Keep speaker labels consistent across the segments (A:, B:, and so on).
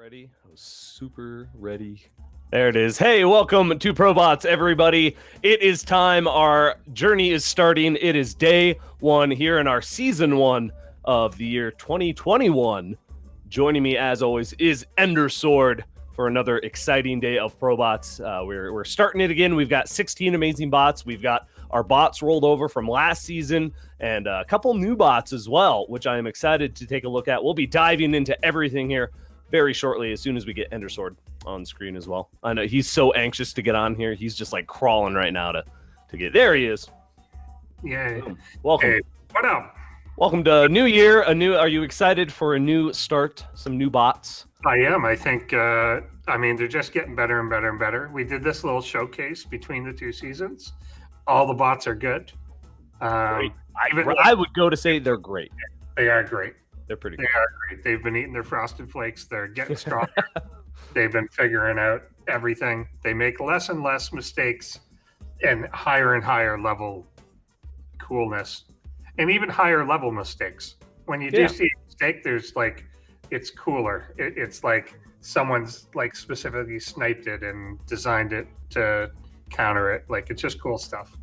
A: Ready? I was super ready. There it is. Hey, welcome to ProBots, everybody. It is time. Our journey is starting. It is day one here in our season one of the year 2021. Joining me, as always, is Endersword for another exciting day of ProBots. We're starting it again. We've got 16 amazing bots. We've got our bots rolled over from last season and a couple new bots as well, which I am excited to take a look at. We'll be diving into everything here very shortly as soon as we get Endersword on screen as well. I know he's so anxious to get on here. He's just like crawling right now to get. There he is.
B: Yeah.
A: Welcome.
B: Hey, what up?
A: Welcome to a new year. Are you excited for a new start? Some new bots?
B: I am. I think. They're just getting better and better and better. We did this little showcase between the two seasons. All the bots are good.
A: Great. I would go to say they're great.
B: They are great.
A: They're pretty
B: They
A: good.
B: are great. They've been eating their Frosted Flakes. They're getting stronger. They've been figuring out everything. They make less and less mistakes and higher level coolness and even higher level mistakes. When you do see a mistake, there's like, it's cooler. It's like someone's like specifically sniped it and designed it to counter it. Like, it's just cool stuff.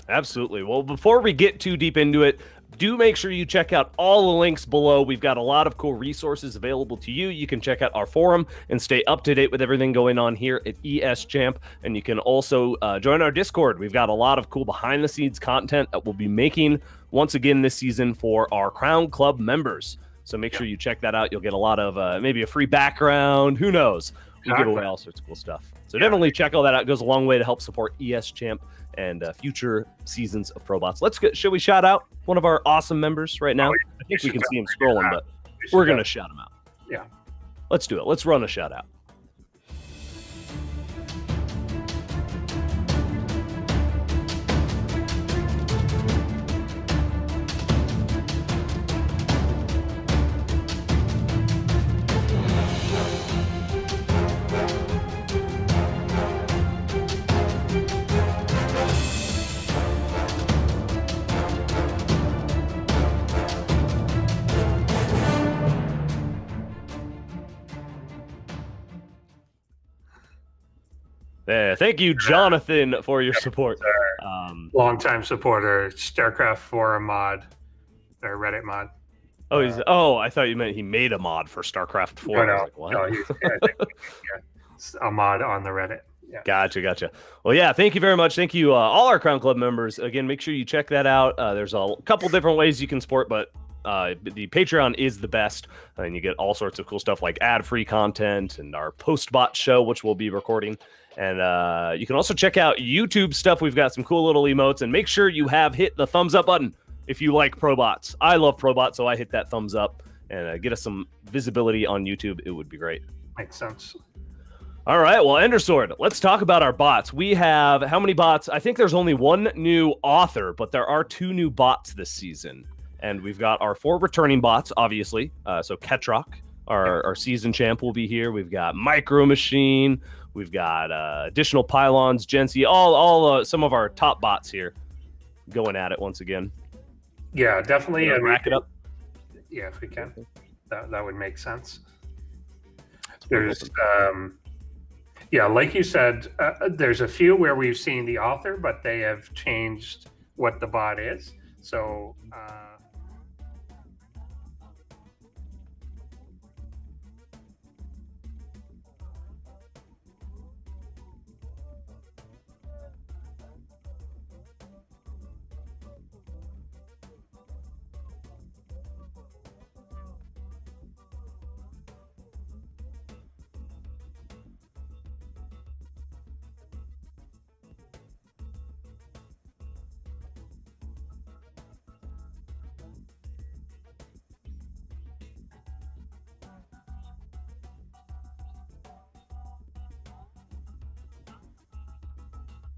A: Absolutely. Well, before we get too deep into it, do make sure you check out all the links below. We've got a lot of cool resources available to you. You can check out our forum and stay up to date with everything going on here at ESChamp. And you can also join our Discord. We've got a lot of cool behind-the-scenes content that we'll be making once again this season for our Crown Club members. So make sure you check that out. You'll get a lot of maybe a free background. Who knows? We give away all sorts of cool stuff. So definitely check all that out. It goes a long way to help support ESChamp and future seasons of ProBots. Should we shout out one of our awesome members right now? I think we can see him scrolling, but we're going to shout him out.
B: Yeah.
A: Let's do it. Let's run a shout out. Thank you, Jonathan, for your support.
B: Longtime supporter, StarCraft IV mod, or Reddit mod.
A: I thought you meant he made a mod for StarCraft IV.
B: No, he's a mod on the Reddit. Yeah.
A: Gotcha. Well, yeah, thank you very much. Thank you, all our Crown Club members. Again, make sure you check that out. There's a couple different ways you can support, but the Patreon is the best, and you get all sorts of cool stuff like ad-free content and our post-bot show, which we'll be recording. And you can also check out YouTube stuff. We've got some cool little emotes, and make sure you have hit the thumbs up button if you like ProBots. I love ProBots, so I hit that thumbs up and get us some visibility on YouTube. It would be great.
B: Makes sense.
A: All right, well, Endersword, let's talk about our bots. We have how many bots? I think there's only one new author, but there are two new bots this season. And we've got our 4 returning bots, obviously. So Ketroc, our season champ, will be here. We've got MicroMachine. We've got additional Pylons, Jensiiibot, all some of our top bots here going at it once again.
B: Yeah, definitely.
A: Rack it up.
B: Yeah, if we can. That would make sense. There's, like you said, there's a few where we've seen the author, but they have changed what the bot is. So,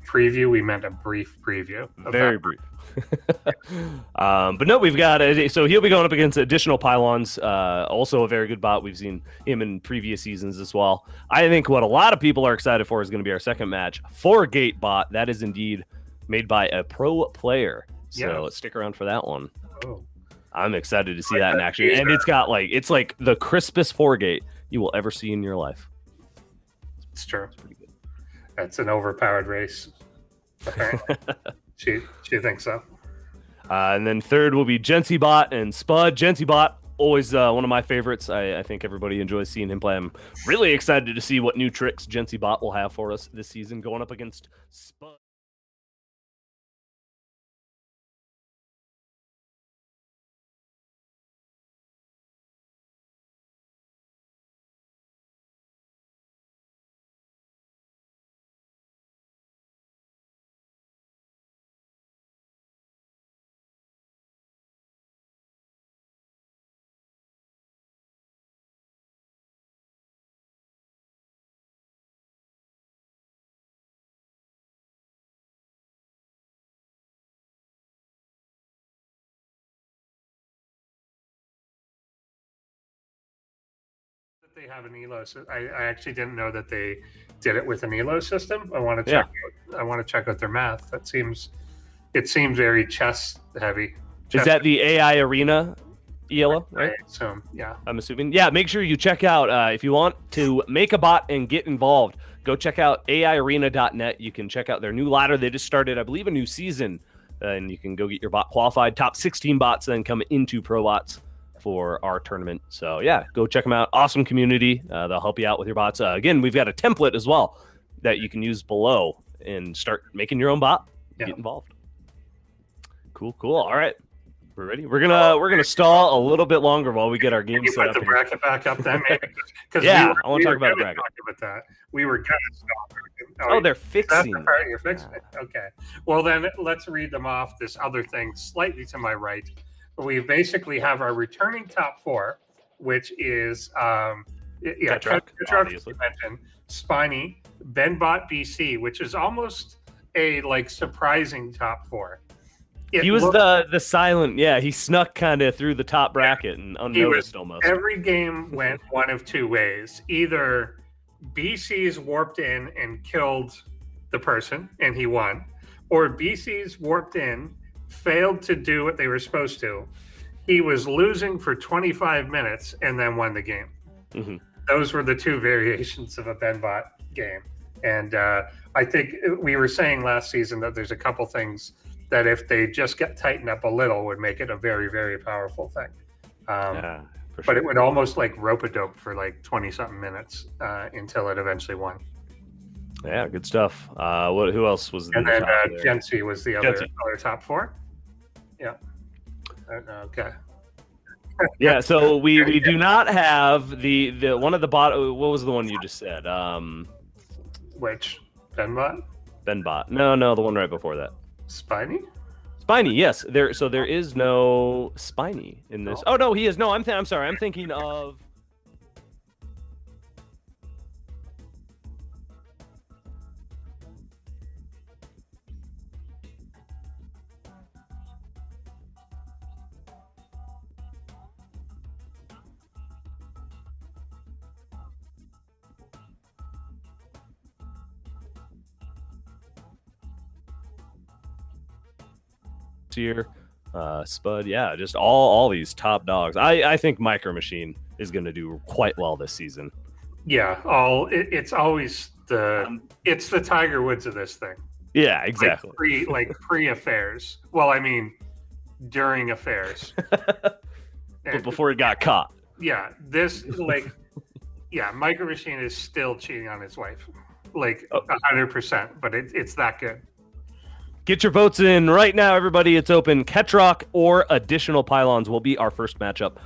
B: preview, we meant a brief preview.
A: Very brief. But no, we've got so he'll be going up against additional Pylons, also a very good bot. We've seen him in previous seasons as well. I think what a lot of people are excited for is going to be our second match, FourGateBot. That is indeed made by a pro player, so stick around for that one. I'm excited to see that in action. And it's got like the crispest FourGate you will ever see in your life.
B: It's true.
A: It's pretty good.
B: It's an overpowered race. Apparently, she thinks so.
A: And then third will be Jensiiibot and Spudde. Jensiiibot, always one of my favorites. I think everybody enjoys seeing him play. I'm really excited to see what new tricks Jensiiibot will have for us this season, going up against Spudde.
B: They have an elo. So I actually didn't know that they did it with an elo system. I want to check. I want to check out their math. It seems very chess heavy.
A: Is that the AI Arena ELO? Right?
B: I assume, yeah.
A: I'm assuming. Yeah, make sure you check out if you want to make a bot and get involved. Go check out AIarena.net. You can check out their new ladder. They just started, I believe, a new season, and you can go get your bot qualified. Top 16 bots then come into ProBots for our tournament. So yeah, go check them out. Awesome community. They'll help you out with your bots. Again, we've got a template as well that you can use below and start making your own bot. Yeah. Get involved. Cool. All right, we're ready. We're gonna stall a little bit longer while we get our game set up.
B: Put the bracket back up then, maybe.
A: Yeah, I want to talk about the bracket.
B: About that. We were gonna stall.
A: Oh, they're fixing.
B: That's the part you're fixing it. Okay. Well, then let's read them off. This other thing, slightly to my right. We basically have our returning top four, which is
A: Ketroc,
B: you mentioned, Spiny, BenBot BC, which is almost a surprising top four.
A: He was the silent, he snuck kind of through the top bracket and unnoticed almost.
B: Every game went one of two ways. Either BC's warped in and killed the person and he won, or BC's warped in, failed to do what they were supposed to. He was losing for 25 minutes and then won the game.
A: Mm-hmm.
B: Those were the two variations of a BenBot game. And I think we were saying last season that there's a couple things that if they just get tightened up a little would make it a very, very powerful thing.
A: For sure.
B: But it would almost rope-a-dope for 20-something minutes until it eventually won.
A: Yeah, good stuff. Who else was?
B: And then Jensi was the other top four. Yeah. Okay.
A: Yeah. So we do not have the one of the bot. What was the one you just said?
B: Which BenBot?
A: BenBot. No, the one right before that.
B: Spiny.
A: Yes. There is no Spiny in this. Oh no, he is. No, I'm sorry. I'm thinking of. Here, Spudde, just all these top dogs. I think MicroMachine is going to do quite well this season.
B: Yeah, it's always it's the Tiger Woods of this thing.
A: Yeah, exactly.
B: Pre affairs. Well, I mean, during affairs,
A: but before he got caught.
B: Yeah, this MicroMachine is still cheating on his wife, 100%. But it's that good.
A: Get your votes in right now, everybody. It's open. Ketroc or additional Pylons will be our first matchup.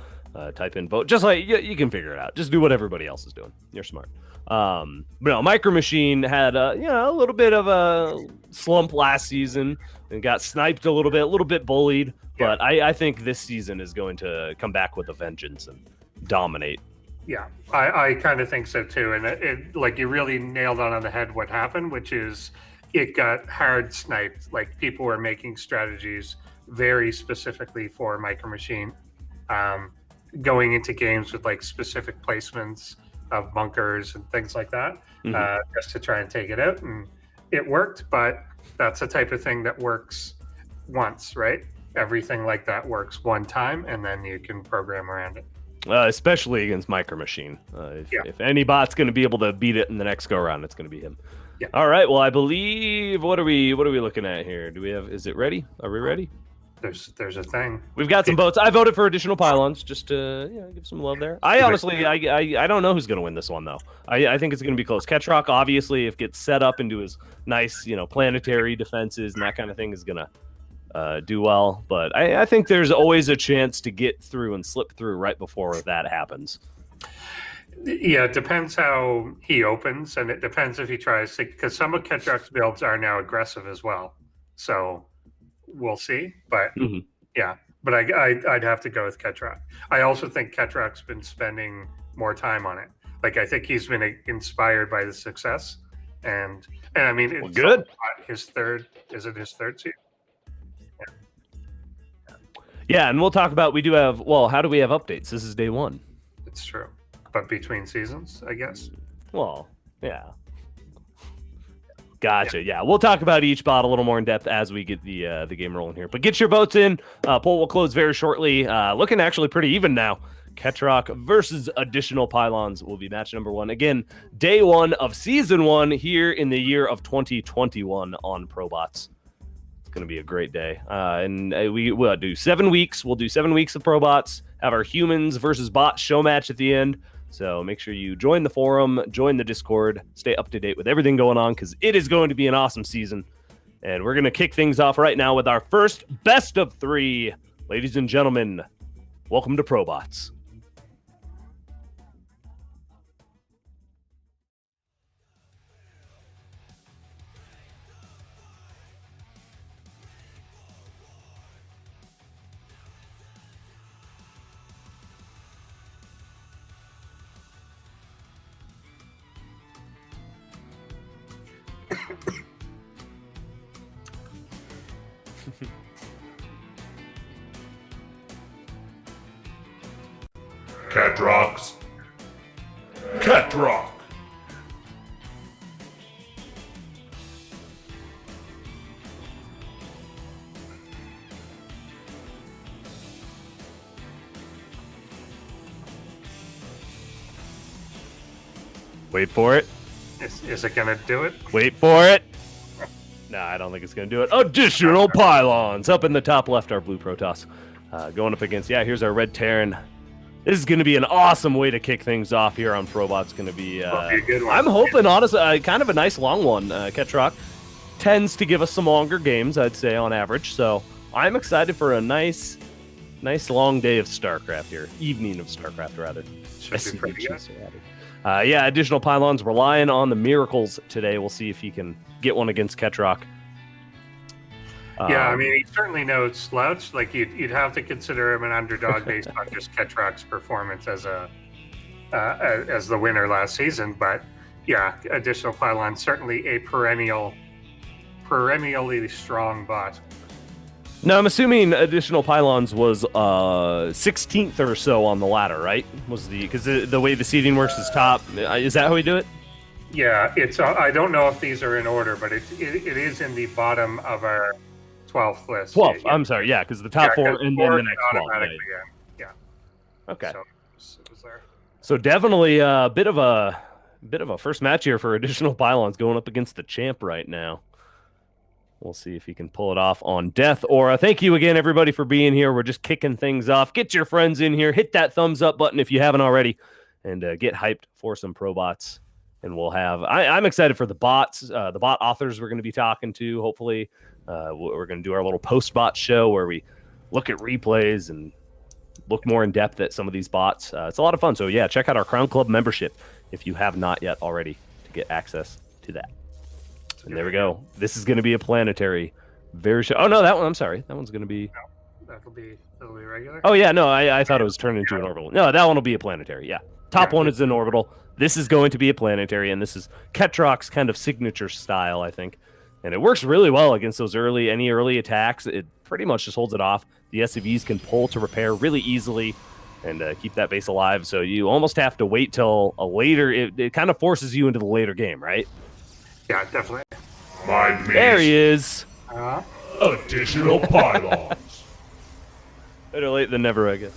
A: Type in vote. Just you can figure it out. Just do what everybody else is doing. You're smart. But no, MicroMachine had a little bit of a slump last season and got sniped a little bit bullied. But I think this season is going to come back with a vengeance and dominate.
B: Yeah, I kind of think so too. And it you really nailed on the head what happened, which is it got hard sniped. People were making strategies very specifically for MicroMachine, going into games with specific placements of bunkers and things like that, just to try and take it out. And it worked, but that's the type of thing that works once, right? Everything like that works one time, and then you can program around it.
A: especially against MicroMachine. If any bot's going to be able to beat it in the next go around, it's going to be him.
B: Yeah.
A: All right. Well, I believe what are we looking at here? Do we have? Is it ready? Are we ready?
B: There's a thing.
A: We've got some votes. I voted for additional pylons just to give some love there. I honestly I don't know who's going to win this one though. I think it's going to be close. Ketroc obviously, if it gets set up into his nice planetary defenses and that kind of thing, is going to do well. But I think there's always a chance to get through and slip through right before that happens.
B: Yeah, it depends how he opens, and it depends if he tries to, because some of Ketroc's builds are now aggressive as well. So we'll see. But yeah, but I'd have to go with Ketroc. I also think Ketroc's been spending more time on it. Like, I think he's been inspired by the success, and I mean, it's
A: good.
B: His third, is it his third season?
A: Yeah, and we'll talk about, we do have, how do we have updates? This is day one.
B: It's true. But between seasons, I guess.
A: Well, yeah. Gotcha. Yeah, we'll talk about each bot a little more in depth as we get the game rolling here. But get your votes in. Poll will close very shortly. Looking actually pretty even now. Ketroc versus additional pylons will be match number 1. Again, day 1 of season 1 here in the year of 2021 on ProBots. It's going to be a great day. And we will do 7 weeks. We'll do 7 weeks of ProBots. Have our humans versus bots show match at the end. So make sure you join the forum, join the Discord, stay up to date with everything going on, because it is going to be an awesome season. And we're going to kick things off right now with our first best of 3. Ladies and gentlemen, welcome to ProBots.
C: Ketroc.
A: Wait for it.
B: Is it going to do it?
A: Wait for it. Nah, I don't think it's going to do it. Additional pylons. Up in the top left, our blue Protoss. Going up against, here's our red Terran. This is going to be an awesome way to kick things off here on ProBots. It's going to be
B: a good one.
A: I'm hoping, honestly, kind of a nice long one. Ketroc tends to give us some longer games, I'd say, on average. So I'm excited for a nice long day of StarCraft here. Evening of StarCraft, rather.
B: Should be pretty good.
A: Additional pylons relying on the miracles today. We'll see if he can get one against Ketroc.
B: Yeah, I mean, he's certainly no slouch. Like, you'd have to consider him an underdog based on just Ketroc's performance as the winner last season. But yeah, additional pylon, certainly a perennially strong bot.
A: Now, I'm assuming additional pylons was 16th or so on the ladder, right? Because the way the seeding works is top. Is that how we do it?
B: Yeah, it's. I don't know if these are in order, but it is in the bottom of our 12th list.
A: 12th. Yeah. I'm sorry. Yeah, because the top 4 and then the next 12.
B: Yeah.
A: Okay.
B: So it was there.
A: So definitely a bit of a first match here for additional pylons going up against the champ right now. We'll see if he can pull it off on Death Aura. Thank you again, everybody, for being here. We're just kicking things off. Get your friends in here. Hit that thumbs up button if you haven't already, and get hyped for some ProBots. And we'll have. I'm excited for the bots, the bot authors we're going to be talking to. Hopefully, we're going to do our little post-bot show where we look at replays and look more in depth at some of these bots. It's a lot of fun. So yeah, check out our Crown Club membership if you have not yet already to get access to that. And there we go. This is going to be a planetary. Oh, no, that one. I'm sorry. That one's going to be.
B: No, that'll be regular.
A: Oh, yeah. No, I thought it was turned into an orbital. No, that one will be a planetary. Yeah. Top one is an orbital. This is going to be a planetary, and this is Ketroc's kind of signature style, I think. And it works really well against those any early attacks. It pretty much just holds it off. The SCVs can pull to repair really easily and keep that base alive. So you almost have to wait till a later. It kind of forces you into the later game, right?
B: Yeah, definitely.
A: There he is.
C: Additional pylons.
A: Better late than never, I guess.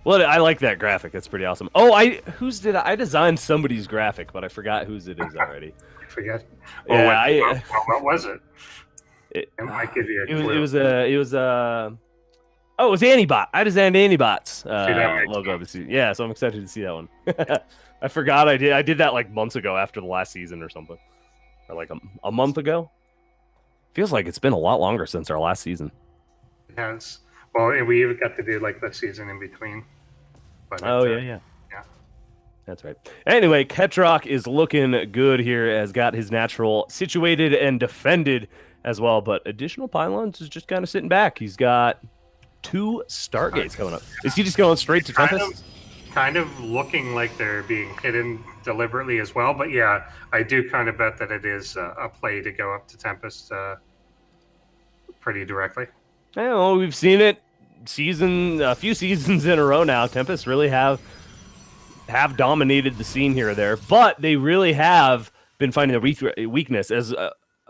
A: Well, I like that graphic. That's pretty awesome. Oh, I designed somebody's graphic, but I forgot whose it is already.
B: I forget. Well,
A: Yeah,
B: what was it?
A: It
B: might give you a clue.
A: it was Oh, it was Anibot. I designed Anibot's logo this season. Yeah, so I'm excited to see that one. I forgot I did that like months ago after the last season or something. Or like a month ago. Feels like it's been a lot longer since our last season.
B: It has. Well, we even got to do like the season in between. But
A: yeah. That's right. Anyway, Ketroc is looking good here, has got his natural situated and defended as well, but additional Pylons is just kind of sitting back. He's got 2 Stargates coming up. Is he just going straight to Tempest?
B: Kind of looking like they're being hidden deliberately as well, but yeah, I do kind of bet that it is a play to go up to Tempest pretty directly.
A: Yeah, well, we've seen it a few seasons in a row now. Tempest really have dominated the scene here or there, but they really have been finding the weakness. As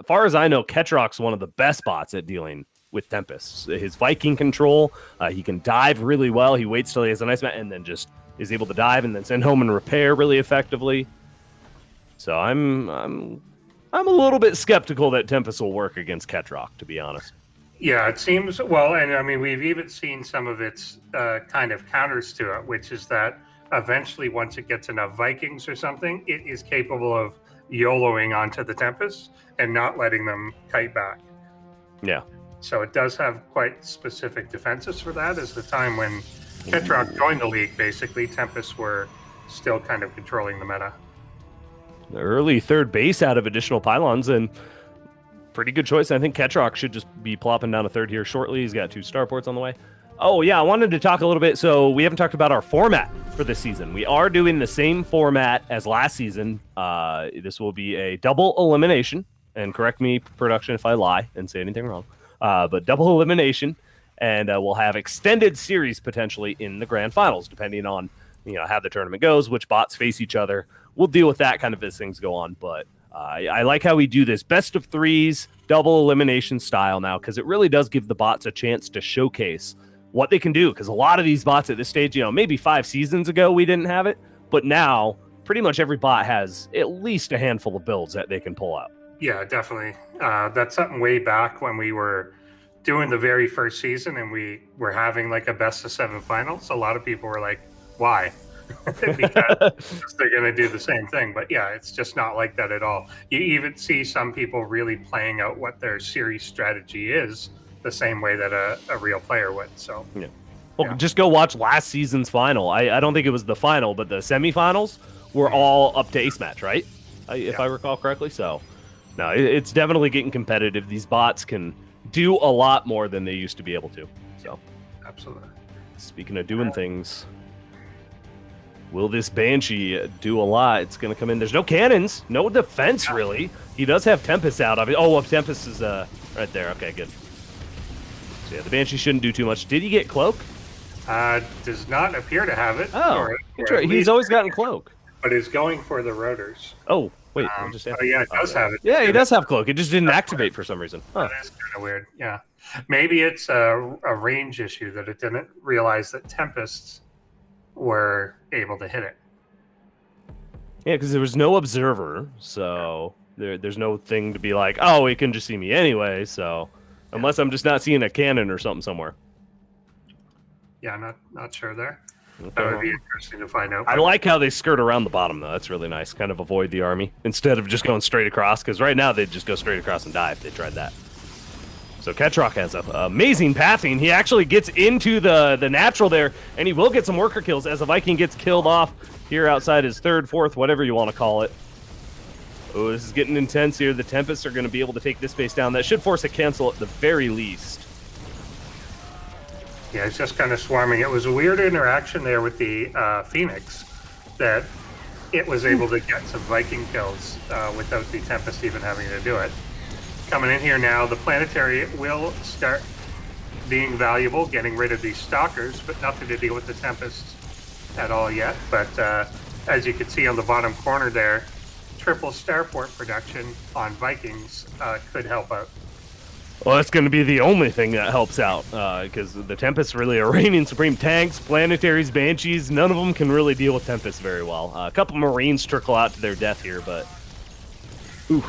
A: far as I know, Ketroc's one of the best bots at dealing with Tempests. His Viking control, he can dive really well. He waits till he has a nice match and then just is able to dive and then send home and repair really effectively. So I'm a little bit skeptical that Tempest will work against Ketroc, to be honest.
B: Yeah, it seems well, and I mean we've even seen some of its kind of counters to it, which is that eventually, once it gets enough Vikings or something, it is capable of YOLOing onto the Tempest and not letting them kite back.
A: Yeah.
B: So it does have quite specific defenses for that. As the time when Ketroc joined the league, basically, Tempests were still kind of controlling the meta.
A: The early third base out of additional Pylons, and pretty good choice. I think Ketroc should just be plopping down a third here shortly. He's got 2 starports on the way. Oh, yeah, I wanted to talk a little bit. So we haven't talked about our format for this season. We are doing the same format as last season. This will be a double elimination. And correct me, production, if I lie and say anything wrong. But double elimination. And we'll have extended series potentially in the grand finals, depending on how the tournament goes, which bots face each other. We'll deal with that kind of as things go on. But I like how we do this best of 3s, double elimination style now, because it really does give the bots a chance to showcase what they can do, because a lot of these bots at this stage, maybe 5 seasons ago we didn't have it, but now pretty much every bot has at least a handful of builds that they can pull out.
B: Yeah, definitely. That's something way back when we were doing the very first season and we were having like a best of 7 finals. A lot of people were like, why? Because they're going to do the same thing. But yeah, it's just not like that at all. You even see some people really playing out what their series strategy is the same way that a real player would. So
A: yeah. Well, just go watch last season's final. I don't think it was the final, but the semifinals were all up to ace match, right? If I recall correctly. So no, it's definitely getting competitive. These bots can do a lot more than they used to be able to. So
B: absolutely.
A: Speaking of doing things, will this Banshee do a lot? It's going to come in. There's no cannons, no defense really. He does have Tempest out of it. Oh, Tempest is right there. Okay, good. So yeah, the Banshee shouldn't do too much. Did he get Cloak?
B: Does not appear to have it.
A: Oh, he's always gotten Cloak.
B: But is going for the rotors.
A: Oh, wait.
B: Yeah, it does have it.
A: Yeah, he does have Cloak. It just didn't activate for some reason. Huh.
B: That is kind of weird. Yeah. Maybe it's a range issue that it didn't realize that Tempests were able to hit it.
A: Yeah, because there was no observer, so there's no thing to be like, oh, he can just see me anyway, so unless I'm just not seeing a cannon or something somewhere.
B: Yeah, not sure there.
A: Okay.
B: That would be interesting to find out.
A: I like how they skirt around the bottom, though. That's really nice. Kind of avoid the army instead of just going straight across, because right now they'd just go straight across and die if they tried that. So Ketroc has amazing pathing. He actually gets into the natural there, and he will get some worker kills as a Viking gets killed off here outside his 3rd, 4th, whatever you want to call it. Oh, this is getting intense here. The Tempests are going to be able to take this base down. That should force a cancel at the very least.
B: Yeah, it's just kind of swarming. It was a weird interaction there with the Phoenix that it was able to get some Viking kills without the Tempest even having to do it. Coming in here now, the Planetary will start being valuable, getting rid of these Stalkers, but nothing to deal with the Tempest at all yet. But as you can see on the bottom corner there, triple starport production on Vikings could help out.
A: Well, that's going to be the only thing that helps out, because the Tempest really are reigning supreme. Tanks, planetaries, banshees, none of them can really deal with Tempest very well. A couple Marines trickle out to their death here, but ooh,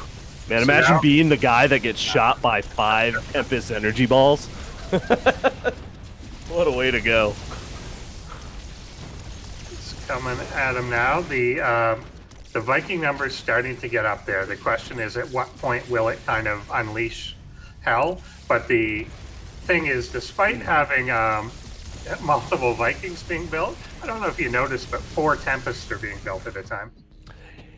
A: man, imagine being the guy that gets shot by 5 Tempest energy balls. What a way to go.
B: It's coming at him now. The Viking number's starting to get up there. The question is, at what point will it kind of unleash hell? But the thing is, despite having multiple Vikings being built, I don't know if you noticed, but 4 Tempests are being built at a time.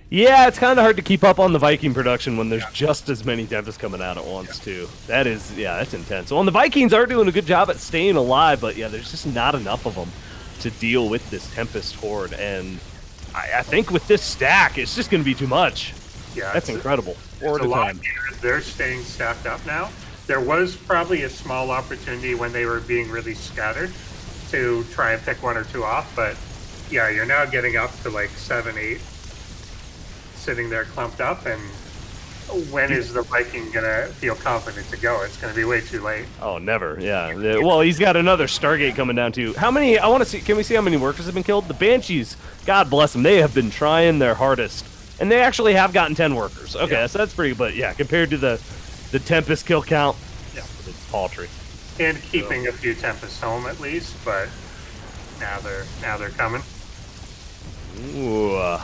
A: Yeah, it's kind of hard to keep up on the Viking production when there's just as many Tempests coming out at once, too. That is, that's intense. Well, and the Vikings are doing a good job at staying alive, but yeah, there's just not enough of them to deal with this Tempest horde. And I think with this stack, it's just going to be too much. Yeah, that's incredible. 4 at a time.
B: They're staying stacked up now. There was probably a small opportunity when they were being really scattered to try and pick 1 or 2 off, but yeah, you're now getting up to like 7, 8 sitting there clumped up, and when is the Viking gonna feel confident to go? It's gonna be way too late.
A: Oh, never. Yeah. Well, he's got another Stargate coming down too. How many? I want to see. Can we see how many workers have been killed? The Banshees, God bless them, they have been trying their hardest, and they actually have gotten 10 workers. Okay, so that's pretty. But yeah, compared to the Tempest kill count, it's paltry.
B: And keeping a few Tempests home at least, but now they're coming.
A: Ooh.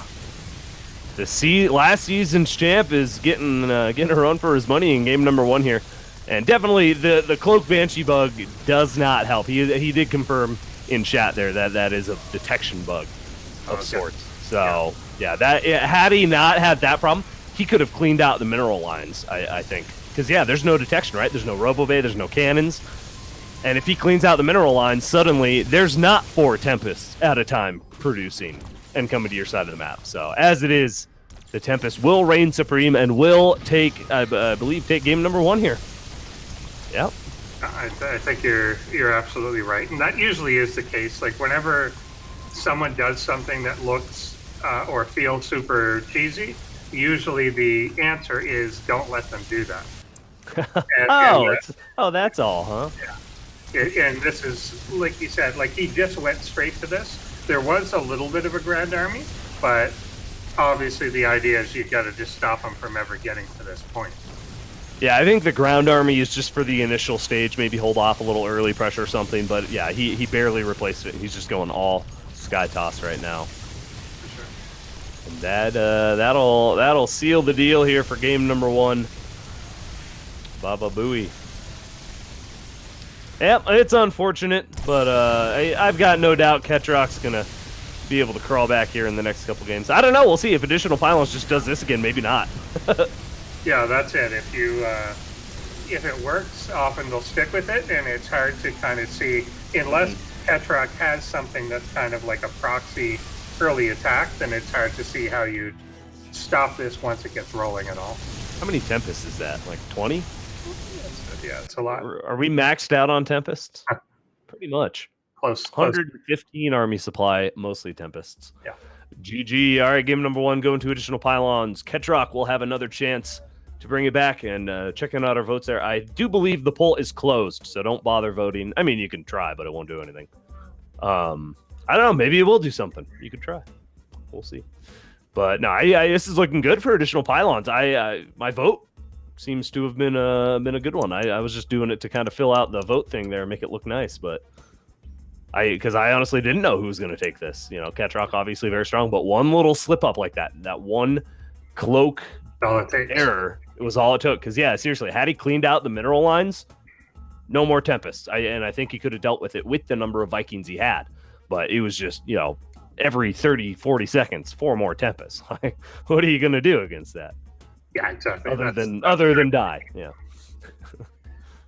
A: Last season's champ is getting a run for his money in game number 1 here, and definitely the cloak banshee bug does not help. He did confirm in chat there that is a detection bug of sorts. So had he not had that problem, he could have cleaned out the mineral lines. I think because there's no detection, right? There's no Robobay, there's no cannons, and if he cleans out the mineral lines, suddenly there's not 4 Tempests at a time producing and coming to your side of the map. So as it is, the Tempest will reign supreme and will take, I believe, game number 1 here. Yep.
B: I think you're absolutely right, and that usually is the case. Like whenever someone does something that looks or feels super cheesy, usually the answer is don't let them do that.
A: That's all, huh?
B: Yeah. And this is, like you said, like he just went straight to this. There was a little bit of a Grand Army, but obviously the idea is you've got to just stop them from ever getting to this point.
A: Yeah, I think the Ground Army is just for the initial stage, maybe hold off a little early pressure or something, but yeah, he barely replaced it. He's just going all Sky Toss right now. For sure. And that'll seal the deal here for game number 1. Baba Booey. Yep, it's unfortunate, but I've got no doubt Ketroc's going to be able to crawl back here in the next couple games. I don't know. We'll see if Additional Pylons just does this again. Maybe not.
B: Yeah, that's it. If it works, often they'll stick with it, and it's hard to kind of see, unless Ketroc has something that's kind of like a proxy early attack, then it's hard to see how you'd stop this once it gets rolling at all.
A: How many Tempests is that? Like 20?
B: Yeah, it's a lot.
A: Are we maxed out on Tempests? Pretty much.
B: Close.
A: 115 army supply, mostly Tempests.
B: Yeah.
A: GG. All right, game number 1, going to Additional Pylons. Ketroc will have another chance to bring it back, and checking out our votes there. I do believe the poll is closed, so don't bother voting. I mean, you can try, but it won't do anything. I don't know. Maybe it will do something. You could try. We'll see. But no, this is looking good for Additional Pylons. My vote seems to have been a good one. I was just doing it to kind of fill out the vote thing there, make it look nice, but because I honestly didn't know who was going to take this. Ketroc obviously very strong, but one little slip up like that one cloak error, it was all it took. Because seriously, had he cleaned out the mineral lines, no more Tempests. And I think he could have dealt with it with the number of Vikings he had, but it was just every 30, 40 seconds, 4 more Tempests. What are you going to do against that?
B: Yeah, exactly.
A: Other than die. Yeah.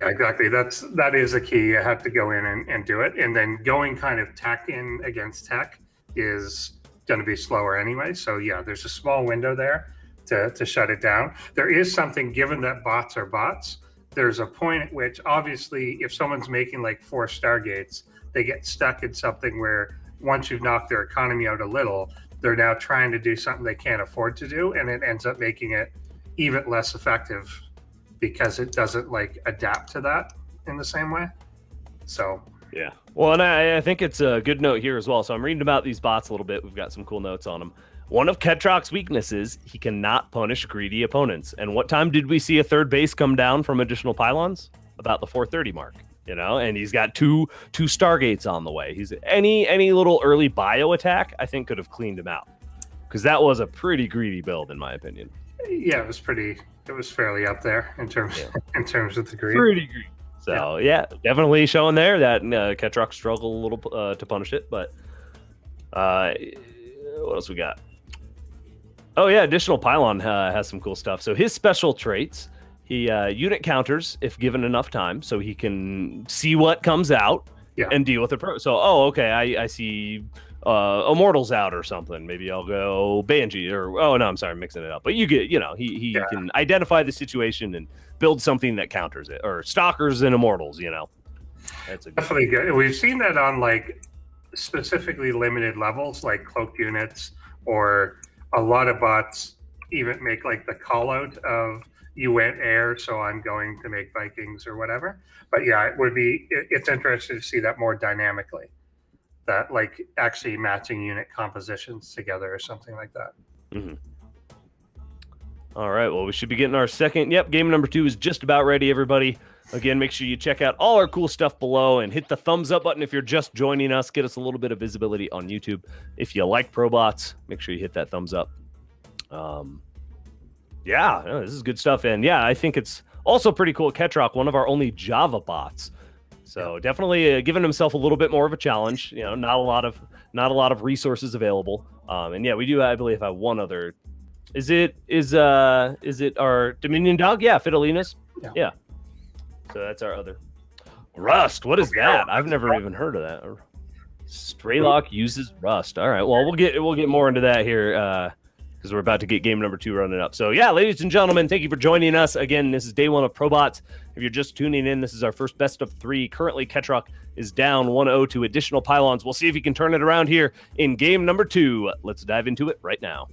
B: Yeah, exactly. That is a key. You have to go in and do it. And then going kind of tech in against tech is going to be slower anyway. So yeah, there's a small window there to shut it down. There is something, given that bots are bots, there's a point at which obviously if someone's making like 4 Stargates, they get stuck in something where once you've knocked their economy out a little, they're now trying to do something they can't afford to do, and it ends up making it even less effective because it doesn't like adapt to that in the same way. So
A: yeah. Well, and I think it's a good note here as well. So I'm reading about these bots a little bit. We've got some cool notes on them. One of Ketroc's weaknesses, he cannot punish greedy opponents. And what time did we see a third base come down from additional pylons? About the 4:30 mark, and he's got two Stargates on the way. He's any little early bio attack, I think, could have cleaned him out, because that was a pretty greedy build, in my opinion.
B: Yeah, it was fairly up there in terms of the greed.
A: Pretty greedy. So yeah, definitely showing there that Ketroc struggled a little to punish it. But what else we got? Oh yeah, additional pylon has some cool stuff. So his special traits, he unit counters if given enough time, so he can see what comes out and deal with it. So okay, I see Immortals out or something. Maybe I'll go Banshee or I'm sorry, I'm mixing it up. But you get, he can identify the situation and build something that counters it, or Stalkers and Immortals. That's
B: definitely good. We've seen that on like specifically limited levels, like cloaked units, or a lot of bots even make like the call out of you went air, so I'm going to make Vikings or whatever. But yeah, it's interesting to see that more dynamically, that like actually matching unit compositions together or something like that.
A: Mm-hmm. All right, well, we should be getting our second. Yep, game number 2 is just about ready, everybody. Again, make sure you check out all our cool stuff below and hit the thumbs up button if you're just joining us. Get us a little bit of visibility on YouTube. If you like ProBots, make sure you hit that thumbs up. This is good stuff. And yeah, I think it's also pretty cool. Ketroc, one of our only Java bots. So definitely giving himself a little bit more of a challenge. Not a lot of resources available. And yeah, we do, I believe, have one other. Is it our Dominion dog? Yeah, Fidelina's. Yeah. So that's our other. Rust. What is that? I've never even heard of that. Strelok uses Rust. All right. Well, we'll get more into that here because we're about to get game number 2 running up. So yeah, ladies and gentlemen, thank you for joining us again. This is day 1 of ProBots. If you're just tuning in, this is our first best of 3. Currently, Ketroc is down 1-0 to additional pylons. We'll see if he can turn it around here in game number 2. Let's dive into it right now.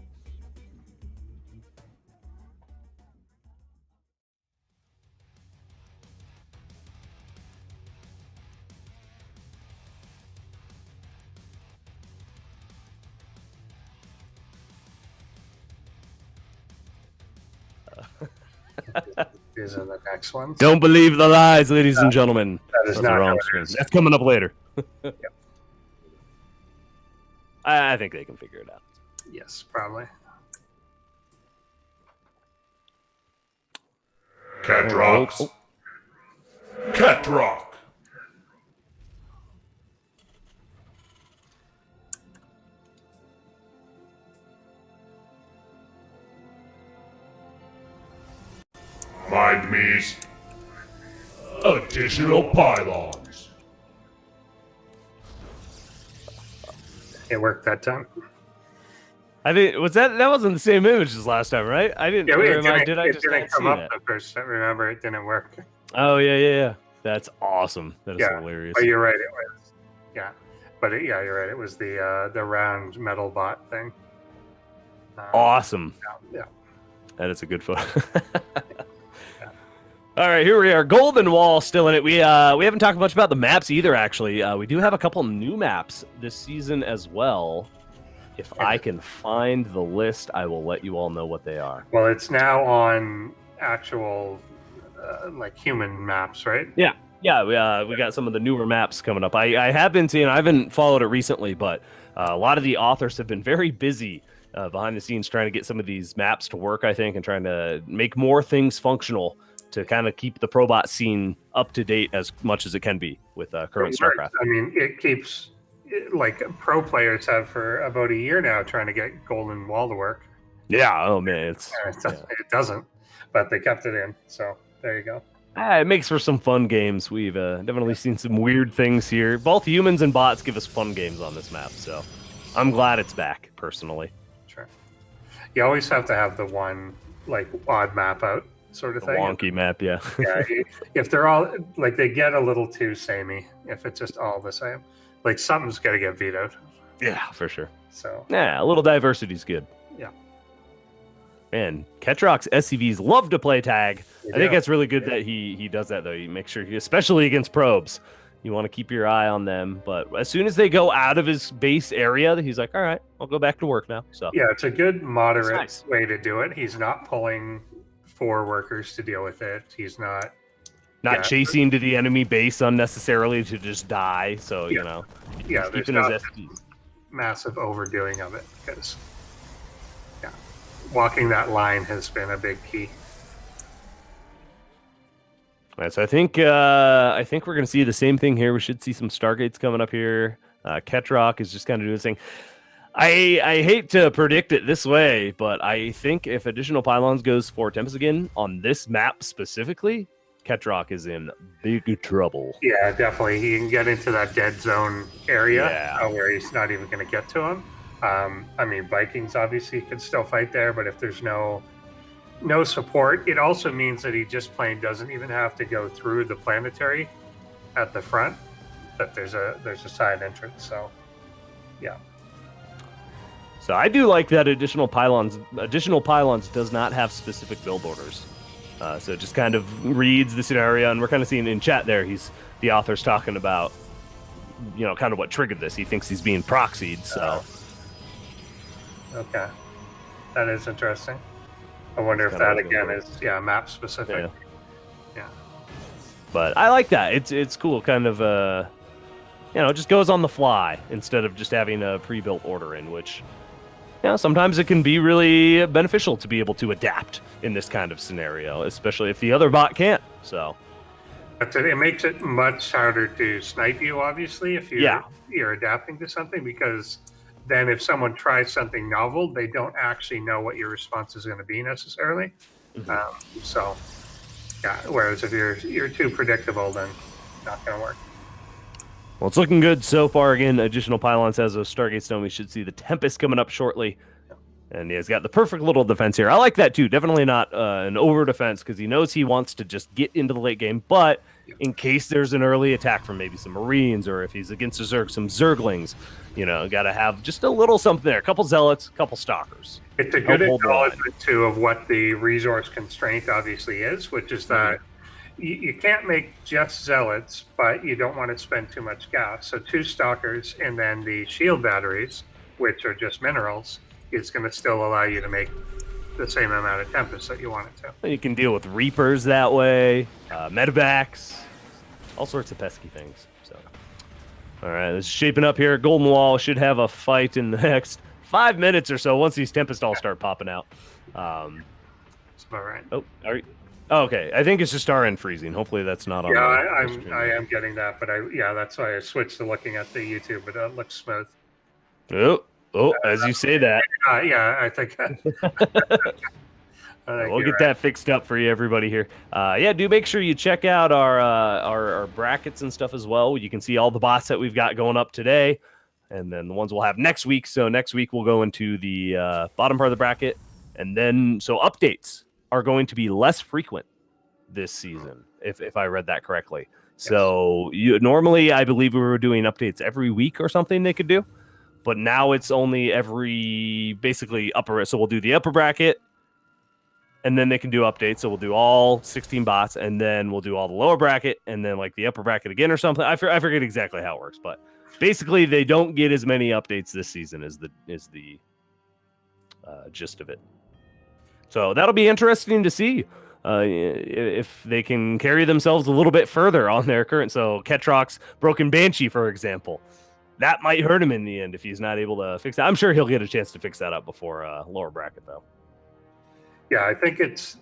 B: These are the next ones.
A: Don't believe the lies, ladies and gentlemen.
B: That is not wrong screen.
A: That's coming up later. I think they can figure it out.
B: Yes, probably.
C: Ketroc. Ketroc. Mind me's additional pylons.
B: It worked that time.
A: I think that wasn't the same image as last time, right? I didn't.
B: Yeah,
A: it
B: didn't come up the first time. Remember, it didn't work.
A: Oh yeah. That's awesome. That is hilarious.
B: Oh, you're right. It was. Yeah, but you're right. It was the round metal bot thing.
A: Awesome.
B: Yeah.
A: That is a good photo. All right, here we are. Golden Wall still in it. We haven't talked much about the maps either, actually. We do have a couple new maps this season as well. If I can find the list, I will let you all know what they are.
B: Well, it's now on actual like human maps, right?
A: Yeah. We got some of the newer maps coming up. I have been seeing. I haven't followed it recently, but a lot of the authors have been very busy behind the scenes trying to get some of these maps to work, I think, and trying to make more things functional to kind of keep the ProBot scene up to date as much as it can be with current StarCraft.
B: I mean, it keeps, like, pro players have for about a year now trying to get Golden Wall to work.
A: Yeah, oh man,
B: it doesn't, but they kept it in, so there you go.
A: It makes for some fun games. We've definitely seen some weird things here. Both humans and bots give us fun games on this map, so I'm glad it's back, personally.
B: Sure. You always have to have the one, like, odd map out. Sort of thing.
A: Wonky map, yeah.
B: If they're all like, they get a little too samey. If it's just all the same, like, something's got to get vetoed.
A: Yeah, for sure.
B: So
A: yeah, a little diversity is good.
B: Yeah.
A: Man, Ketroc's SCVs love to play tag. I think
B: do.
A: that's really good that he does that, though. You make sure, especially against probes, you want to keep your eye on them. But as soon as they go out of his base area, he's like, all right, I'll go back to work now. So
B: Yeah, it's a good moderate
A: nice.
B: way to do it. He's not pulling 4 workers to deal with it. He's not
A: chasing to the enemy base unnecessarily to just die. So, you know,
B: Yeah,
A: he's
B: there's
A: keeping his
B: not
A: SCVs.
B: massive overdoing of it because walking that line has been a big key.
A: All right, so I think we're going to see the same thing here. We should see some Stargates coming up here. Ketroc is just kind of doing his thing. I hate to predict it this way, but I think if additional Pylons goes for Tempest again on this map specifically, Ketroc is in big trouble.
B: Yeah, definitely. He can get into that dead zone area
A: Yeah.
B: where he's not even going to get to him. I mean, Vikings obviously could still fight there, but if there's no support, it also means that he just plain doesn't even have to go through the planetary at the front. That there's a side entrance. So, yeah.
A: So I do like that additional pylons does not have specific build orders. So it just kind of reads the scenario, and we're kind of seeing in chat there, the author's talking about, you know, kind of what triggered this. He thinks he's being proxied, so.
B: Okay. That is interesting. I wonder if that again is map specific. Yeah.
A: But I like that. It's cool, kind of it just goes on the fly instead of just having a pre-built order in, which sometimes it can be really beneficial to be able to adapt in this kind of scenario, especially if the other bot can't. So
B: it makes it much harder to snipe you, obviously, if you're adapting to something, because then if someone tries something novel, they don't actually know what your response is going to be necessarily. Whereas if you're too predictable, then it's not going to work.
A: Well, it's looking good so far. Again, additional Pylons has a Stargate Stone. We should see the Tempest coming up shortly. And he's got the perfect little defense here. I like that, too. Definitely not an over defense, because he knows he wants to just get into the late game. But in case there's an early attack from maybe some Marines, or if he's against a Zerg, some Zerglings, got to have just a little something there. A couple Zealots, a couple Stalkers.
B: It's a good acknowledgement, too, of what the resource constraint obviously is, which is that you can't make just Zealots, but you don't want to spend too much gas. So 2 Stalkers and then the shield batteries, which are just minerals, is going to still allow you to make the same amount of Tempest that you want it to.
A: You can deal with Reapers that way, Medevacs, all sorts of pesky things. So, all right, this is shaping up here. Golden Wall should have a fight in the next 5 minutes or so once these Tempest all start popping out.
B: That's about right.
A: Okay. I think it's just our end freezing. Hopefully that's not on.
B: I am getting that, but that's why I switched to looking at the YouTube, but it looks smooth.
A: As you say that.
B: I think.
A: We'll get that fixed up for you, everybody here. Do make sure you check out our brackets and stuff as well. You can see all the bots that we've got going up today, and then the ones we'll have next week. So next week we'll go into the bottom part of the bracket, and then updates are going to be less frequent this season, if I read that correctly. Yes. So normally I believe we were doing updates every week or something they could do, but now it's only every basically upper. So we'll do the upper bracket, and then they can do updates. So we'll do all 16 bots, and then we'll do all the lower bracket, and then like the upper bracket again or something. I forget exactly how it works, but basically they don't get as many updates this season as the gist of it. So that'll be interesting to see if they can carry themselves a little bit further on their current. So Ketroc's Broken Banshee, for example, that might hurt him in the end if he's not able to fix that. I'm sure he'll get a chance to fix that up before lower bracket, though.
B: Yeah, I think it's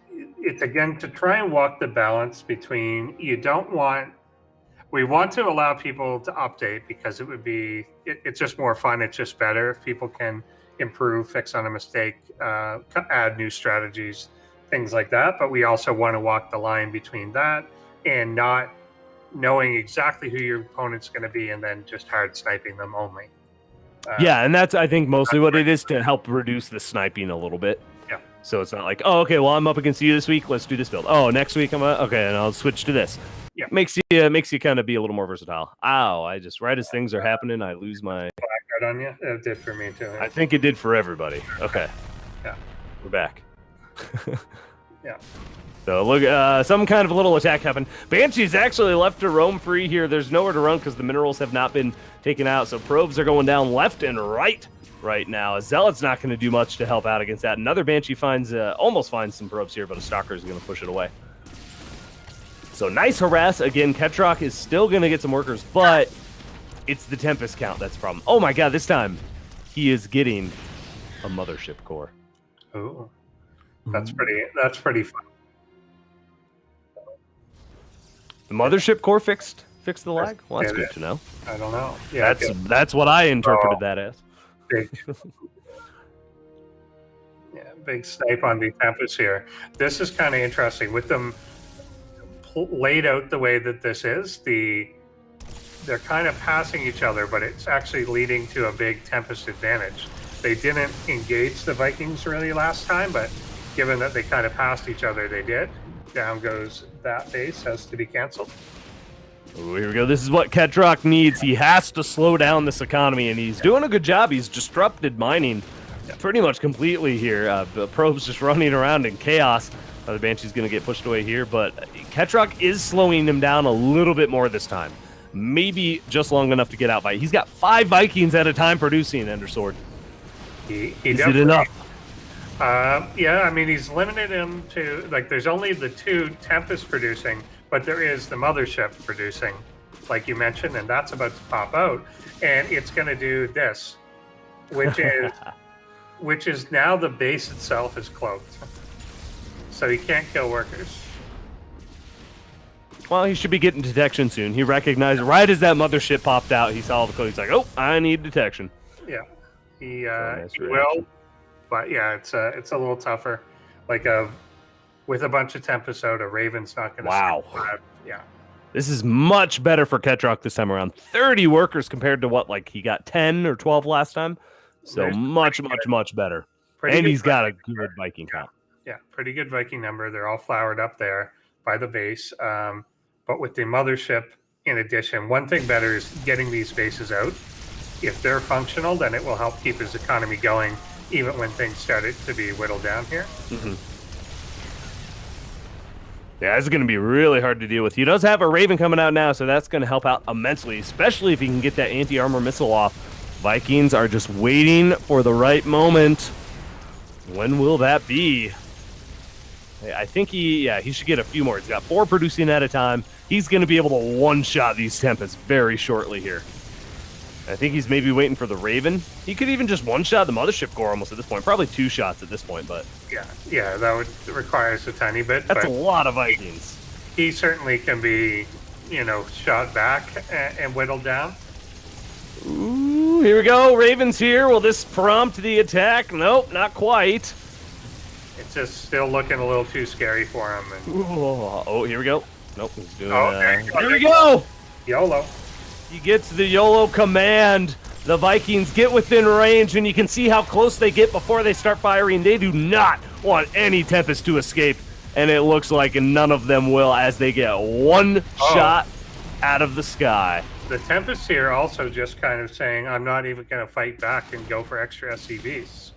B: again to try and walk the balance between we want to allow people to update because it's just more fun. It's just better if people can improve, fix on a mistake, add new strategies, things like that. But we also want to walk the line between that and not knowing exactly who your opponent's going to be and then just hard sniping them only.
A: And that's, I think, mostly what it is, to help reduce the sniping a little bit.
B: Yeah.
A: So it's not like, I'm up against you this week, let's do this build. Next week and I'll switch to this.
B: Yeah.
A: Makes you kind of be a little more versatile. Right as things are happening, I lose my...
B: On you? It did for me too.
A: I think it did for everybody. Okay.
B: Yeah.
A: We're back.
B: Yeah.
A: So look, some kind of a little attack happened. Banshee's actually left to roam free here. There's nowhere to run because the minerals have not been taken out. So probes are going down left and right now. A Zealot's not going to do much to help out against that. Another Banshee almost finds some probes here, but a Stalker is going to push it away. So nice harass. Again, Ketroc is still going to get some workers, but it's the Tempest count that's the problem. Oh my god, this time he is getting a Mothership Core.
B: Ooh. That's pretty fun.
A: The Mothership Core fixed the lag? Well, that's good to know.
B: I don't know. Yeah,
A: That's what I interpreted that as.
B: big, big snipe on the Tempest here. This is kind of interesting with them laid out the way that this is. They're kind of passing each other, but it's actually leading to a big Tempest advantage. They didn't engage the Vikings really last time, but given that they kind of passed each other, they did. Down goes that base, has to be canceled.
A: Ooh, here we go. This is what Ketroc needs. He has to slow down this economy, and he's doing a good job. He's disrupted mining pretty much completely here. The probes just running around in chaos. The Banshee's going to get pushed away here, but Ketroc is slowing him down a little bit more this time. Maybe just long enough to get out by. He's got 5 Vikings at a time producing, Endersword. Is it enough?
B: Yeah, I mean, he's limited him to, like, there's only the 2 Tempest producing, but there is the Mothership producing, like you mentioned, and that's about to pop out. And it's going to do this, which is now the base itself is cloaked. So he can't kill workers.
A: Well, he should be getting detection soon. He recognized right as that Mothership popped out, he saw the code. He's like, oh, I need detection.
B: Yeah, he will. But yeah, it's a little tougher. Like with a bunch of Tempest out, a Raven's not going to.
A: Wow.
B: Yeah.
A: This is much better for Ketroc this time around. 30 workers compared to what, like he got 10 or 12 last time. So much better. And he's got a good Viking count.
B: Yeah, pretty good Viking number. They're all flowered up there by the base. But with the Mothership, in addition, one thing better is getting these bases out. If they're functional, then it will help keep his economy going, even when things started to be whittled down here.
A: Mm-hmm. Yeah, this is going to be really hard to deal with. He does have a Raven coming out now, so that's going to help out immensely, especially if he can get that anti-armor missile off. Vikings are just waiting for the right moment. When will that be? I think he should get a few more. He's got 4 producing at a time. He's going to be able to one-shot these Tempests very shortly here. I think he's maybe waiting for the Raven. He could even just one-shot the Mothership Core almost at this point. Probably 2 shots at this point, but...
B: Yeah, that would require us a tiny bit.
A: That's a lot of Vikings.
B: He certainly can be, shot back and whittled down.
A: Ooh, here we go. Raven's here. Will this prompt the attack? Nope, not quite.
B: It's just still looking a little too scary for him.
A: Oh, here we go. Nope, he's doing...
B: there
A: we go!
B: YOLO.
A: He gets the YOLO command. The Vikings get within range, and you can see how close they get before they start firing. They do not want any Tempest to escape, and it looks like none of them will as they get one shot out of the sky.
B: The Tempest here also just kind of saying, I'm not even going to fight back and go for extra SCVs.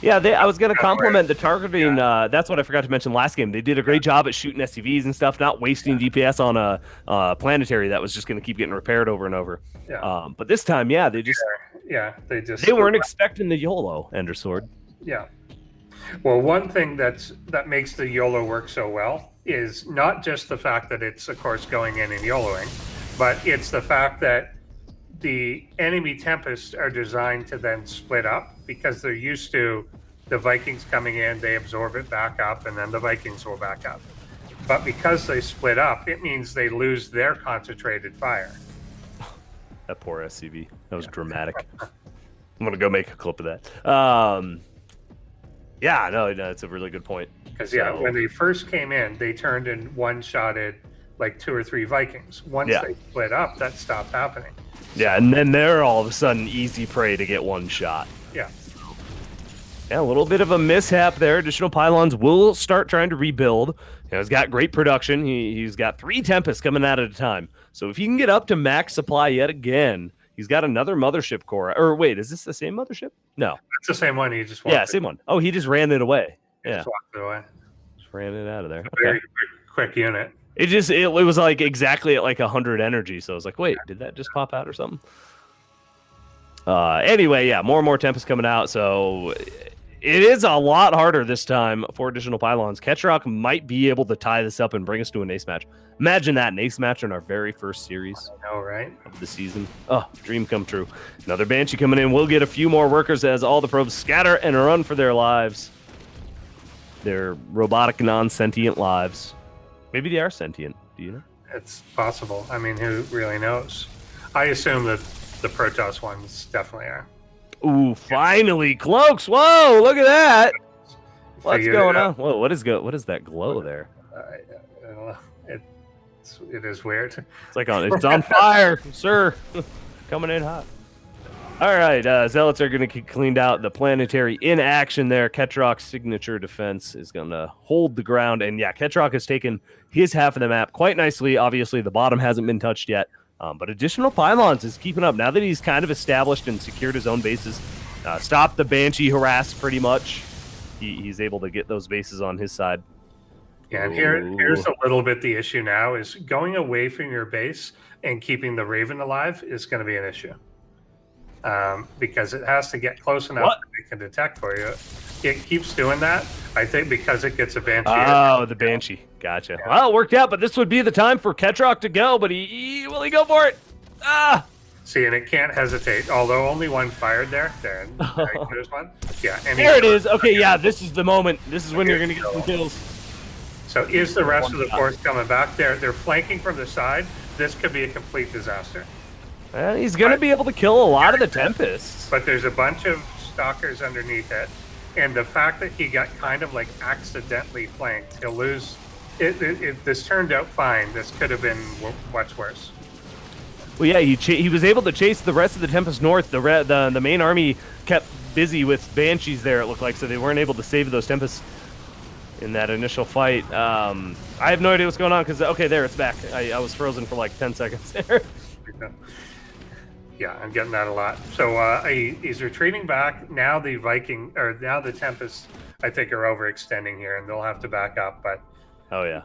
A: Yeah, I was going to compliment the targeting. That's what I forgot to mention last game. They did a great job at shooting SCVs and stuff, not wasting DPS on a planetary that was just going to keep getting repaired over and over.
B: Yeah.
A: But this time, they just... They weren't expecting the YOLO, Endersword.
B: Yeah. Well, one thing that makes the YOLO work so well is not just the fact that it's, of course, going in and YOLOing, but it's the fact that the enemy Tempests are designed to then split up because they're used to the Vikings coming in, they absorb it back up, and then the Vikings will back up. But because they split up, it means they lose their concentrated fire.
A: That poor SCV. That was dramatic. I'm going to go make a clip of that. It's a really good point.
B: Because, when they first came in, they turned and one-shotted like 2 or 3 Vikings. Once they split up, that stopped happening.
A: Yeah, and then they're all of a sudden easy prey to get one shot.
B: Yeah.
A: Yeah, a little bit of a mishap there. Additional Pylons will start trying to rebuild. He's got great production. He's got 3 Tempests coming out at a time. So if he can get up to max supply yet again, he's got another Mothership Core. Or wait, is this the same Mothership? No.
B: It's the same one. He just wanted.
A: Yeah, same one. Oh, he just ran it away. Yeah.
B: Just walked away.
A: Just ran it out of there.
B: Very
A: Okay.
B: quick unit.
A: It was like exactly at like 100 energy. So I was like, wait, did that just pop out or something? Anyway, yeah, more and more Tempest coming out. So it is a lot harder this time for additional Pylons. Ketroc might be able to tie this up and bring us to an ace match. Imagine that, an ace match in our very first series
B: I know, right?
A: of the season. Oh, dream come true. Another Banshee coming in. We'll get a few more workers as all the probes scatter and run for their lives. Their robotic, non-sentient lives. Maybe they are sentient. Do you know?
B: It's possible. I mean, who really knows? I assume that the Protoss ones definitely are.
A: Ooh, finally, Cloaks. Whoa, look at that. What's
B: Figured
A: going
B: it
A: on?
B: out.
A: Whoa, what is that glow there?
B: I don't know. It is weird.
A: It's on fire, sir. Coming in hot. All right, Zealots are going to get cleaned out. The planetary in action there. Ketroc's signature defense is going to hold the ground. And yeah, Ketroc has taken his half of the map quite nicely. Obviously, the bottom hasn't been touched yet. But additional Pylons is keeping up. Now that he's kind of established and secured his own bases, stopped the Banshee harass pretty much. He's able to get those bases on his side.
B: Yeah, and here's a little bit the issue now is going away from your base and keeping the Raven alive is going to be an issue. Because it has to get close enough that it can detect for you. It keeps doing that, I think, because it gets a Banshee.
A: Oh, the Banshee. Gotcha. Yeah. Well, it worked out, but this would be the time for Ketroc to go, but will he go for it? Ah!
B: See, and it can't hesitate, although only one fired there. There's one. Yeah. And
A: there it is. Okay, yeah, this is the moment. This is when you're going to get some kills.
B: So is the rest of the force coming back? They're flanking from the side. This could be a complete disaster.
A: Well, he's going to be able to kill a lot of the Tempests.
B: But there's a bunch of stalkers underneath it. And the fact that he got kind of like accidentally flanked, he'll lose. This turned out fine. This could have been much worse.
A: Well, yeah, he was able to chase the rest of the Tempest north. The main army kept busy with Banshees there, it looked like, so they weren't able to save those Tempests in that initial fight. I have no idea what's going on because, okay, there, it's back. I was frozen for like 10 seconds there.
B: Yeah, I'm getting that a lot. So he's retreating back. Now now the Tempests, I think, are overextending here, and they'll have to back up. But
A: oh yeah,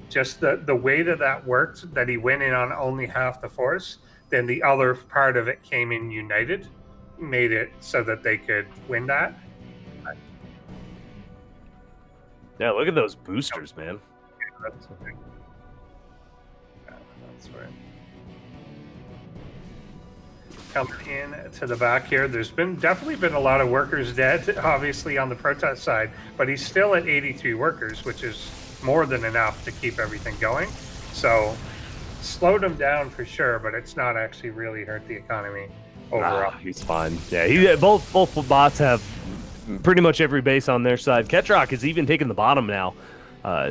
B: just the way that worked, that he went in on only half the force, then the other part of it came in united, made it so that they could win that.
A: Yeah, look at those boosters, man.
B: Yeah, that's right. Coming in to the back here, there's definitely been a lot of workers dead, obviously on the Protoss side, but he's still at 83 workers, which is more than enough to keep everything going. So slowed him down for sure, but it's not actually really hurt the economy overall.
A: He's fine. Yeah, both bots have pretty much every base on their side. Ketroc has even taken the bottom now.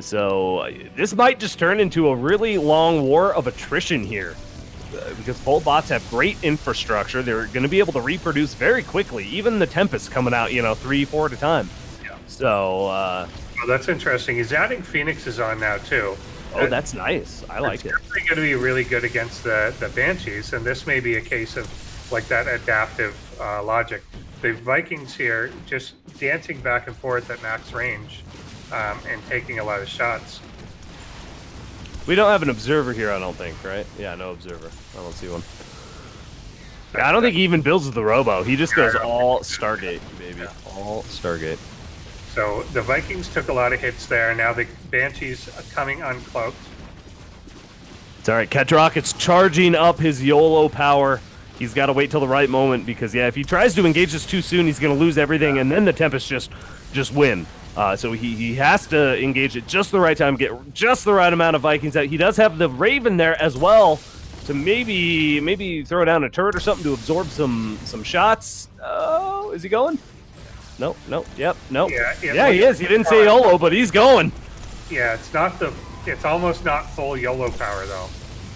A: So this might just turn into a really long war of attrition here. Because both bots have great infrastructure. They're going to be able to reproduce very quickly. Even the Tempest coming out, 3-4 at a time.
B: Yeah.
A: So
B: well, that's interesting. He's adding Phoenixes on now too.
A: Oh, that's nice. I like it.
B: It's definitely going to be really good against the Banshees, and this may be a case of like that adaptive logic. The Vikings here just dancing back and forth at max range and taking a lot of shots.
A: We don't have an observer here, I don't think, right? Yeah, no observer. I don't see one. Yeah, I don't think he even builds the robo. He just goes all Stargate, baby. Yeah. All Stargate.
B: So the Vikings took a lot of hits there. Now the Banshees are coming uncloaked.
A: It's all right. Ketroc, it's charging up his YOLO power. He's got to wait till the right moment because, yeah, if he tries to engage this too soon, he's going to lose everything, and then the Tempest just win. So he has to engage at just the right time, get just the right amount of Vikings out. He does have the Raven there as well to maybe throw down a turret or something to absorb some shots. Oh, is he going? Nope. Yep. Nope. Yeah, he is. He didn't say YOLO, but he's going.
B: Yeah, it's almost not full YOLO power though.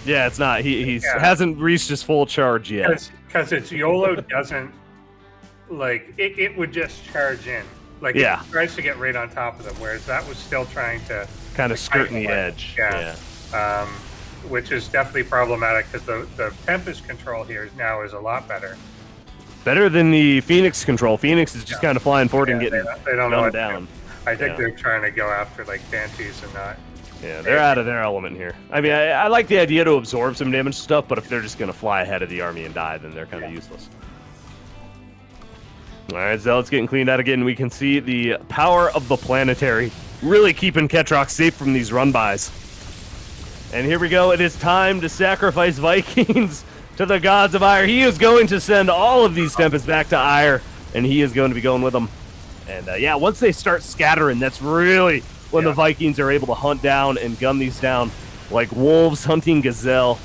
A: Yeah, it's not. He hasn't reached his full charge yet.
B: Because its YOLO doesn't it would just charge in. Like, it tries to get right on top of them, whereas that was still trying to
A: kind of skirting the edge.
B: Yeah. Which is definitely problematic because the Tempest control here now is a lot better.
A: Better than the Phoenix control. Phoenix is just kind of flying forward and getting
B: they don't know
A: down.
B: I think
A: Yeah.
B: they're trying to go after like Banshees and not.
A: Yeah, they're out of their element here. I mean, I like the idea to absorb some damage stuff, but if they're just going to fly ahead of the army and die, then they're kind of useless. All right, Zealot's getting cleaned out again. We can see the power of the planetary really keeping Ketroc safe from these run-bys. And here we go. It is time to sacrifice Vikings to the gods of Ire. He is going to send all of these Tempests back to Ire, and he is going to be going with them. And yeah, once they start scattering, that's really when the Vikings are able to hunt down and gun these down like wolves hunting gazelle.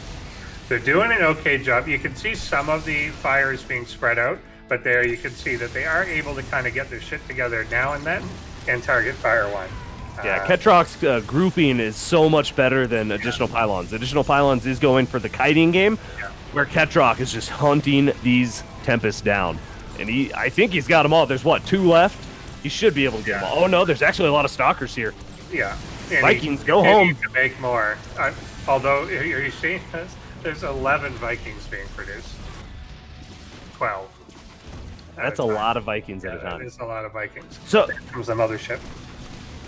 B: They're doing an okay job. You can see some of the fires being spread out, but there you can see that they are able to kind of get their shit together now and then and target fire one.
A: Yeah, Ketroc's grouping is so much better than Additional Pylons. Additional Pylons is going for the kiting game, where Ketroc is just hunting these Tempests down. And I think he's got them all. There's, what, 2 left? He should be able to get them all. Oh, no, there's actually a lot of Stalkers here.
B: Yeah. And
A: Vikings, go home.
B: To make more. Although, are you seeing this? There's 11 Vikings being produced. 12.
A: That's a lot of Vikings at a time.
B: There's a lot of Vikings.
A: So,
B: there comes a mothership.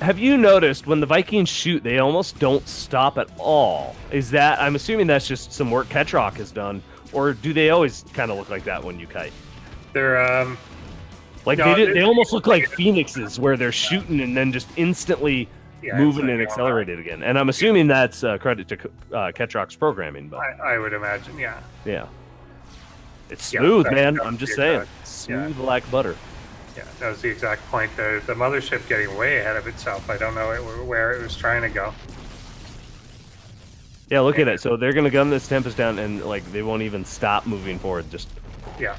A: Have you noticed when the Vikings shoot, they almost don't stop at all? Is that, I'm assuming that's just some work Ketroc has done, or do they always kind of look like that when you kite?
B: They're,
A: like,
B: no,
A: they almost look like phoenixes, where they're shooting and then just instantly moving and accelerated again. And I'm assuming that's credit to Ketroc's programming. But
B: I would imagine, yeah.
A: Yeah. It's smooth, man.
B: that
A: I'm just
B: was
A: saying.
B: exact-
A: Smooth like butter.
B: Yeah, that was the exact point. The mothership getting way ahead of itself. I don't know where it was trying to go.
A: Yeah, look at it. So they're going to gun this Tempest down, and, like, they won't even stop moving forward. Just
B: Yeah.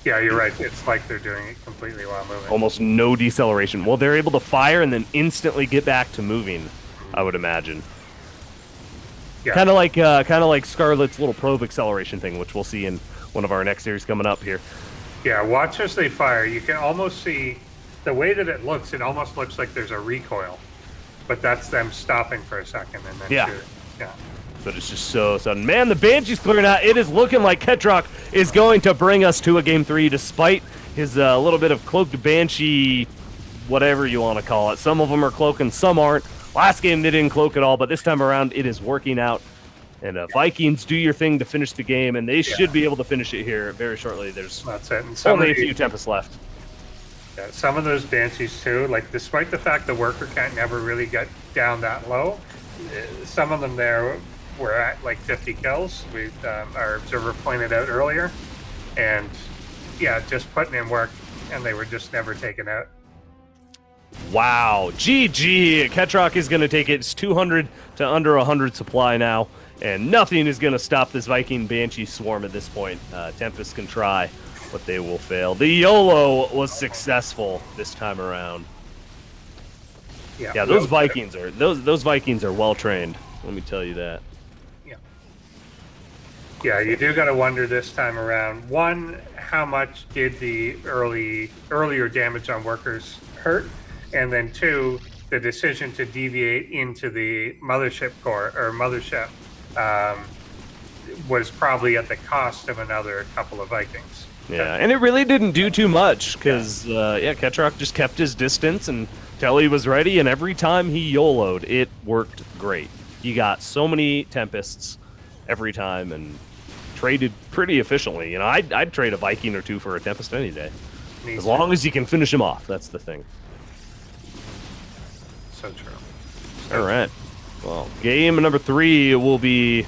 B: Yeah, you're right. It's like they're doing it completely while moving.
A: almost no deceleration. Well, they're able to fire and then instantly get back to moving, I would imagine.
B: Yeah.
A: Kind of like Scarlet's little probe acceleration thing, which we'll see in one of our next series coming up here.
B: Yeah, watch as they fire. You can almost see the way that it looks. It almost looks like there's a recoil, but that's them stopping for a second and then shooting. Yeah.
A: But it's just so sudden. Man, the Banshee's clearing out. It is looking like Ketroc is going to bring us to a Game 3, despite his little bit of cloaked Banshee, whatever you want to call it. Some of them are cloaking, some aren't. Last game they didn't cloak at all, but this time around it is working out. And Vikings, do your thing to finish the game, and they should be able to finish it here very shortly. There's
B: That's it. And
A: only a few Tempests left.
B: Yeah, some of those Banshees too, like despite the fact the worker can't never really get down that low, some of them there were at like 50 kills. Our observer pointed out earlier, and yeah, just putting in work, and they were just never taken out.
A: Wow, GG. Ketroc is going to take it. It's 200 to under 100 supply now, and nothing is going to stop this Viking Banshee swarm at this point. Tempest can try, but they will fail. The YOLO was successful this time around. Yeah, those Vikings are well trained. Let me tell you that.
B: Yeah, you do got to wonder this time around. One, how much did the earlier damage on workers hurt? And then 2, the decision to deviate into the mothership core or mothership was probably at the cost of another couple of Vikings.
A: Yeah, and it really didn't do too much because Ketroc just kept his distance until he was ready, and every time he YOLO'd, it worked great. He got so many Tempests every time and traded pretty efficiently. You know, I'd trade a Viking or 2 for a Tempest any day, as long as you can finish him off. That's the thing.
B: So true.
A: All right. Well, game number 3 will be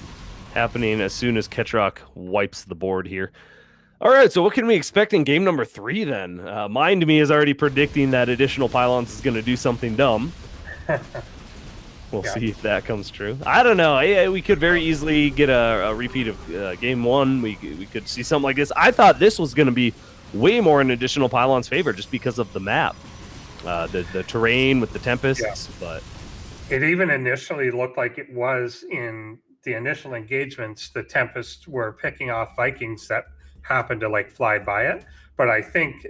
A: happening as soon as Ketroc wipes the board here. All right, so what can we expect in game number 3 then? Mind Me is already predicting that Additional Pylons is going to do something dumb. We'll see if that comes true. I don't know. We could very easily get a repeat of game 1. We could see something like this. I thought this was going to be way more in Additional Pylons' favor just because of the map. The terrain with the Tempests, but
B: it even initially looked like it was in the initial engagements. The Tempests were picking off Vikings that happened to like fly by it. But I think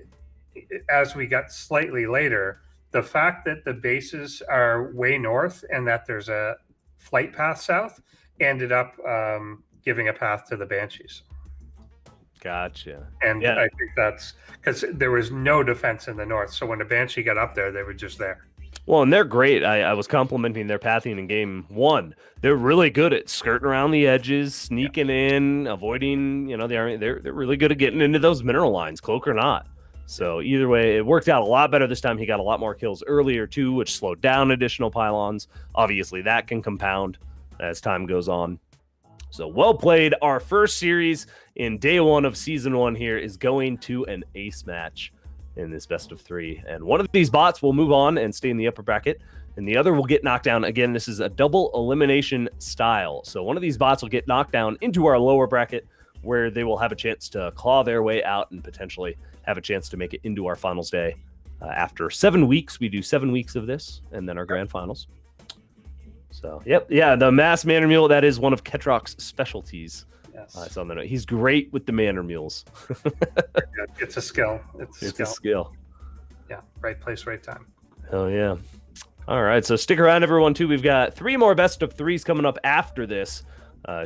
B: as we got slightly later, the fact that the bases are way north and that there's a flight path south ended up giving a path to the Banshees.
A: Gotcha.
B: And I think that's because there was no defense in the north. So when the Banshee got up there, they were just there.
A: Well, and they're great. I was complimenting their pathing in game 1. They're really good at skirting around the edges, sneaking in, avoiding, they're really good at getting into those mineral lines, cloak or not. So either way, it worked out a lot better this time. He got a lot more kills earlier too, which slowed down additional pylons. Obviously, that can compound as time goes on. So well played. Our first series in day 1 of season 1 here is going to an ace match in this best of 3. And one of these bots will move on and stay in the upper bracket, and the other will get knocked down. Again, this is a double elimination style. So one of these bots will get knocked down into our lower bracket, where they will have a chance to claw their way out and potentially have a chance to make it into our finals day. After 7 weeks, we do 7 weeks of this, and then our grand finals. So, the mass Manor Mule, that is one of Ketroc's specialties.
B: Yes.
A: I saw on the note. He's great with the Manor Mules.
B: It's a skill. It's
A: a skill.
B: Yeah, right place, right time.
A: Hell yeah. All right, so stick around, everyone, too. We've got 3 more best of 3s coming up after this.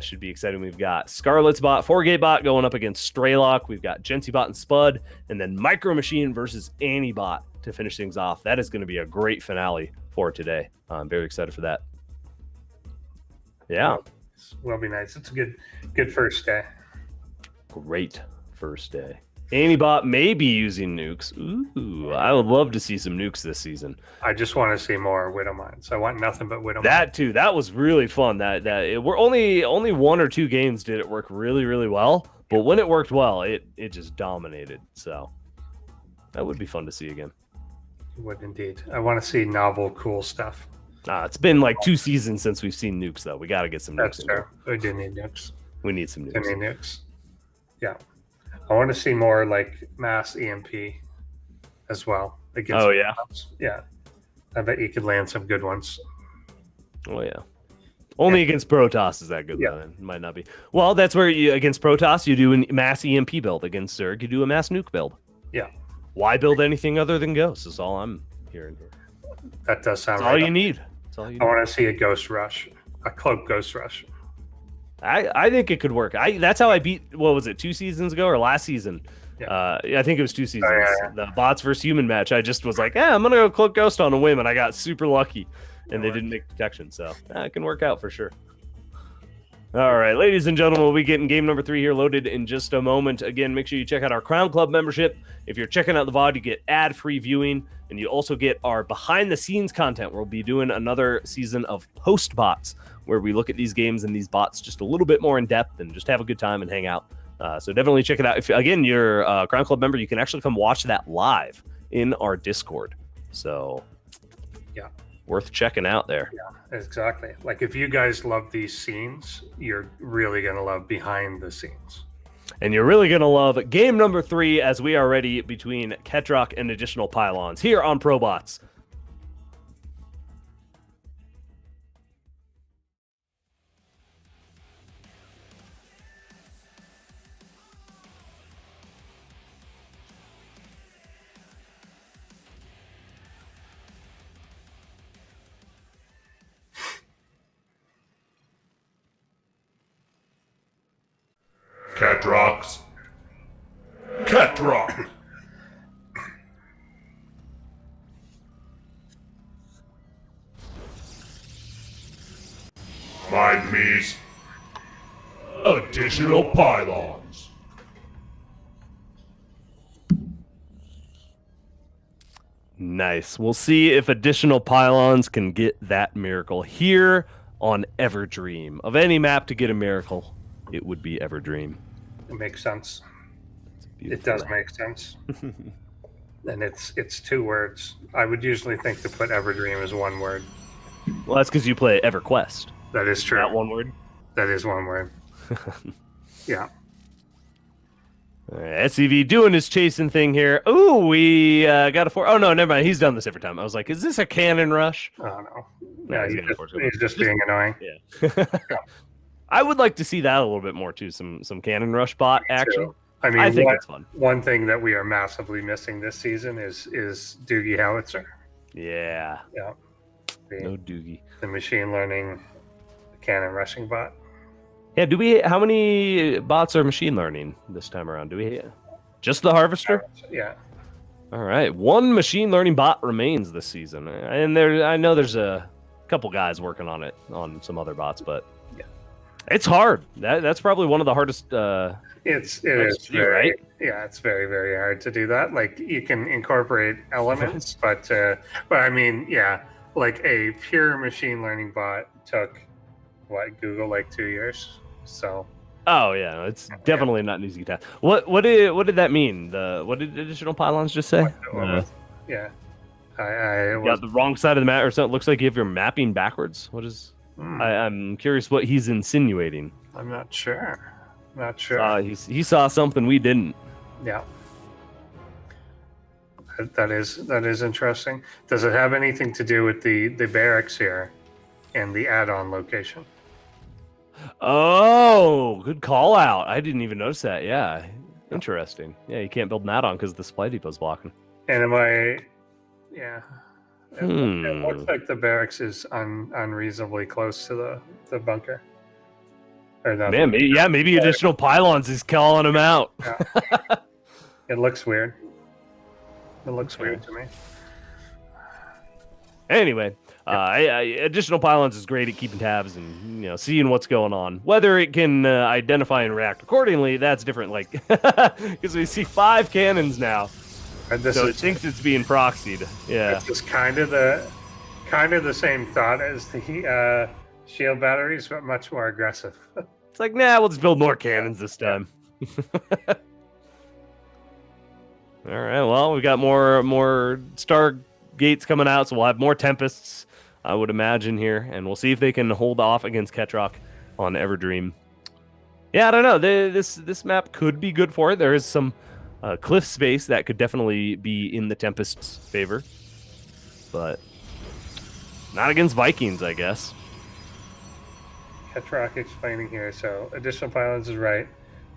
A: Should be exciting. We've got Scarlet's bot, FourGateBot going up against Strelok. We've got Jensiiibot and Spudde, and then MicroMachine versus Anibot to finish things off. That is going to be a great finale for today. I'm very excited for that. Yeah.
B: Will be nice. It's a good first day.
A: Great first day. Anibot may be using nukes. Ooh, I would love to see some nukes this season.
B: I just want to see more Widow Mines. I want nothing but Widow Mines.
A: That too. That was really fun. We're only 1 or 2 games did it work really, really well. But when it worked well, it just dominated. So that would be fun to see again.
B: It would indeed. I want to see novel, cool stuff.
A: It's been like 2 seasons since we've seen nukes, though. We got to get some nukes.
B: That's true. We do need nukes.
A: We need some nukes.
B: We need nukes. Yeah. I want to see more like mass EMP as well.
A: Oh, yeah?
B: Yeah. I bet you could land some good ones.
A: Oh, yeah. Only against Protoss is that good, though. It might not be. Well, that's where against Protoss, you do a mass EMP build. Against Zerg, you do a mass nuke build.
B: Yeah.
A: Why build anything other than Ghosts is all I'm hearing here.
B: That does sound
A: That's
B: right.
A: all you need. That's all you need.
B: I want to see a Ghost Rush, a Cloak Ghost Rush.
A: I think it could work. That's how I beat, what was it, 2 seasons ago or last season?
B: Yeah.
A: I think it was 2 seasons.
B: Yeah.
A: The bots versus human match. I just was like, I'm going to go Cloak Ghost on a whim, and I got super lucky, and they didn't make detection. So it can work out for sure. All right, ladies and gentlemen, we'll be getting game number 3 here loaded in just a moment. Again, make sure you check out our Crown Club membership. If you're checking out the VOD, you get ad-free viewing, and you also get our behind-the-scenes content. We'll be doing another season of post-bots, where we look at these games and these bots just a little bit more in depth and just have a good time and hang out. So definitely check it out. If, again, you're a Crown Club member, you can actually come watch that live in our Discord. So,
B: yeah,
A: worth checking out there.
B: Yeah, exactly. Like, if you guys love these scenes, you're really going to love behind the scenes.
A: And you're really going to love game number 3 as we are ready between Ketroc and additional Pylons here on ProBots.
C: Ketrocs. Ketroc. Mind me's. Additional pylons.
A: Nice. We'll see if additional Pylons can get that miracle here on Everdream. Of any map to get a miracle, it would be Everdream.
B: It makes sense. It does make sense. And it's 2 words. I would usually think to put Everdream as 1 word.
A: Well, that's because you play EverQuest.
B: That is true.
A: Not 1 word?
B: That is 1 word. Yeah.
A: SCV doing his chasing thing here. Ooh, we got a 4. Oh, no, never mind. He's done this every time. I was like, is this a cannon rush?
B: Oh, no.
A: No,
B: he's just being annoying.
A: Yeah. I would like to see that a little bit more, too. Some cannon rush bot action.
B: I mean,
A: I think it's fun.
B: One thing that we are massively missing this season is Doogie Howitzer.
A: Yeah.
B: Yeah.
A: No Doogie.
B: The machine learning cannon rushing bot.
A: Yeah, how many bots are machine learning this time around? Do we just the harvester?
B: Yeah.
A: All right, one machine learning bot remains this season, and I know there's a couple guys working on it on some other bots, but
B: Yeah.
A: it's hard. That's probably one of the hardest.
B: It is
A: to do,
B: very,
A: right?
B: yeah, it's very, very hard to do that. Like you can incorporate elements, but I mean, yeah, like a pure machine learning bot took Google like 2 years. So
A: Oh yeah, it's definitely not an easy task. What did that mean? What did additional pylons just say?
B: yeah, I
A: You
B: was
A: got the wrong side of the map, or something. It looks like you have your mapping backwards. What is? I'm curious what he's insinuating.
B: I'm not sure. Not sure.
A: He saw something we didn't.
B: Yeah. That is interesting. Does it have anything to do with the barracks here and the add-on location?
A: Oh, good call out. I didn't even notice that. Yeah, interesting. Yeah, you can't build an add-on because the supply depot's blocking.
B: And yeah. It looks like the barracks is unreasonably close to the bunker. Or not.
A: Man, maybe additional pylons is calling him out.
B: Yeah. It looks weird. It looks weird to me.
A: Anyway, additional pylons is great at keeping tabs and seeing what's going on. Whether it can identify and react accordingly, that's different. Like because we see 5 cannons now, so it thinks it's being proxied. Yeah,
B: it's just kind of the same thought as the shield batteries, but much more aggressive.
A: It's like, nah, we'll just build more cannons this time. All right, well, we got more Stargates coming out, so we'll have more Tempests, I would imagine, here, and we'll see if they can hold off against Ketroc on Everdream. Yeah, I don't know. This map could be good for it. There is some cliff space that could definitely be in the Tempest's favor, but not against Vikings, I guess.
B: Ketroc explaining here. So additional pylons is right.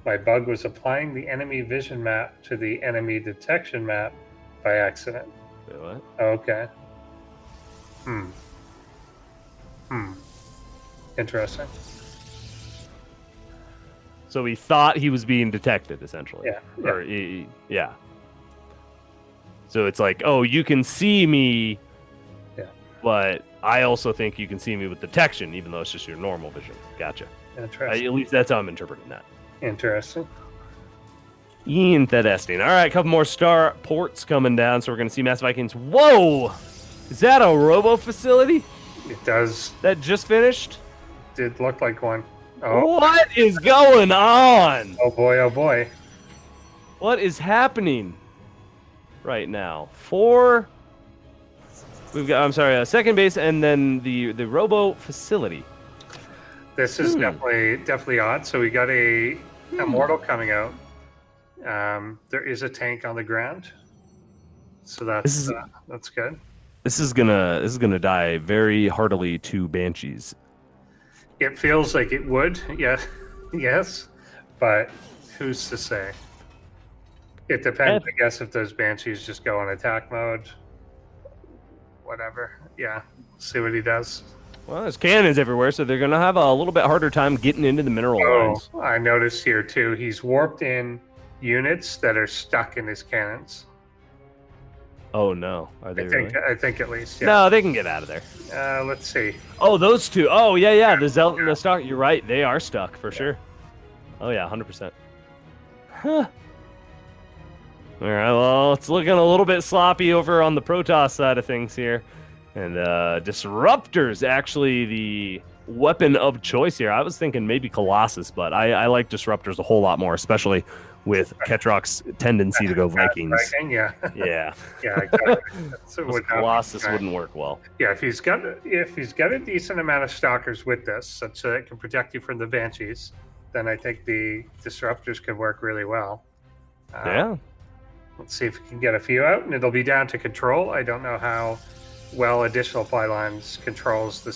B: My bug was applying the enemy vision map to the enemy detection map by accident.
A: Wait, what?
B: Okay. Interesting.
A: So he thought he was being detected, essentially.
B: Yeah.
A: Or, yeah. So it's like, oh, you can see me, but I also think you can see me with detection, even though it's just your normal vision. Gotcha.
B: Interesting.
A: At least that's how I'm interpreting that.
B: Interesting.
A: Interesting. All right, a couple more star ports coming down, so we're going to see Mass Vikings. Whoa! Is that a robo facility?
B: It does.
A: That just finished?
B: Did look like one. Oh.
A: What is going on?
B: Oh boy, oh boy.
A: What is happening right now? We've got, I'm sorry, second base and then the robo facility.
B: This is definitely odd. So we got a Immortal coming out. There is a tank on the ground. So that's good.
A: This is gonna die very heartily to Banshees.
B: It feels like it would, yes, but who's to say? It depends, I guess, if those Banshees just go in attack mode. Whatever. Yeah, see what he does.
A: Well, there's cannons everywhere, so they're gonna have a little bit harder time getting into the mineral lines.
B: I noticed here too. He's warped in units that are stuck in his cannons.
A: Oh no, are they?
B: I think at least. Yeah.
A: No, they can get out of there.
B: Let's see.
A: Oh, those two. Oh yeah. The Zelt and the Stark. You're right. They are stuck for sure. Oh yeah, 100%. Huh. All right. Well, it's looking a little bit sloppy over on the Protoss side of things here, and Disruptor's actually the weapon of choice here. I was thinking maybe Colossus, but I like Disruptors a whole lot more, especially with Ketroc's tendency to go Vikings.
B: Viking, yeah.
A: Yeah.
B: Yeah. Exactly.
A: Colossus wouldn't work well.
B: Yeah, if he's got a decent amount of stalkers with this, such that it can protect you from the Banshees, then I think the Disruptors could work really well.
A: Yeah.
B: Let's see if we can get a few out, and it'll be down to control. I don't know how well additional Pylons controls the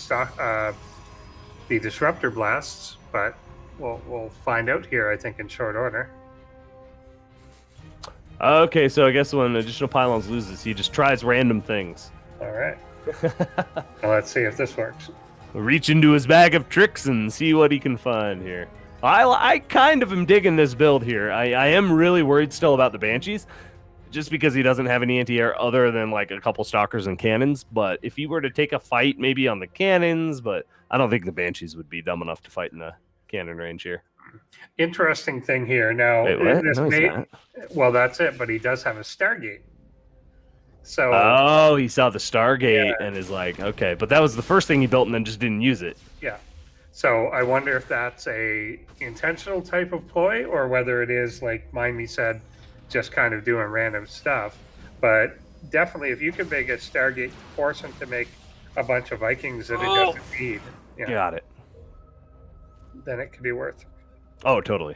B: Disruptor blasts, but we'll find out here, I think, in short order.
A: Okay, so I guess when additional Pylons loses, he just tries random things.
B: All right. Well, let's see if this works.
A: Reach into his bag of tricks and see what he can find here. I kind of am digging this build here. I am really worried still about the Banshees. just because he doesn't have any anti-air other than like a couple stalkers and cannons. But if he were to take a fight, maybe on the cannons, but I don't think the Banshees would be dumb enough to fight in the cannon range here.
B: Interesting thing here. Now,
A: Wait, what?
B: this
A: No, he's
B: may,
A: not.
B: well, that's it, but he does have a Stargate. So,
A: Oh, he saw the Stargate and is like, okay, but that was the first thing he built and then just didn't use it.
B: yeah. So I wonder if that's a intentional type of ploy or whether it is, like Mindy said, just kind of doing random stuff. But definitely, if you could make a Stargate, force him to make a bunch of Vikings that it doesn't need,
A: Got it.
B: then it could be worth.
A: Oh, totally.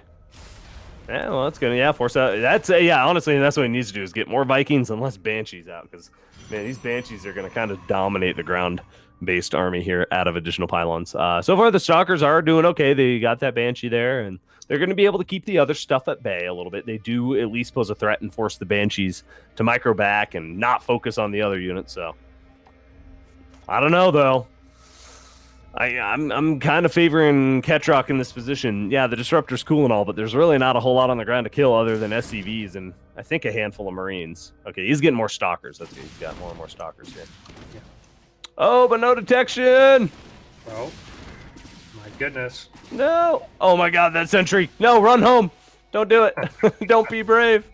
A: Yeah, well, that's gonna force out. That's honestly, that's what he needs to do is get more Vikings and less Banshees out because man, these Banshees are gonna kind of dominate the ground-based army here out of additional pylons. So far, the Stalkers are doing okay. They got that Banshee there, and they're gonna be able to keep the other stuff at bay a little bit. They do at least pose a threat and force the Banshees to micro back and not focus on the other units. So I don't know though. I'm kind of favoring Ketroc in this position. Yeah, the Disruptor's cool and all, but there's really not a whole lot on the ground to kill other than SCVs and I think a handful of Marines. Okay, he's getting more Stalkers. That's good. He's got more and more Stalkers here.
B: Yeah.
A: Oh, but no detection!
B: Oh, my goodness.
A: No! Oh my god, that sentry! No, run home! Don't do it! Don't be brave!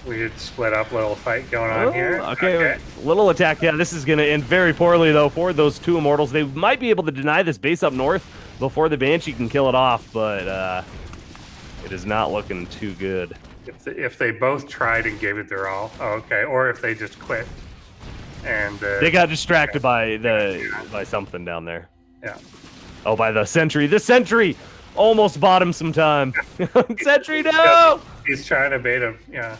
B: Weird split up little fight going on here.
A: Okay, little attack. Yeah, this is going to end very poorly, though, for those two Immortals. They might be able to deny this base up north before the Banshee can kill it off, but it is not looking too good.
B: If they both tried and gave it their all, okay, or if they just quit and
A: they got distracted by something down there.
B: Yeah.
A: Oh, by the sentry. The sentry almost bought him some time. Sentry, no!
B: He's trying to bait him. Yeah.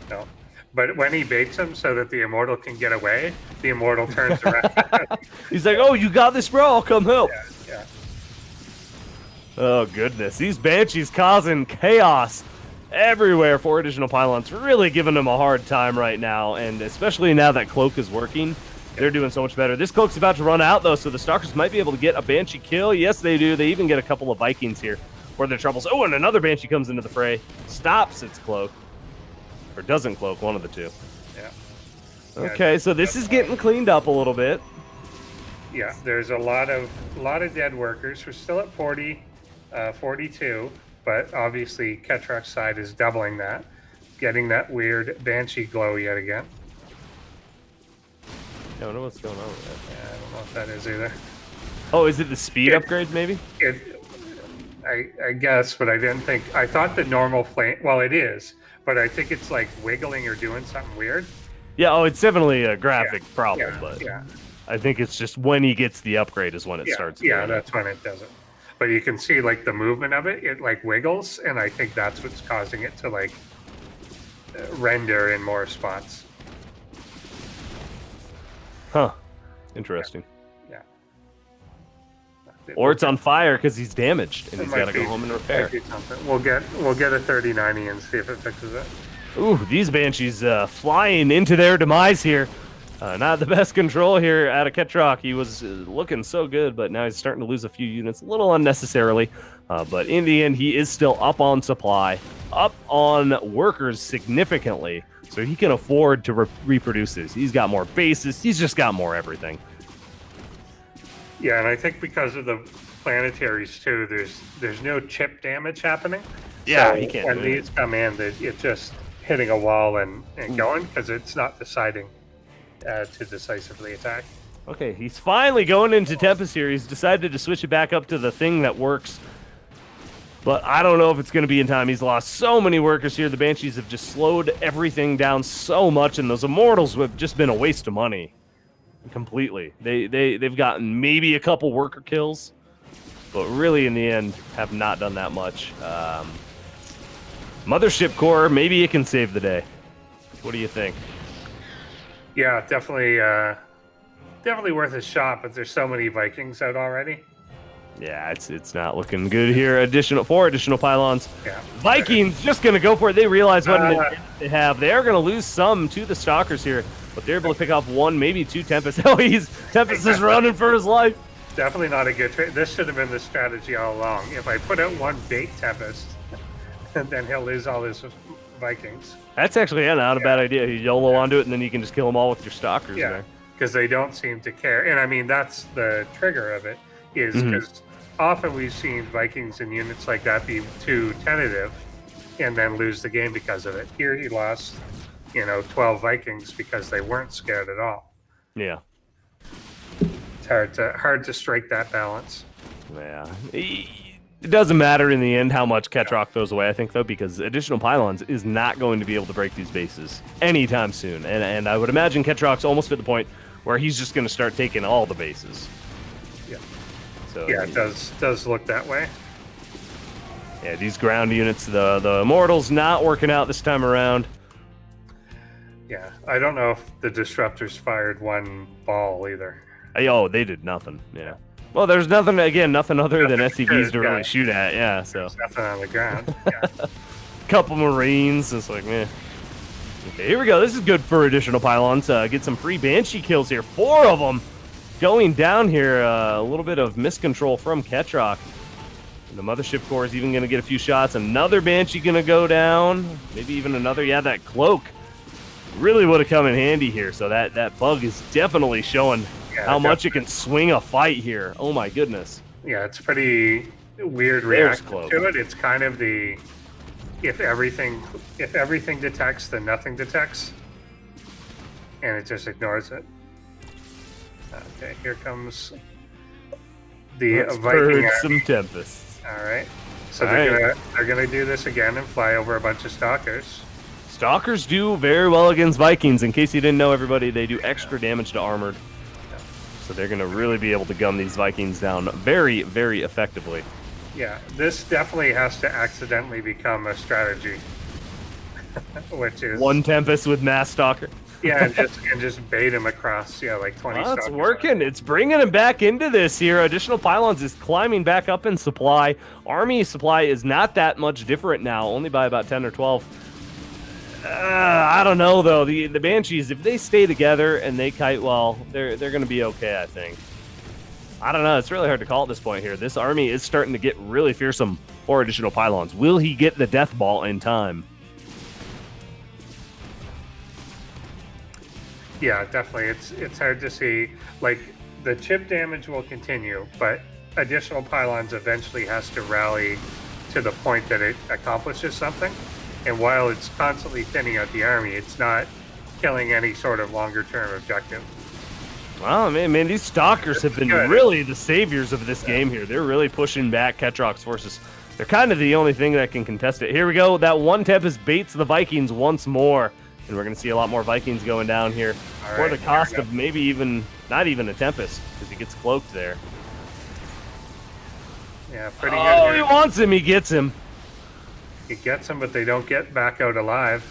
B: No. But when he baits him so that the Immortal can get away, the Immortal turns around.
A: He's like, oh, you got this, bro. I'll come help.
B: Yeah.
A: Oh, goodness. These Banshees causing chaos everywhere for additional pylons. Really giving them a hard time right now. And especially now that Cloak is working, they're doing so much better. This Cloak's about to run out, though, so the Stalkers might be able to get a Banshee kill. Yes, they do. They even get a couple of Vikings here for their troubles. Oh, and another Banshee comes into the fray. Stops its Cloak. Or doesn't Cloak, one of the two.
B: Yeah.
A: Okay, so this is getting cleaned up a little bit.
B: Yeah, there's a lot of dead workers. We're still at 42, but obviously Ketroc's side is doubling that, getting that weird Banshee glow yet again.
A: I don't know what's going on with that.
B: Yeah, I don't know what that is either.
A: Oh, is it the speed upgrade, maybe?
B: I guess, but I didn't think. I thought the normal flame. Well, it is, but I think it's like wiggling or doing something weird.
A: Yeah. Oh, it's definitely a graphic problem, but
B: yeah.
A: I think it's just when he gets the upgrade is when it starts.
B: Yeah, that's when it does it. But you can see like the movement of it. It like wiggles, and I think that's what's causing it to like render in more spots.
A: Huh. Interesting.
B: Yeah.
A: Or it's on fire because he's damaged and he's got to go home and repair.
B: We'll get a 3090 and see if it fixes it.
A: Ooh, these Banshees flying into their demise here. Not the best control here out of Ketroc. He was looking so good, but now he's starting to lose a few units a little unnecessarily. But in the end, he is still up on supply, up on workers significantly, so he can afford to reproduce this. He's got more bases. He's just got more everything.
B: Yeah, and I think because of the planetaries too, there's no chip damage happening.
A: Yeah,
B: so
A: he can't.
B: When these come in, it's just hitting a wall and going because it's not deciding to decisively attack.
A: Okay, he's finally going into Tempest here. He's decided to switch it back up to the thing that works. But I don't know if it's going to be in time. He's lost so many workers here. The Banshees have just slowed everything down so much, and those Immortals have just been a waste of money. Completely. They've gotten maybe a couple worker kills, but really in the end have not done that much. Mothership Core, maybe it can save the day. What do you think?
B: Yeah, definitely worth a shot, but there's so many Vikings out already.
A: Yeah, it's not looking good here. Four additional pylons.
B: Yeah.
A: Vikings just going to go for it. They realize what they have. They are going to lose some to the Stalkers here, but they're able to pick off one, maybe two Tempest. Oh, Tempest is running for his life.
B: Definitely not a good trade. This should have been the strategy all along. If I put out one bait Tempest, then he'll lose all his Vikings.
A: That's actually not a bad idea. You YOLO onto it, and then you can just kill them all with your stalkers
B: Yeah,
A: there.
B: because they don't seem to care. And I mean, that's the trigger of it, is because often we've seen Vikings and units like that be too tentative and then lose the game because of it. Here he lost, 12 Vikings because they weren't scared at all.
A: Yeah.
B: It's hard to strike that balance.
A: Yeah. It doesn't matter in the end how much Ketroc throws away, I think, though, because additional Pylons is not going to be able to break these bases anytime soon. And I would imagine Ketroc's almost at the point where he's just going to start taking all the bases.
B: Yeah.
A: So
B: Yeah, it does look that way.
A: Yeah, these ground units, the Immortals not working out this time around.
B: Yeah, I don't know if the Disruptors fired one ball either.
A: Oh, they did nothing. Yeah. Well, there's nothing other than SCVs to really shoot at. Yeah, so.
B: There's nothing on the ground. Yeah.
A: Couple Marines. It's like, meh. Okay, here we go. This is good for additional Pylons. Get some free Banshee kills here. 4 of them going down here. A little bit of miscontrol from Ketroc. And the Mothership Core is even going to get a few shots. Another Banshee going to go down. Maybe even another. Yeah, that Cloak really would have come in handy here. So that bug is definitely showing how much it can swing a fight here. Oh my goodness.
B: Yeah, it's pretty weird reaction to it. It's kind of the if everything detects, then nothing detects, and it just ignores it. Okay, here comes the Viking.
A: Some tempests.
B: All right, so they're gonna do this again and fly over a bunch of stalkers.
A: Stalkers do very well against Vikings. In case you didn't know, everybody, they do extra damage to armored. So they're going to really be able to gun these Vikings down very, very effectively.
B: Yeah, this definitely has to accidentally become a strategy, which is
A: one Tempest with Mass Stalker.
B: Yeah, and just bait him across. Yeah, like 20.
A: Oh, it's working. It's bringing him back into this here. Additional Pylons is climbing back up in supply. Army supply is not that much different now, only by about 10 or 12. I don't know though. The Banshees, if they stay together and they kite well, they're going to be okay, I think. I don't know. It's really hard to call at this point here. This army is starting to get really fearsome for additional Pylons. Will he get the Death Ball in time?
B: Yeah, definitely. It's hard to see. Like, the chip damage will continue, but additional Pylons eventually has to rally to the point that it accomplishes something. And while it's constantly thinning out the army, it's not killing any sort of longer-term objective.
A: Wow, man, these Stalkers have been really the saviors of this game here. They're really pushing back Ketroc's forces. They're kind of the only thing that can contest it. Here we go. That one Tempest baits the Vikings once more. And we're going to see a lot more Vikings going down here for the cost of maybe even, not even a Tempest, because he gets cloaked there.
B: Yeah, pretty good.
A: Oh, he wants him. He gets him.
B: He gets him, but they don't get back out alive.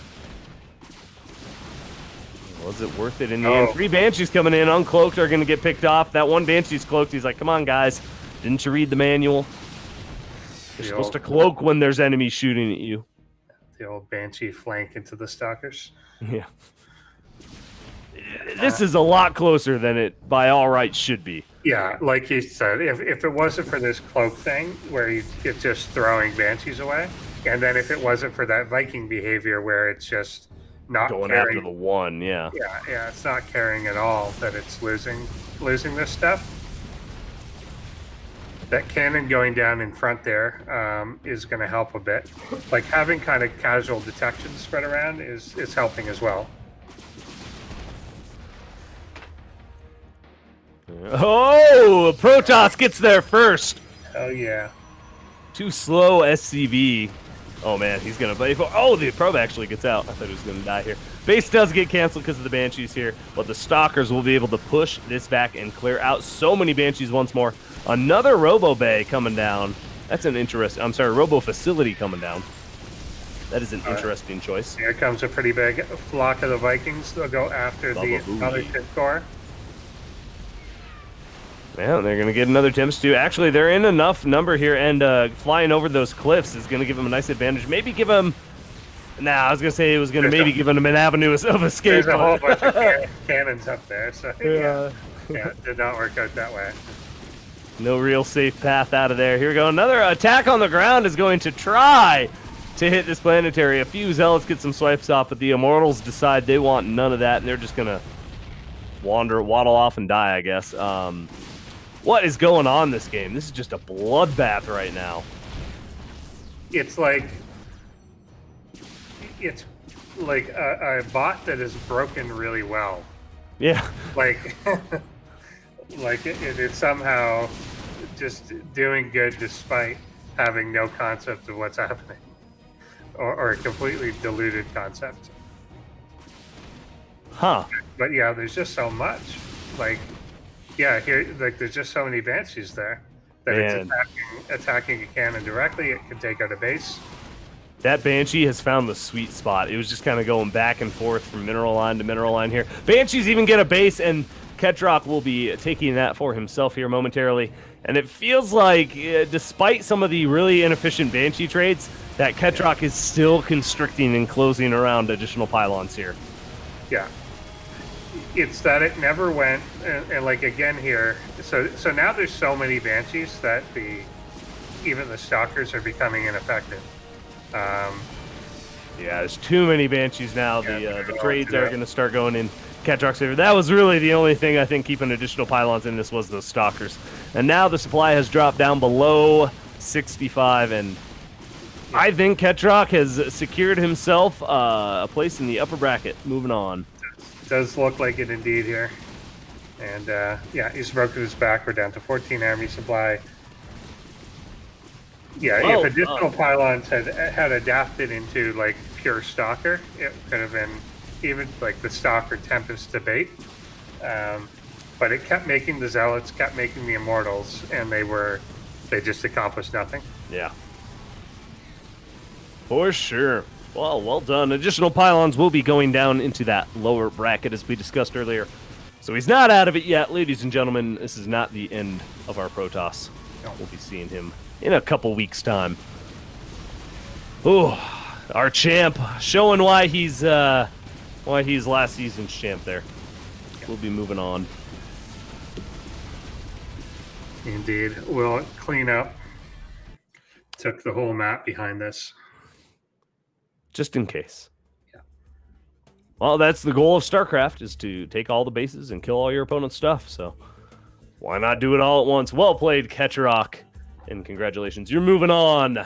A: Was it worth it in the end? 3 Banshees coming in, uncloaked, are going to get picked off. That one Banshee's cloaked. He's like, come on, guys. Didn't you read the manual? You're supposed to cloak when there's enemies shooting at you.
B: The old Banshee flank into the Stalkers.
A: Yeah. This is a lot closer than it, by all rights, should be.
B: Yeah, like you said, if it wasn't for this cloak thing, where it's just throwing Banshees away, and then if it wasn't for that Viking behavior where it's just not
A: going
B: caring,
A: after the one, yeah,
B: it's not caring at all that it's losing this stuff. That cannon going down in front there is going to help a bit. Like, having kind of casual detection spread around is helping as well.
A: Oh, Protoss gets there first.
B: Oh yeah.
A: Too slow SCV. Oh man, he's gonna play for. Oh, the probe actually gets out. I thought he was gonna die here. Base does get canceled because of the Banshees here, but the Stalkers will be able to push this back and clear out so many Banshees once more. Another Robo Bay coming down. That's an interesting. I'm sorry, Robo Facility coming down. That is an interesting choice.
B: Here comes a pretty big flock of the Vikings. They'll go after the Mothership Core.
A: Yeah, they're going to get another Temps too. Actually, they're in enough number here, and flying over those cliffs is going to give them a nice advantage. Maybe give them... Nah, I was going to say it was going to maybe give them an avenue of escape.
B: There's a whole bunch of cannons up there, so yeah, it did not work out that way.
A: No real safe path out of there. Here we go. Another attack on the ground is going to try to hit this planetary. A few Zealots get some swipes off, but the Immortals decide they want none of that, and they're just going to waddle off and die, I guess. What is going on this game? This is just a bloodbath right now.
B: It's like a bot that is broken really well.
A: Yeah.
B: Like it is somehow just doing good despite having no concept of what's happening, or a completely diluted concept.
A: Huh.
B: But yeah, there's just so much. Like, yeah, here, like, there's just so many Banshees there that
A: Man.
B: it's attacking a cannon directly. It can take out a base.
A: That Banshee has found the sweet spot. It was just kind of going back and forth from mineral line to mineral line here. Banshees even get a base, and Ketroc will be taking that for himself here momentarily. And it feels like, despite some of the really inefficient Banshee trades, that Ketroc is still constricting and closing around additional pylons here.
B: Yeah. It's that it never went, and like again here, so now there's so many Banshees that even the Stalkers are becoming ineffective.
A: Yeah, there's too many Banshees now.
B: Yeah,
A: the trades are going to start going in Ketroc's favor. That was really the only thing I think keeping additional pylons in this was those Stalkers. And now the supply has dropped down below 65, and I think Ketroc has secured himself a place in the upper bracket. Moving on.
B: Does look like it indeed here. And yeah, he's broken his back. We're down to 14 army supply. Yeah,
A: Whoa,
B: if additional pylons had adapted into like pure Stalker, it could have been even like the Stalker Tempest debate. But it kept making the Zealots, kept making the Immortals, and they just accomplished nothing.
A: Yeah. For sure. Well done. Additional pylons will be going down into that lower bracket as we discussed earlier. So he's not out of it yet, ladies and gentlemen. This is not the end of our Protoss.
B: No.
A: We'll be seeing him in a couple weeks' time. Oh, our champ, showing why he's last season's champ there. We'll be moving on.
B: Indeed. We'll clean up. Took the whole map behind this.
A: Just in case.
B: Yeah.
A: Well, that's the goal of StarCraft, is to take all the bases and kill all your opponent's stuff. So why not do it all at once? Well played, Ketroc. And congratulations. You're moving on.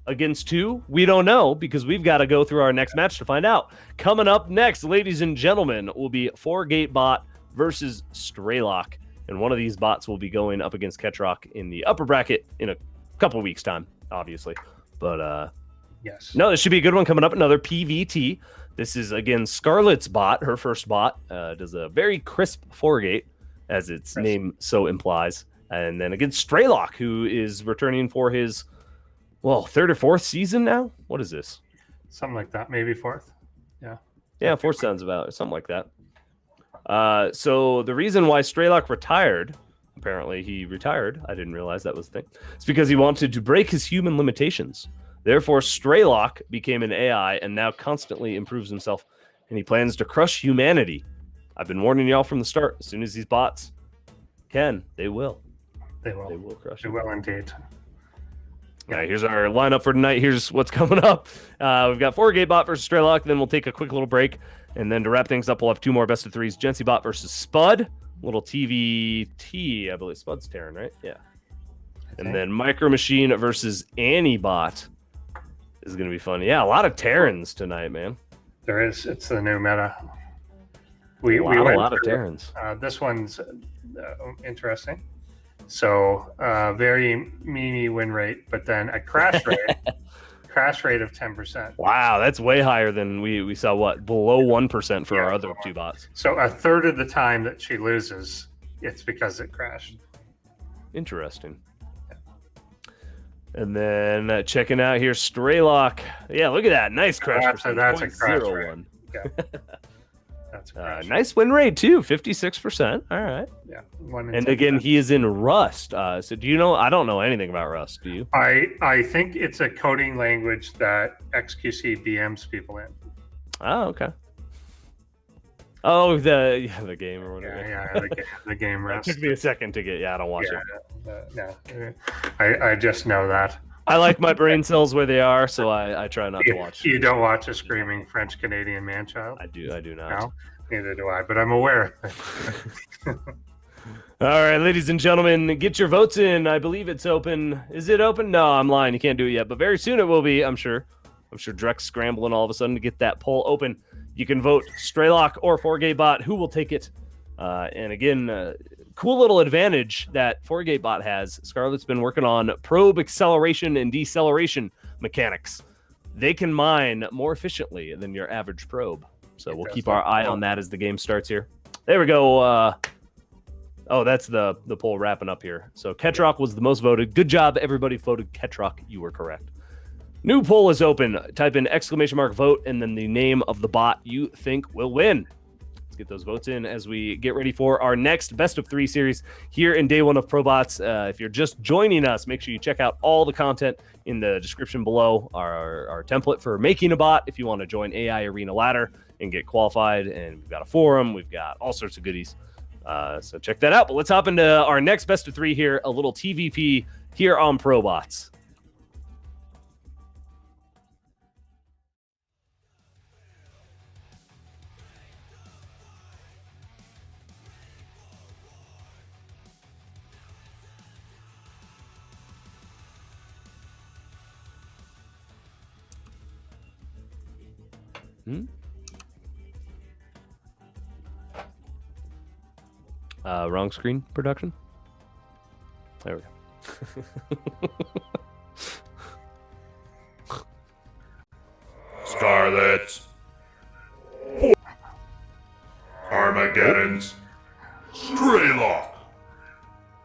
A: Against two? We don't know, because we've got to go through our next match to find out. Coming up next, ladies and gentlemen, will be FourGateBot versus Strelok. And one of these bots will be going up against Ketroc in the upper bracket in a couple weeks' time, obviously. But
B: Yes.
A: no, this should be a good one coming up. Another PVT. This is, again, Scarlet's bot, her first bot. Does a very crisp FourGate, as its name so implies. And then against Strelok, who is returning for his, third or fourth season now? What is this?
B: Something like that. Maybe fourth. Yeah.
A: Yeah, fourth sounds about something like that. So the reason why Strelok retired, apparently he retired, I didn't realize that was the thing, it's because he wanted to break his human limitations. Therefore, Strelok became an AI and now constantly improves himself, and he plans to crush humanity. I've been warning y'all from the start. As soon as these bots can, they will.
B: They will.
A: They will crush
B: They
A: him.
B: will indeed.
A: All right, here's our lineup for tonight. Here's what's coming up. We've got FourGateBot versus Strelok. Then we'll take a quick little break. And then to wrap things up, we'll have two more best of threes. Jensiiibot versus Spudde. Little TVT, I believe. Spud's Terran, right? Yeah. And then MicroMachine versus Anibot is going to be fun. Yeah, a lot of Terrans tonight, man.
B: There is. It's the new meta.
A: A
B: We went
A: lot of
B: through,
A: Terrans.
B: This one's interesting. So very memey win rate, but then a crash rate, of 10%.
A: Wow, that's way higher than we saw. What, below 1% for our other two bots?
B: So a third of the time that she loses, it's because it crashed.
A: Interesting. And then checking out here, Strelok. Yeah, look at that. Nice crash percentage.
B: That's a crash
A: 0.01.
B: rate. Yeah. That's a crash rate.
A: Nice win rate, too. 56%. All right.
B: Yeah. 1 in
A: And
B: 10%.
A: again, he is in Rust. So do you know? I don't know anything about Rust. Do you?
B: I think it's a coding language that XQC BMs people in.
A: Oh, okay. Oh, the game or whatever.
B: Yeah, the game
A: It
B: Rust.
A: took me a second to get. Yeah, I don't watch it.
B: No, I just know that.
A: I like my brain cells where they are, so I try not to watch.
B: You don't watch a screaming French Canadian man child?
A: I do not.
B: No, neither do I. But I'm aware of it.
A: All right, ladies and gentlemen, get your votes in. I believe it's open. Is it open? No, I'm lying. You can't do it yet, but very soon it will be. I'm sure. Drek's scrambling all of a sudden to get that poll open. You can vote Strelok or FourGateBot. Who will take it? And again, cool little advantage that FourGateBot has. Scarlett's been working on probe acceleration and deceleration mechanics. They can mine more efficiently than your average probe. So we'll keep our eye on that as the game starts here. There we go. Oh, that's the poll wrapping up here. So Ketroc was the most voted. Good job, everybody voted Ketroc. You were correct. New poll is open. Type in !vote and then the name of the bot you think will win. Let's get those votes in as we get ready for our next best of 3 series here in day 1 of ProBots. If you're just joining us, make sure you check out all the content in the description below. Our template for making a bot if you want to join AI Arena Ladder and get qualified. And we've got a forum. We've got all sorts of goodies. So check that out. But let's hop into our next best of 3 here, a little TVP here on ProBots. Wrong screen production. There we go.
C: Scarlet. Armageddon's Strelok.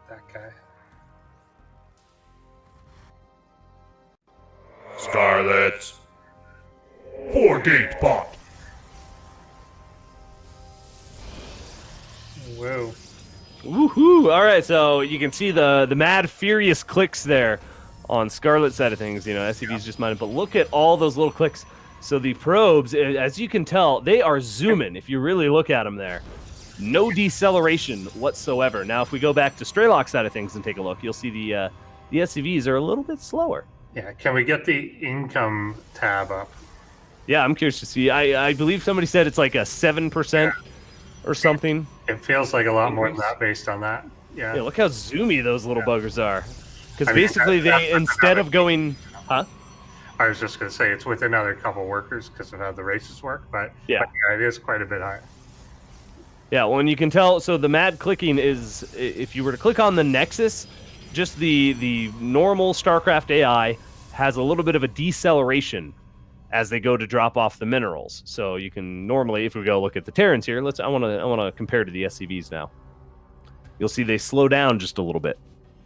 B: That guy.
C: Scarlet. FourGateBot.
B: Whoa.
A: Woohoo! All right, so you can see the mad furious clicks there on Scarlet's side of things. You know, SCV's just mining, but look at all those little clicks. So the probes, as you can tell, they are zooming. If you really look at them there, no deceleration whatsoever. Now, if we go back to Strelok's side of things and take a look, you'll see the SCVs are a little bit slower.
B: Yeah, can we get the income tab up?
A: Yeah, I'm curious to see. I believe somebody said it's like a 7% or something.
B: It feels like a lot more than that based on that. Yeah.
A: Yeah, look how zoomy those little buggers are. Because
B: I mean,
A: basically they, instead of going... Huh?
B: I was just going to say it's with another couple workers because of how the races work, but yeah, it is quite a bit higher.
A: Yeah, well, and you can tell, so the mad clicking is, if you were to click on the Nexus, just the normal StarCraft AI has a little bit of a deceleration as they go to drop off the minerals. So you can normally, if we go look at the Terrans here, I want to compare to the SCVs now. You'll see they slow down just a little bit.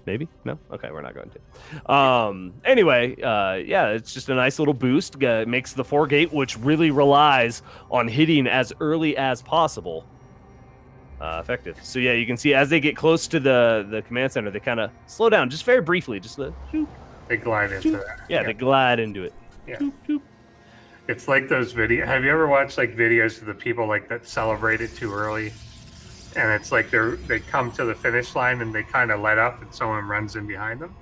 A: Maybe? No? Okay, we're not going to. Anyway, yeah, it's just a nice little boost. It makes the FourGate, which really relies on hitting as early as possible, effective. So yeah, you can see as they get close to the command center, they kind of slow down just very briefly. Just
B: they glide into that.
A: Yeah, they glide into it.
B: Yeah. It's like those videos. Have you ever watched like videos of the people like that celebrated too early? And it's like they come to the finish line and they kind of let up and someone runs in behind them.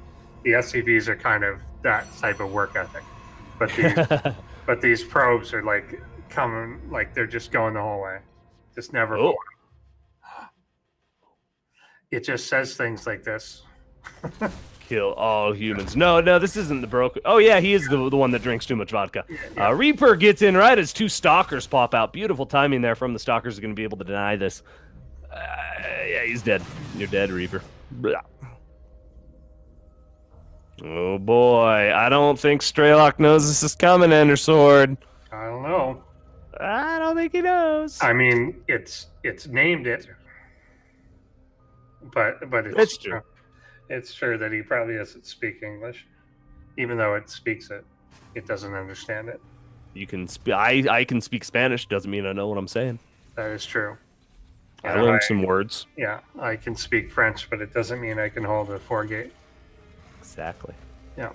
B: The SCVs are kind of that type of work ethic. But these probes are like coming, like they're just going the whole way. Just never.
A: Oh.
B: It just says things like this.
A: Kill all humans. No, this isn't the broken. Oh yeah, he is the one that drinks too much vodka. Yeah. Reaper gets in right as 2 stalkers pop out. Beautiful timing there from the stalkers. Are going to be able to deny this. Yeah, he's dead. You're dead, Reaper. Blah. Oh boy, I don't think Strelok knows this is coming, Endersword.
B: I don't know.
A: I don't think he knows.
B: I mean, it's named it, but it's
A: true.
B: It's true that he probably doesn't speak English, even though it speaks it. It doesn't understand it.
A: You can I can speak Spanish. Doesn't mean I know what I'm saying.
B: That is true.
A: I learned some words.
B: Yeah, I can speak French, but it doesn't mean I can hold a FourGate.
A: Exactly.
B: Yeah.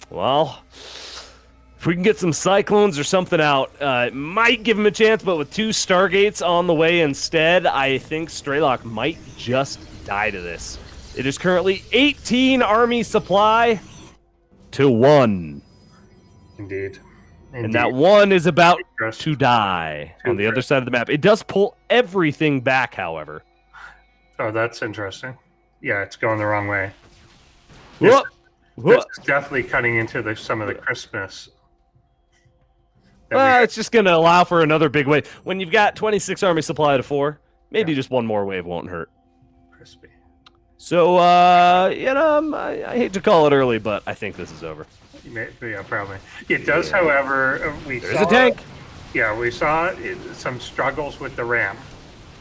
A: Well, if we can get some Cyclones or something out, it might give him a chance, but with 2 Stargates on the way instead, I think Strelok might just die to this. It is currently 18 army supply to 1.
B: Indeed.
A: And that 1 is about
B: Trust.
A: to die on the other side of the map. It does pull everything back, however.
B: Oh, that's interesting. Yeah, it's going the wrong way.
A: Whoop, whoop.
B: This is definitely cutting into some of the crispness.
A: It's just going to allow for another big wave. When you've got 26 army supply to 4, maybe just one more wave won't hurt.
B: Crispy.
A: So, I hate to call it early, but I think this is over.
B: Yeah, probably. It does, however,
A: There's a tank.
B: Yeah, we saw some struggles with the ramp.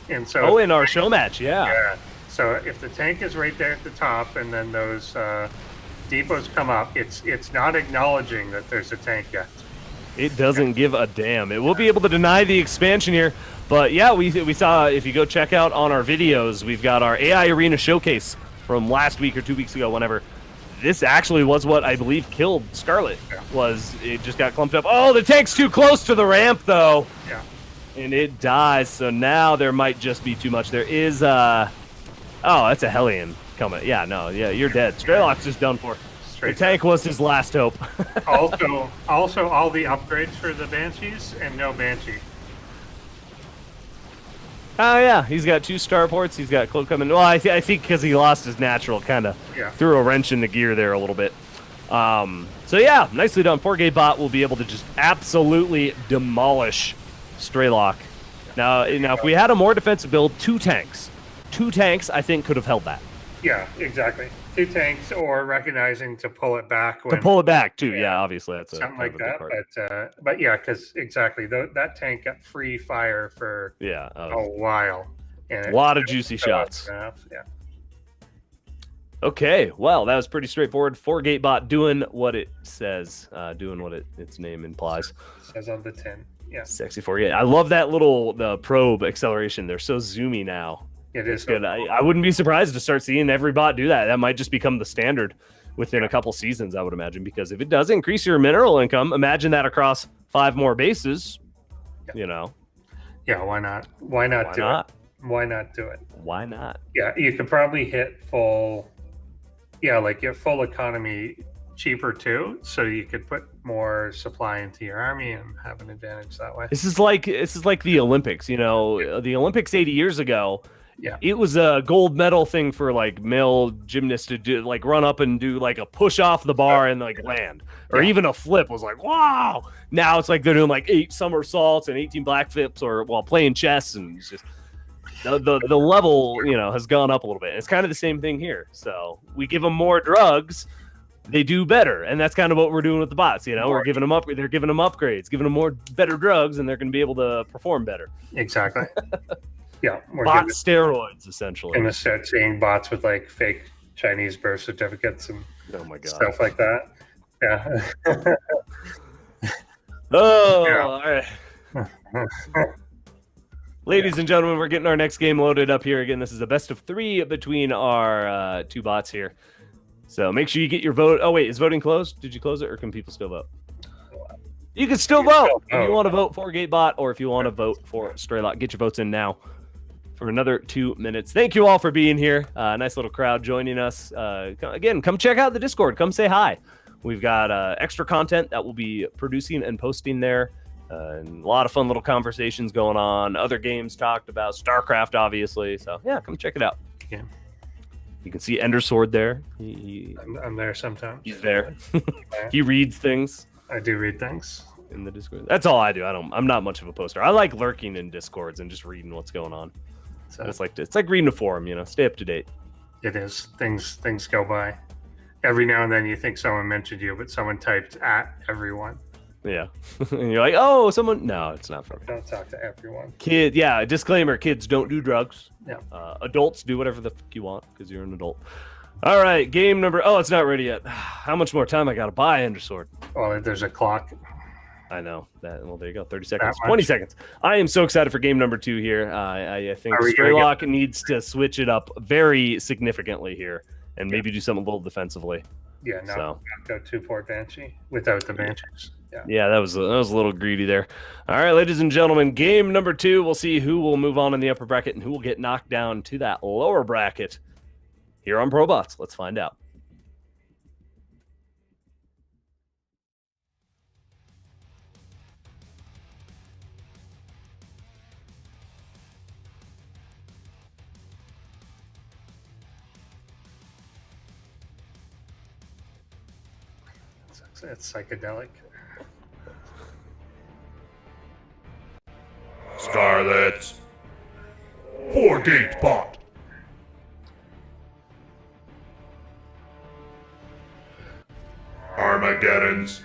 B: And so
A: in our show match,
B: Yeah. So if the tank is right there at the top and then those depots come up, it's not acknowledging that there's a tank yet.
A: It doesn't give a damn. It will be able to deny the expansion here. But yeah, we saw, if you go check out on our videos, we've got our AI Arena showcase from last week or 2 weeks ago, whenever. This actually was what I believe killed Scarlet. Was it just got clumped up. Oh, the tank's too close to the ramp, though.
B: Yeah. And
A: it dies, so now there might just be too much. There is, oh, that's a Hellion coming. Yeah, no, you're dead. Strelok's just done for. The tank was his last hope.
B: also, all the upgrades for the Banshees and no Banshee.
A: Oh, yeah, he's got 2 starports. He's got Cloak coming. Well, I think because he lost his natural, kind of threw a wrench in the gear there a little bit. So, yeah, nicely done. FourGateBot will be able to just absolutely demolish Strelok. Now, if we had a more defensive build, 2 tanks. 2 tanks, I think, could have held that.
B: Yeah, exactly. 2 tanks, or recognizing to pull it back.
A: To pull it back, too. Yeah, obviously. That's
B: something like that. But yeah, because exactly, that tank got free fire for a while. And
A: a lot of juicy shots.
B: Yeah.
A: Okay, well, that was pretty straightforward. FourGateBot doing what it says, doing what its name implies.
B: It says on the tin. Yeah.
A: Sexy FourGate. I love that the probe acceleration. They're so zoomy now.
B: It is
A: good. I wouldn't be surprised to start seeing every bot do that. That might just become the standard within a couple seasons, I would imagine, because if it does increase your mineral income, imagine that across 5 more bases,
B: Yeah, why not? Why not do it? Why not do it?
A: Why not?
B: Yeah, you could probably hit full economy cheaper too, so you could put more supply into your army and have an advantage that way.
A: This is like the Olympics, the Olympics 80 years ago.
B: Yeah,
A: it was a gold medal thing for like male gymnasts to do, like run up and do like a push off the bar and like land, or even a flip was like, wow. Now it's like they're doing like 8 somersaults and 18 black flips, or while playing chess, and it's just the level has gone up a little bit. It's kind of the same thing here. So we give them more drugs, they do better, and that's kind of what we're doing with the bots. We're giving them they're giving them upgrades, giving them better drugs, and they're going to be able to perform better.
B: Exactly. Yeah,
A: bot steroids, essentially.
B: Gonna start seeing bots with like fake Chinese birth certificates and stuff like that. Yeah.
A: All right. Ladies and gentlemen, we're getting our next game loaded up here. Again, this is a best of 3 between our 2 bots here. So make sure you get your vote. Oh, wait, is voting closed? Did you close it, or can people still vote? You can still vote if you want to vote for FourGateBot, or if you want to vote for Strelok. Get your votes in now for another 2 minutes. Thank you all for being here. Nice little crowd joining us. Again, come check out the Discord. Come say hi. We've got extra content that we'll be producing and posting there. And a lot of fun little conversations going on. Other games talked about. StarCraft, obviously. So, yeah, come check it out.
B: Yeah.
A: You can see Endersword there.
B: I'm there sometimes.
A: He's there. He reads things.
B: I do read things
A: in the Discord. That's all I do. I'm not much of a poster. I like lurking in Discords and just reading what's going on. So it's like reading a forum, Stay up to date.
B: It is. Things go by. Every now and then you think someone mentioned you, but someone typed at everyone.
A: Yeah. And you're like, oh, someone. No, it's not for me.
B: Don't talk to everyone.
A: Disclaimer, kids don't do drugs.
B: Yeah.
A: Adults do whatever the fuck you want because you're an adult. All right, game number. Oh, it's not ready yet. How much more time I got to buy Endersword?
B: Well, there's a clock.
A: I know that. Well, there you go. 30 seconds, 20 seconds. I am so excited for game number 2 here. I think Strelok needs to switch it up very significantly here and maybe do something a little defensively.
B: Yeah, not go 2-port Banshee without the Banshees.
A: Yeah, that was a little greedy there. All right, ladies and gentlemen, game number 2. We'll see who will move on in the upper bracket and who will get knocked down to that lower bracket. Here on ProBots, let's find out.
B: It's psychedelic.
C: Scarlet. FourGateBot. Armageddon's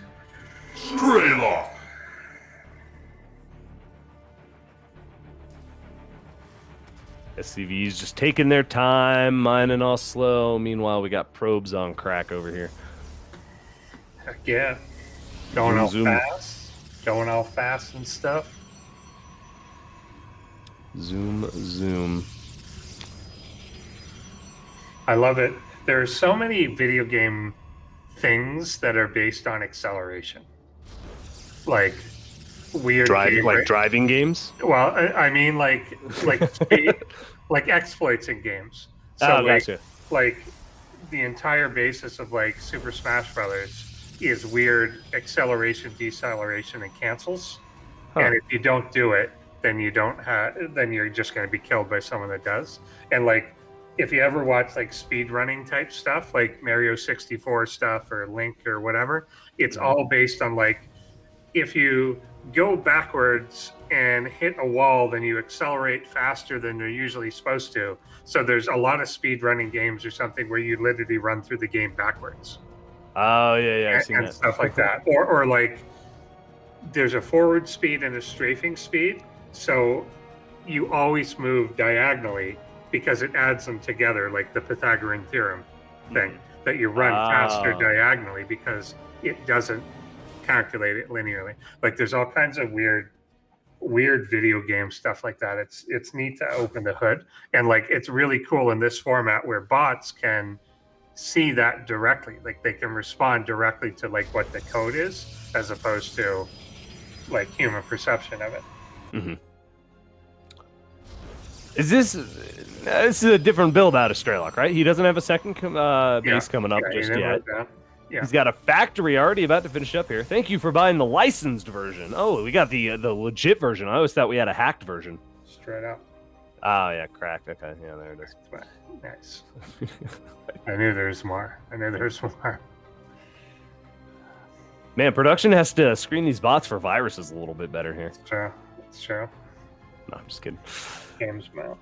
C: Strelok.
A: SCV's just taking their time, mining all slow. Meanwhile, we got probes on crack over here.
B: Heck yeah. Going all
A: Zoom.
B: fast. Going all fast and stuff.
A: Zoom, zoom.
B: I love it. There are so many video game things that are based on acceleration. Like weird
A: Driving games?
B: Well, I mean like speed, like exploits in games. So
A: Gotcha.
B: like the entire basis of like Super Smash Brothers is weird acceleration, deceleration, and cancels.
A: Huh.
B: And if you don't do it, then you're just going to be killed by someone that does. And like, if you ever watch like speed running type stuff, like Mario 64 stuff or Link or whatever, it's all based on like, if you go backwards and hit a wall, then you accelerate faster than you're usually supposed to. So there's a lot of speed running games or something where you literally run through the game backwards.
A: Oh, yeah, I've seen
B: and
A: that.
B: stuff like that. Or like, there's a forward speed and a strafing speed. So you always move diagonally because it adds them together, like the Pythagorean theorem thing, that you run faster diagonally because it doesn't calculate it linearly. Like there's all kinds of weird video game stuff like that. It's neat to open the hood, and like it's really cool in this format where bots can see that directly. Like they can respond directly to like what the code is, as opposed to like human perception of it.
A: Mm-hmm. This is a different build out of Strelok, right? He doesn't have a second base coming up just yet.
B: Yeah.
A: He's got a factory already about to finish up here. Thank you for buying the licensed version. Oh, we got the legit version. I always thought we had a hacked version.
B: Straight up.
A: Oh, yeah, cracked. Okay, yeah, there it is.
B: Nice. I knew there was more.
A: Man, production has to screen these bots for viruses a little bit better here.
B: It's true.
A: No, I'm just kidding.
B: Games mount.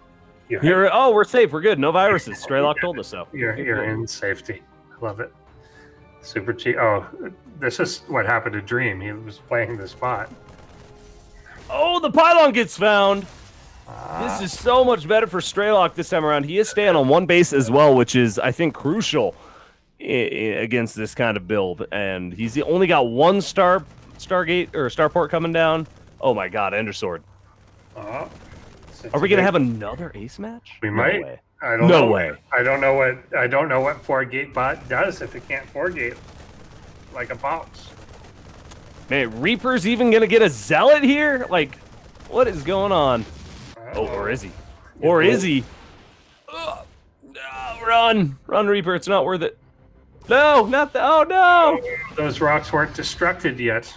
A: We're safe. We're good. No viruses. Strelok told us so.
B: You're in safety. I love it. Super cheap. Oh, this is what happened to Dream. He was playing this bot.
A: Oh, the pylon gets found. This is so much better for Strelok this time around. He is staying on one base as well, which is, I think, crucial against this kind of build. And he's only got one Stargate or Starport coming down. Oh my God, Ender Sword. Are we gonna have another ace match?
B: We might.
A: Way.
B: I don't know. Way. I don't know what FourGateBot does if it can't FourGate like a box.
A: Man, Reaper's even gonna get a zealot here? Like, what is going on? Oh, or is he? Or is he? Oh, no, run, Reaper! It's not worth it. No, not the. Oh no!
B: Those rocks weren't destructed yet.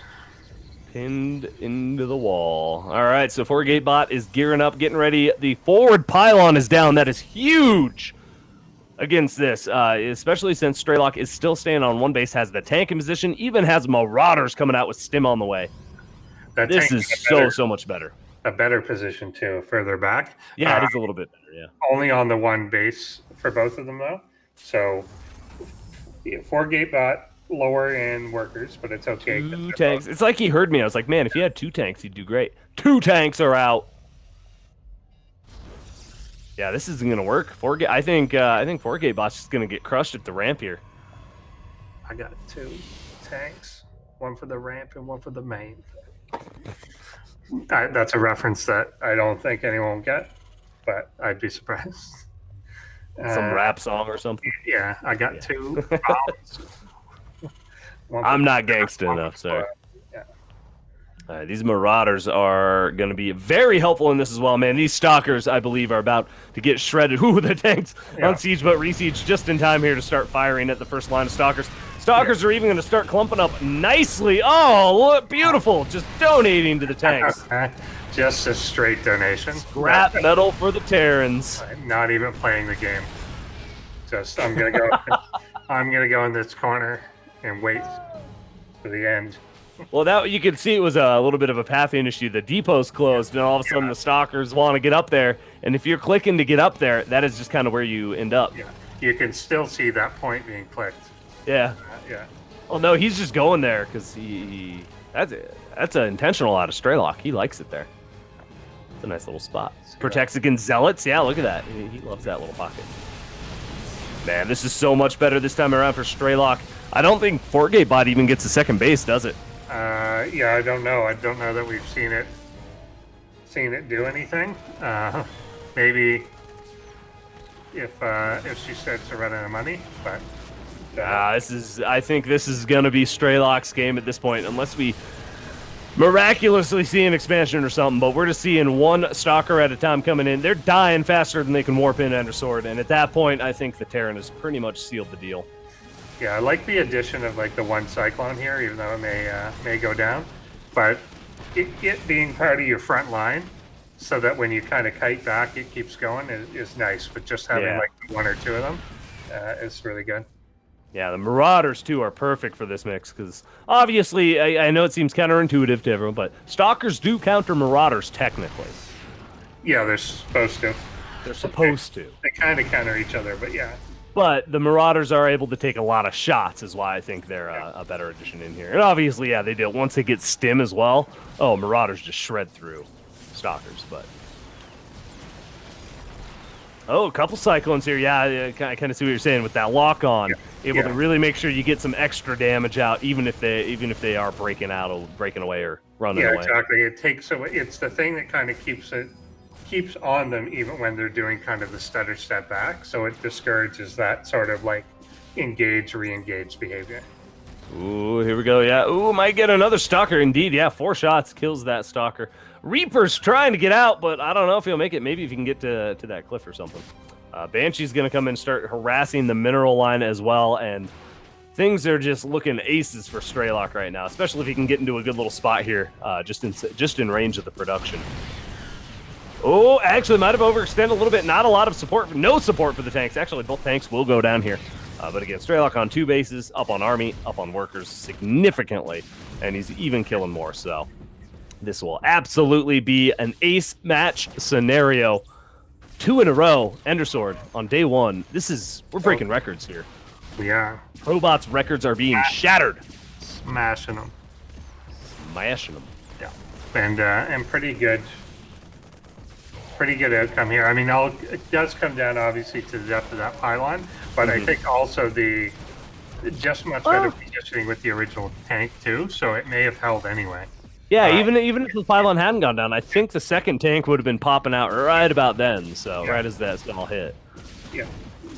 A: Pinned into the wall. All right, so FourGateBot is gearing up, getting ready. The forward pylon is down. That is huge against this, especially since Strelok is still staying on one base, has the tank in position, even has Marauders coming out with Stim on the way. This is so much better.
B: A better position too, further back.
A: Yeah, it is a little bit better, yeah.
B: Only on the one base for both of them, though. So, FourGateBot lower in workers, but it's okay.
A: Two tanks. It's like he heard me. I was like, man, if he had two tanks, he'd do great. Two tanks are out. Yeah, this isn't gonna work. I think FourGateBot's just gonna get crushed at the ramp here.
B: I got two tanks, one for the ramp and one for the main. That's a reference that I don't think anyone will get, but I'd be surprised.
A: Some rap song or something.
B: Yeah, I got two.
A: I'm not gangsta enough, sorry.
B: Yeah.
A: These Marauders are going to be very helpful in this as well, man. These Stalkers, I believe, are about to get shredded. Ooh, the tanks on Siege, but Resiege just in time here to start firing at the first line of Stalkers. Stalkers are even going to start clumping up nicely. Oh, look, beautiful. Just donating to the tanks.
B: Just a straight donation.
A: Scrap metal for the Terrans.
B: I'm not even playing the game. Just, I'm going to go I'm going to go in this corner and wait for the end.
A: Well, that you could see it was a little bit of a pathing issue. The depot's closed, and all of a sudden the Stalkers want to get up there. And if you're clicking to get up there, that is just kind of where you end up.
B: Yeah, you can still see that point being clicked.
A: Yeah.
B: Yeah.
A: Oh no, he's just going there because that's an intentional out of Strelok. He likes it there. It's a nice little spot. Protects against Zealots. Yeah, look at that. He loves that little pocket. Man, this is so much better this time around for Strelok. I don't think FourGateBot even gets a second base, does it?
B: Yeah, I don't know. I don't know that we've seen it do anything. Maybe if she starts to run out of money, but
A: I think this is gonna be Strelok's game at this point, unless we miraculously see an expansion or something. But we're just seeing one Stalker at a time coming in. They're dying faster than they can warp in Ender Sword, and at that point, I think the Terran has pretty much sealed the deal.
B: Yeah, I like the addition of like the one Cyclone here, even though it may go down, but it being part of your front line, so that when you kind of kite back, it keeps going is nice. But just having like one or two of them is really good.
A: Yeah, the Marauders too are perfect for this mix because obviously I know it seems counterintuitive to everyone, but Stalkers do counter Marauders technically.
B: Yeah, they're supposed to.
A: They're supposed to.
B: They kind of counter each other, but yeah.
A: But the Marauders are able to take a lot of shots, is why I think they're a better addition in here. And obviously, yeah, they do. Once they get stim as well, Marauders just shred through Stalkers. But a couple Cyclones here. Yeah, I kind of see what you're saying with that lock on, able to really make sure you get some extra damage out, even if they are breaking away or running away.
B: Yeah, exactly. It's the thing that kind of keeps on them even when they're doing kind of the stutter step back, so it discourages that sort of like re-engage behavior.
A: Ooh, here we go. Yeah. Ooh, might get another Stalker. Indeed. Yeah, 4 shots kills that Stalker. Reaper's trying to get out, but I don't know if he'll make it. Maybe if he can get to that cliff or something. Banshee's going to come in and start harassing the mineral line as well, and things are just looking aces for Strelok right now, especially if he can get into a good little spot here, just in range of the production. Oh, actually might have overextended a little bit. Not a lot of support. No support for the tanks. Actually, both tanks will go down here. But again, Strelok on 2 bases, up on Army, up on Workers significantly, and he's even killing more. So this will absolutely be an ace match scenario. 2 in a row, Ender Sword on day 1. We're breaking records here.
B: We are.
A: ProBots records are being shattered.
B: Smashing them.
A: Smashing them.
B: Yeah. And pretty good outcome here. I mean, it does come down obviously to the depth of that pylon, but I think also just much better positioning with the original tank too, so it may have held anyway.
A: Yeah, even if the pylon hadn't gone down, I think the second tank would have been popping out right about then. So right as that all hit.
B: Yeah,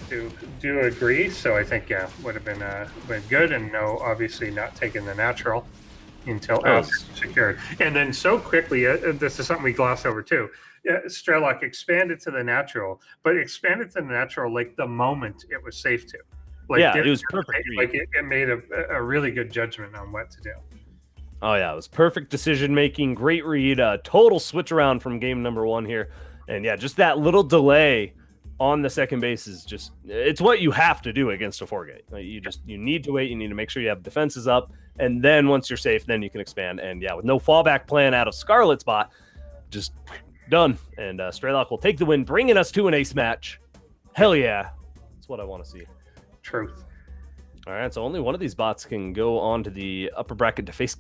B: do agree. So I think would have been good, and no, obviously not taking the natural until else secured. And then so quickly, this is something we glossed over too. Strelok expanded to the natural, but expanded to the natural like the moment it was safe to. Like,
A: it was perfect.
B: Like it made a really good judgment on what to do.
A: Oh yeah, it was perfect decision making, great read, total switch around from game number 1 here, and yeah, just that little delay on the second base is it's what you have to do against a 4-gate. You need to wait, you need to make sure you have defenses up, and then once you're safe, then you can expand. And yeah, with no fallback plan out of Scarlet's bot, just done. And Strelok will take the win, bringing us to an ace match. Hell yeah, that's what I want to see.
B: Truth.
A: All right, so only one of these bots can go on to the upper bracket to face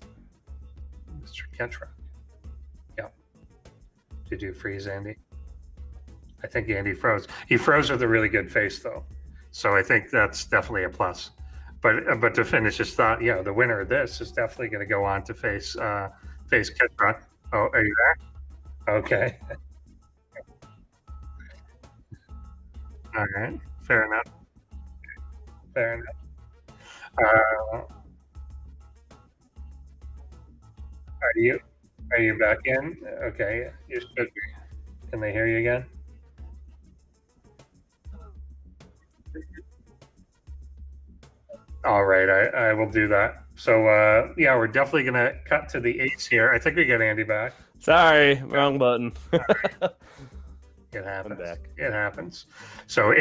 B: Mr. Ketroc. Yeah. Did you freeze Andy? I think Andy froze. He froze with a really good face, though. So I think that's definitely a plus. But to finish his thought, yeah, the winner of this is definitely going to go on to face Ketroc. Oh, are you there? Okay. All right. Fair enough. Are you back in? Okay, you should be. Can they hear you again? All right, I will do that. So yeah, we're definitely gonna cut to the ace here. I think we get Andy back.
A: Sorry, wrong button.
B: It happens.
A: I'm back.
B: It happens. So,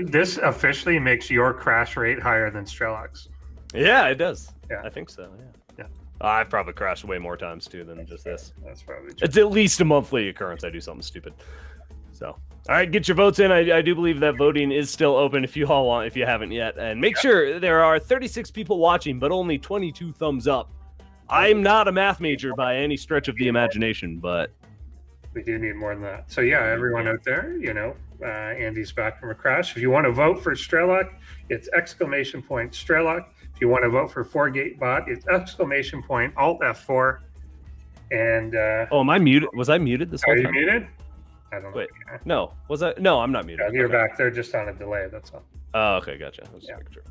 B: this officially makes your crash rate higher than Strelok's.
A: Yeah, it does.
B: Yeah.
A: I think so.
B: Yeah.
A: I've probably crashed way more times too than just this.
B: That's probably true.
A: It's at least a monthly occurrence. I do something stupid. So, all right, get your votes in. I do believe that voting is still open if you all want, if you haven't yet. And make sure there are 36 people watching, but only 22 thumbs up. I'm not a math major by any stretch of the imagination, but
B: We do need more than that. So yeah, everyone out there, Andy's back from a crash. If you want to vote for Strelok, it's !Strelok. If you want to vote for FourGateBot, it's !Alt F4. And
A: oh, am I muted? Was I muted this whole
B: are
A: time?
B: you muted? I don't know.
A: Wait, no. Was I? No, I'm not muted.
B: Yeah, you're
A: Okay.
B: back. They're just on a delay. That's all.
A: Oh, okay, gotcha. I was just making sure.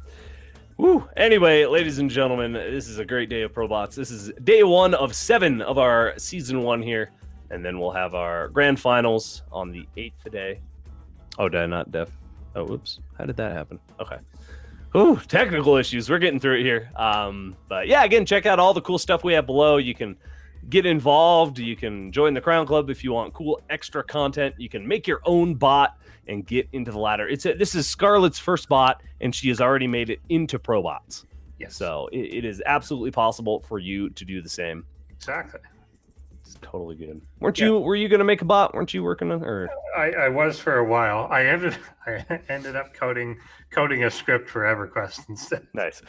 A: Woo. Anyway, ladies and gentlemen, this is a great day of ProBots. This is day 1 of 7 of our season 1 here, and then we'll have our grand finals on the 8th day. Oh, did I not def? Oh, whoops. How did that happen? Okay. Ooh, technical issues. We're getting through it here. But yeah, again, check out all the cool stuff we have below. You can get involved. You can join the Crown Club if you want cool extra content. You can make your own bot and get into the ladder. This is Scarlett's first bot, and she has already made it into ProBots.
B: Yes.
A: So it is absolutely possible for you to do the same.
B: Exactly.
A: It's totally good. Were you going to make a bot? Weren't you working on or
B: I was for a while. I ended up coding a script for EverQuest instead.
A: Nice.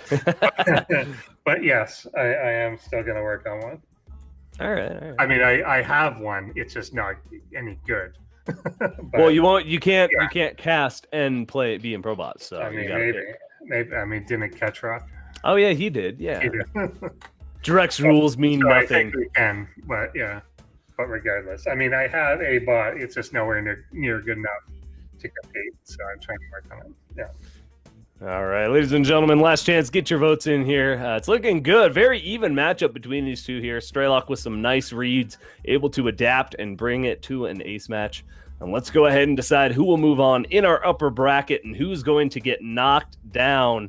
B: But yes, I am still going to work on one.
A: All right.
B: I mean, I have one. It's just not any good. But,
A: Well, you can't cast and be in ProBots. So
B: I
A: you
B: mean,
A: gotta
B: maybe. I mean, didn't Ketroc?
A: Oh yeah, he did. Yeah.
B: He did.
A: Direct's rules mean
B: So I
A: nothing.
B: think we can, but yeah. But regardless, I mean, I have a bot. It's just nowhere near good enough to compete. So I'm trying to work on it. Yeah.
A: All right, ladies and gentlemen, last chance. Get your votes in here. It's looking good. Very even matchup between these two here. Strelok with some nice reads, able to adapt and bring it to an ace match. And let's go ahead and decide who will move on in our upper bracket and who's going to get knocked down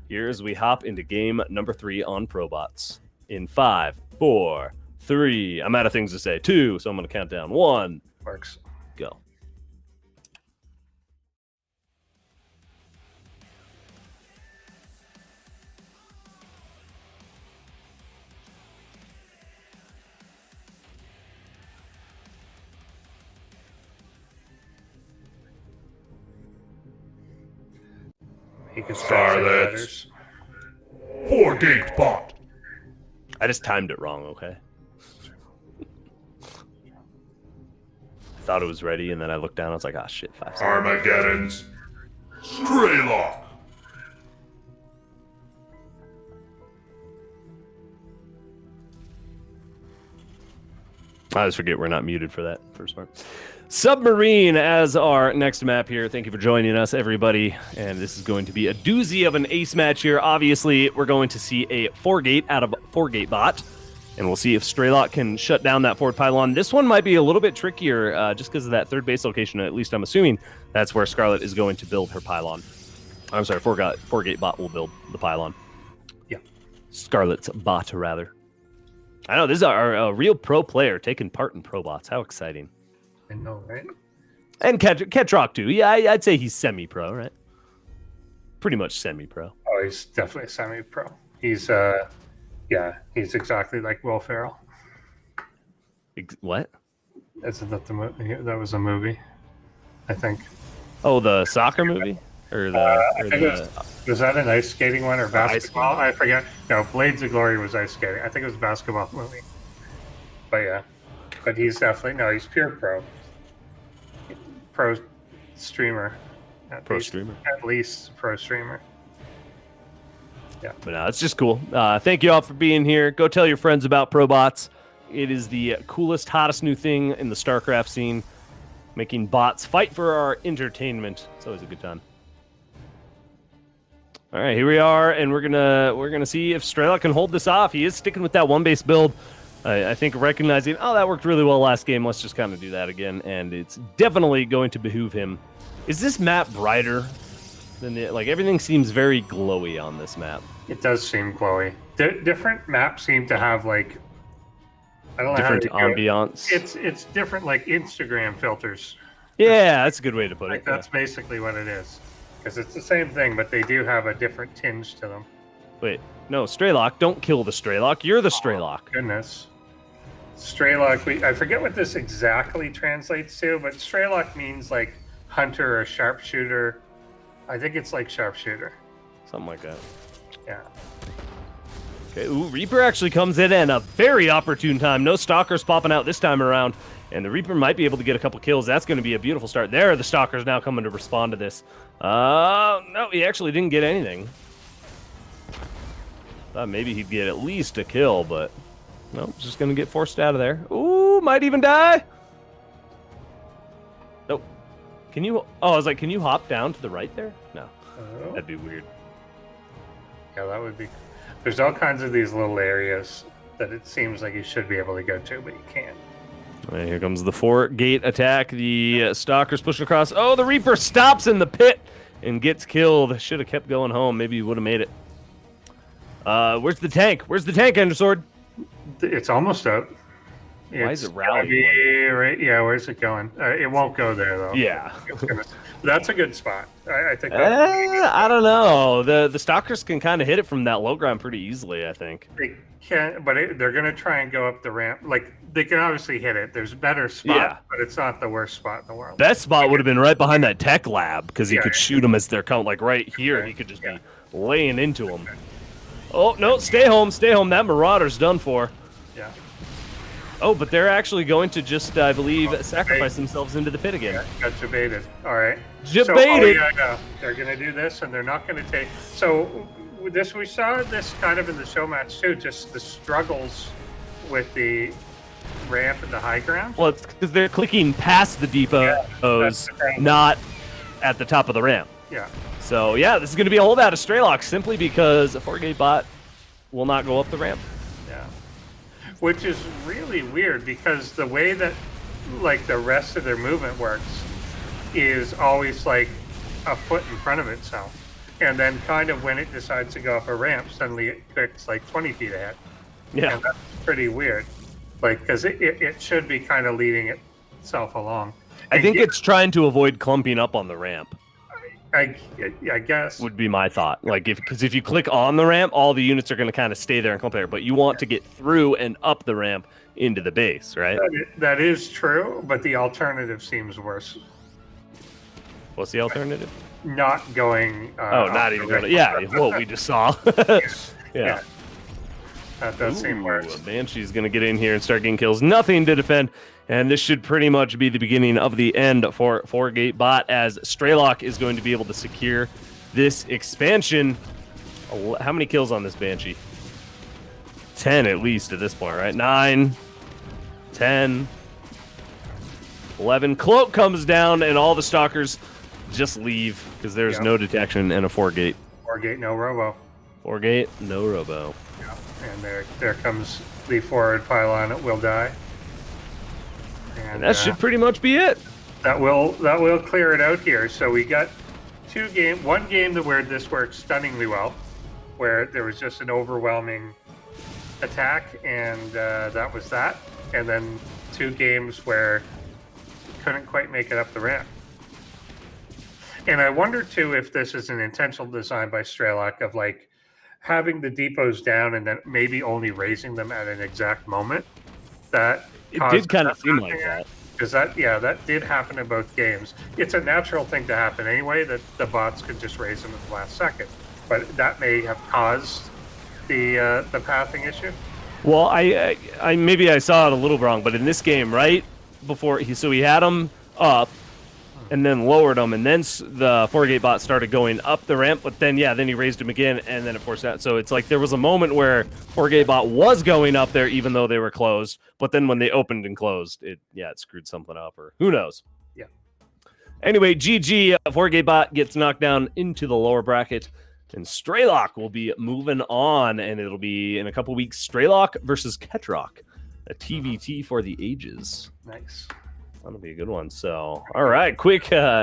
A: here as we hop into game number 3 on ProBots. In 5, 4, 3. I'm out of things to say. 2, so I'm going to count down. 1.
B: Works.
A: Go.
B: He can
C: Scarlet. FourGateBot.
A: I just timed it wrong, okay? I thought it was ready, and then I looked down. I was like, ah, shit, 5 seconds.
C: Armageddon's Strelok.
A: I always forget we're not muted for that first part. Submarine as our next map here. Thank you for joining us, everybody. And this is going to be a doozy of an ace match here. Obviously, we're going to see a 4-gate out of FourGateBot. And we'll see if Strelok can shut down that forward pylon. This one might be a little bit trickier just because of that third base location. At least I'm assuming that's where Scarlet is going to build her pylon. I'm sorry, FourGateBot will build the pylon.
B: Yeah.
A: Scarlet's bot, rather. I know, this is a real pro player taking part in ProBots. How exciting.
B: I know, right?
A: And Ketroc, too. Yeah, I'd say he's semi-pro, right? Pretty much semi-pro.
B: Oh, he's definitely semi-pro. He's he's exactly like Will Ferrell.
A: What?
B: Isn't that the movie? That was a movie, I think.
A: Oh, the soccer movie? Or
B: was that an ice skating one or basketball? I forget. No, Blades of Glory was ice skating. I think it was a basketball movie. But yeah. But he's definitely, he's pure pro. Pro streamer. At least pro streamer. Yeah.
A: But no, it's just cool. Thank you all for being here. Go tell your friends about ProBots. It is the coolest, hottest new thing in the StarCraft scene. Making bots fight for our entertainment. It's always a good time. All right, here we are, and we're gonna see if Strelok can hold this off. He is sticking with that one base build. I think recognizing, oh, that worked really well last game. Let's just kind of do that again, and it's definitely going to behoove him. Is this map brighter than the, like everything seems very glowy on this map?
B: It does seem glowy. Different maps seem to have like I don't know
A: Different
B: how to do
A: ambiance.
B: it. It's different like Instagram filters.
A: Yeah, that's a good way to put
B: Like
A: it.
B: that's basically what it is. Because it's the same thing, but they do have a different tinge to them.
A: Wait, no, Strelok, don't kill the Strelok. You're the Strelok.
B: Goodness. Strelok, I forget what this exactly translates to, but Strelok means like hunter or sharpshooter. I think it's like sharpshooter.
A: Something like that.
B: Yeah.
A: Okay, ooh, Reaper actually comes in at a very opportune time. No Stalkers popping out this time around, and the Reaper might be able to get a couple kills. That's going to be a beautiful start. There are the Stalkers now coming to respond to this. No, he actually didn't get anything. Thought maybe he'd get at least a kill, but no, just going to get forced out of there. Ooh, might even die. Nope. Can you? Oh, I was like, can you hop down to the right there? No,
B: Oh.
A: that'd be weird.
B: Yeah, that would be. There's all kinds of these little areas that it seems like you should be able to go to, but you can't.
A: And here comes the FourGate attack. The Stalker's pushing across. Oh, the Reaper stops in the pit and gets killed. Should have kept going home. Maybe he would have made it. Where's the tank? Where's the tank, Endersword?
B: It's almost out.
A: Why is it
B: It's gotta
A: rallying?
B: be right, yeah, where's it going? It won't go there though.
A: Yeah.
B: That's a good spot. I think.
A: I don't know. The Stalkers can kind of hit it from that low ground pretty easily, I think.
B: They can, but they're going to try and go up the ramp. Like they can obviously hit it. There's a better spot,
A: Yeah.
B: but it's not the worst spot in the world.
A: Best spot would have been right behind that tech lab because he
B: Yeah.
A: could shoot them as they're coming. Like right here,
B: Okay.
A: he could just
B: Yeah.
A: be laying into them. Oh, no, stay home, stay home. That Marauder's done for.
B: Yeah.
A: Oh, but they're actually going to just, I believe, sacrifice themselves into the pit again.
B: Yeah, got debated. All right.
A: Debated.
B: So, yeah, they're going to do this, and they're not going to take. So this we saw this kind of in the show match too. Just the struggles with the ramp and the high ground.
A: Well, it's because they're clicking past the depots,
B: that's the thing.
A: not at the top of the ramp.
B: Yeah.
A: So, yeah, this is going to be a holdout of Strelok simply because a FourGateBot will not go up the ramp.
B: Yeah. Which is really weird because the way that like the rest of their movement works is always like a foot in front of itself. And then kind of when it decides to go up a ramp, suddenly it clicks like 20 feet ahead.
A: Yeah.
B: And that's pretty weird. Like, because it should be kind of leading itself along.
A: I think
B: yeah,
A: it's trying to avoid clumping up on the ramp,
B: I guess.
A: would be my thought. Like, because if you click on the ramp, all the units are going to kind of stay there and clump there. But you want to get through and up the ramp into the base, right?
B: That is true, but the alternative seems worse.
A: What's the alternative?
B: Not going.
A: Not even going to. Yeah, what we just saw. Yeah.
B: That does seem worse.
A: Banshee's going to get in here and start getting kills. Nothing to defend. And this should pretty much be the beginning of the end for FourGateBot as Strelok is going to be able to secure this expansion. How many kills on this Banshee? 10 at least at this point, right? 9, 10, 11. Cloak comes down and all the Stalkers just leave because there's no detection and a FourGate.
B: FourGate, no robo.
A: FourGate, no robo.
B: Yeah. And there comes the forward pylon. It will die.
A: And that should pretty much be it.
B: That will clear it out here. So we got one game where this worked stunningly well, where there was just an overwhelming attack, and that was that. And then 2 games where couldn't quite make it up the ramp. And I wonder too if this is an intentional design by Strelok of like having the depots down and then maybe only raising them at an exact moment. That
A: It did kind of seem like that.
B: Because that did happen in both games. It's a natural thing to happen anyway, that the bots could just raise them at the last second. But that may have caused the pathing issue.
A: Well, I maybe I saw it a little wrong, but in this game, right before he had them up and then lowered them, and then the FourGateBot started going up the ramp, but then he raised them again, and then it forced out. So it's like there was a moment where FourGateBot was going up there even though they were closed, but then when they opened and closed, it screwed something up, or who knows.
B: Yeah.
A: Anyway, GG, FourGateBot gets knocked down into the lower bracket, and Strelok will be moving on, and it'll be in a couple weeks, Strelok versus Ketroc A TVT for the ages.
B: Nice.
A: That'll be a good one. So, all right,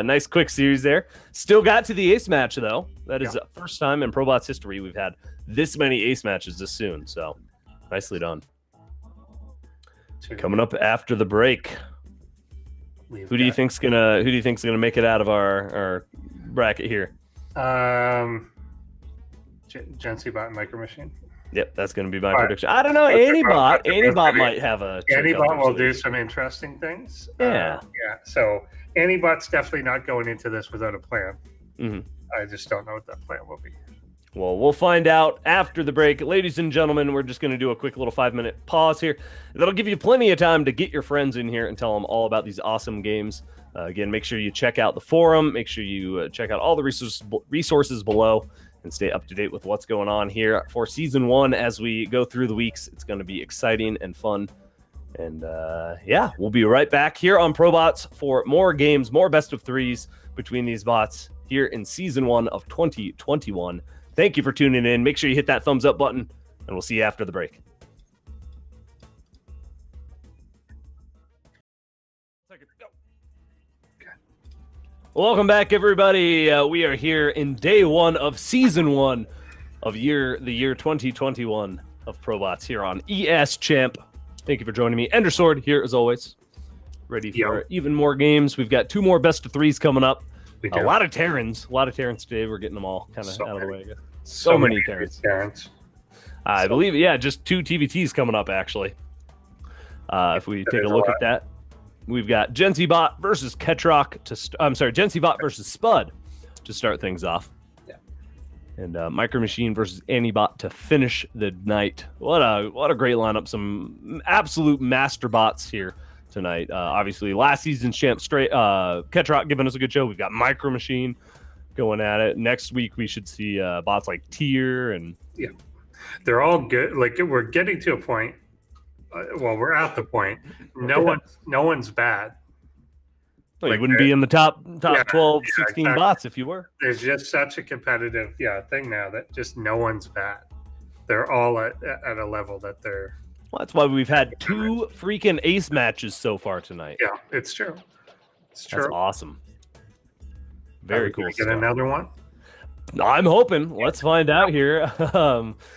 A: nice quick series there. Still got to the ace match though. That is the first time in ProBots history we've had this many ace matches this soon. So, nicely done. Coming up after the break. Who do you think's gonna make it out of our bracket here?
B: Jensiiibot and MicroMachine.
A: Yep, that's going to be my prediction. I don't know. Anibot might have a.
B: Anibot will do some interesting things.
A: Yeah.
B: So Anibot's definitely not going into this without a plan.
A: Mm-hmm.
B: I just don't know what that plan will be.
A: Well, we'll find out after the break. Ladies and gentlemen, we're just going to do a quick little 5-minute pause here. That'll give you plenty of time to get your friends in here and tell them all about these awesome games. Again, make sure you check out the forum. Make sure you check out all the resources below and stay up to date with what's going on here for Season 1 as we go through the weeks. It's going to be exciting and fun. And we'll be right back here on ProBots for more games, more best of threes between these bots here in Season 1 of 2021. Thank you for tuning in. Make sure you hit that thumbs up button, and we'll see you after the break. Welcome back, everybody. We are here in day 1 of Season 1 of the year 2021 of ProBots here on ESChamp. Thank you for joining me. Endersword here as always, ready for even more games. We've got 2 more best of threes coming up. A lot of Terrans today. We're getting them all kind of out of the way. So many Terrans. I believe, just 2 TVTs coming up actually. If we take a look at that. We've got Jensiiibot versus Ketroc Jensiiibot versus Spudde to start things off. Yeah. And MicroMachine versus Anibot to finish the night. What a great lineup. Some absolute master bots here tonight. Obviously, last season's champ Ketroc giving us a good show. We've got MicroMachine going at it. Next week we should see bots like Tier and
B: they're all good. Like we're getting to a point. We're at the point. No one's bad.
A: Well, you wouldn't be in the top 12, 16 exactly. bots if you were.
B: There's just such a competitive thing now that just no one's bad. They're all at a level that they're.
A: Well, that's why we've had 2 freaking ace matches so far tonight.
B: Yeah, it's true. That's
A: awesome. Very cool.
B: Get another one.
A: I'm hoping. Let's find out here.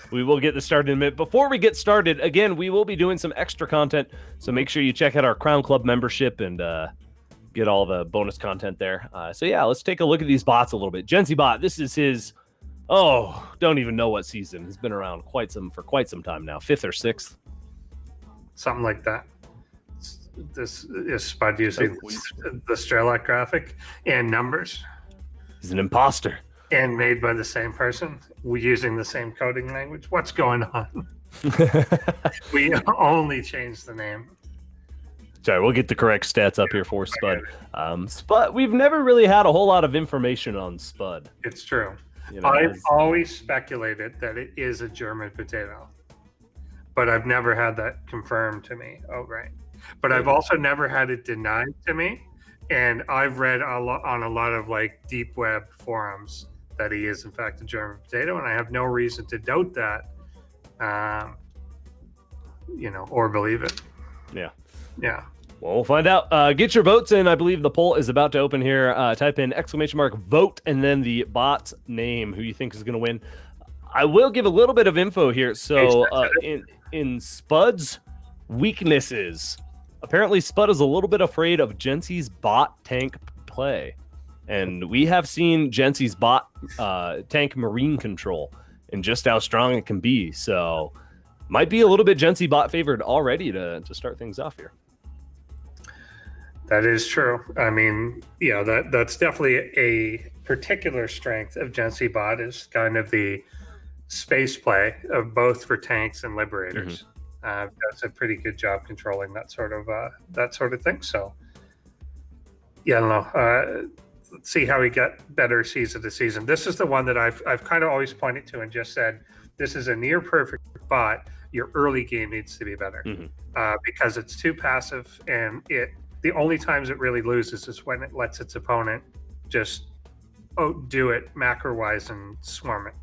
A: We will get this started in a minute. Before we get started, again, we will be doing some extra content, so make sure you check out our Crown Club membership and get all the bonus content there. Let's take a look at these bots a little bit. Jensiiibot, this is his, don't even know what season. He's been around for quite some time now, 5th or 6th.
B: Something like that. This is Spudde using the Strelok graphic and numbers.
A: He's an imposter.
B: And made by the same person, using the same coding language. What's going on? We only changed the name.
A: Sorry, we'll get the correct stats up here for Spudde. Spudde, we've never really had a whole lot of information on Spudde.
B: It's true. I've always speculated that it is a German potato, but I've never had that confirmed to me outright. But I've also never had it denied to me, and I've read on a lot of like deep web forums that he is in fact a German potato, and I have no reason to doubt that, or believe it. Yeah.
A: Well, we'll find out. Get your votes in. I believe the poll is about to open here. Type in !vote and then the bot's name, who you think is going to win. I will give a little bit of info here. So in Spudde's weaknesses, apparently Spudde is a little bit afraid of Jensii's bot tank play. And we have seen Jensii's bot tank marine control and just how strong it can be. So might be a little bit Jensiiibot favored already to start things off here.
B: That is true. I mean, that's definitely a particular strength of Jensiiibot is kind of the space play of both for tanks and liberators. Mm-hmm. Does a pretty good job controlling that sort of thing. So I don't know. Let's see how we get better season to season. This is the one that I've kind of always pointed to and just said, this is a near perfect bot. Your early game needs to be better because it's too passive, and the only times it really loses is when it lets its opponent just do it macro wise and swarm it.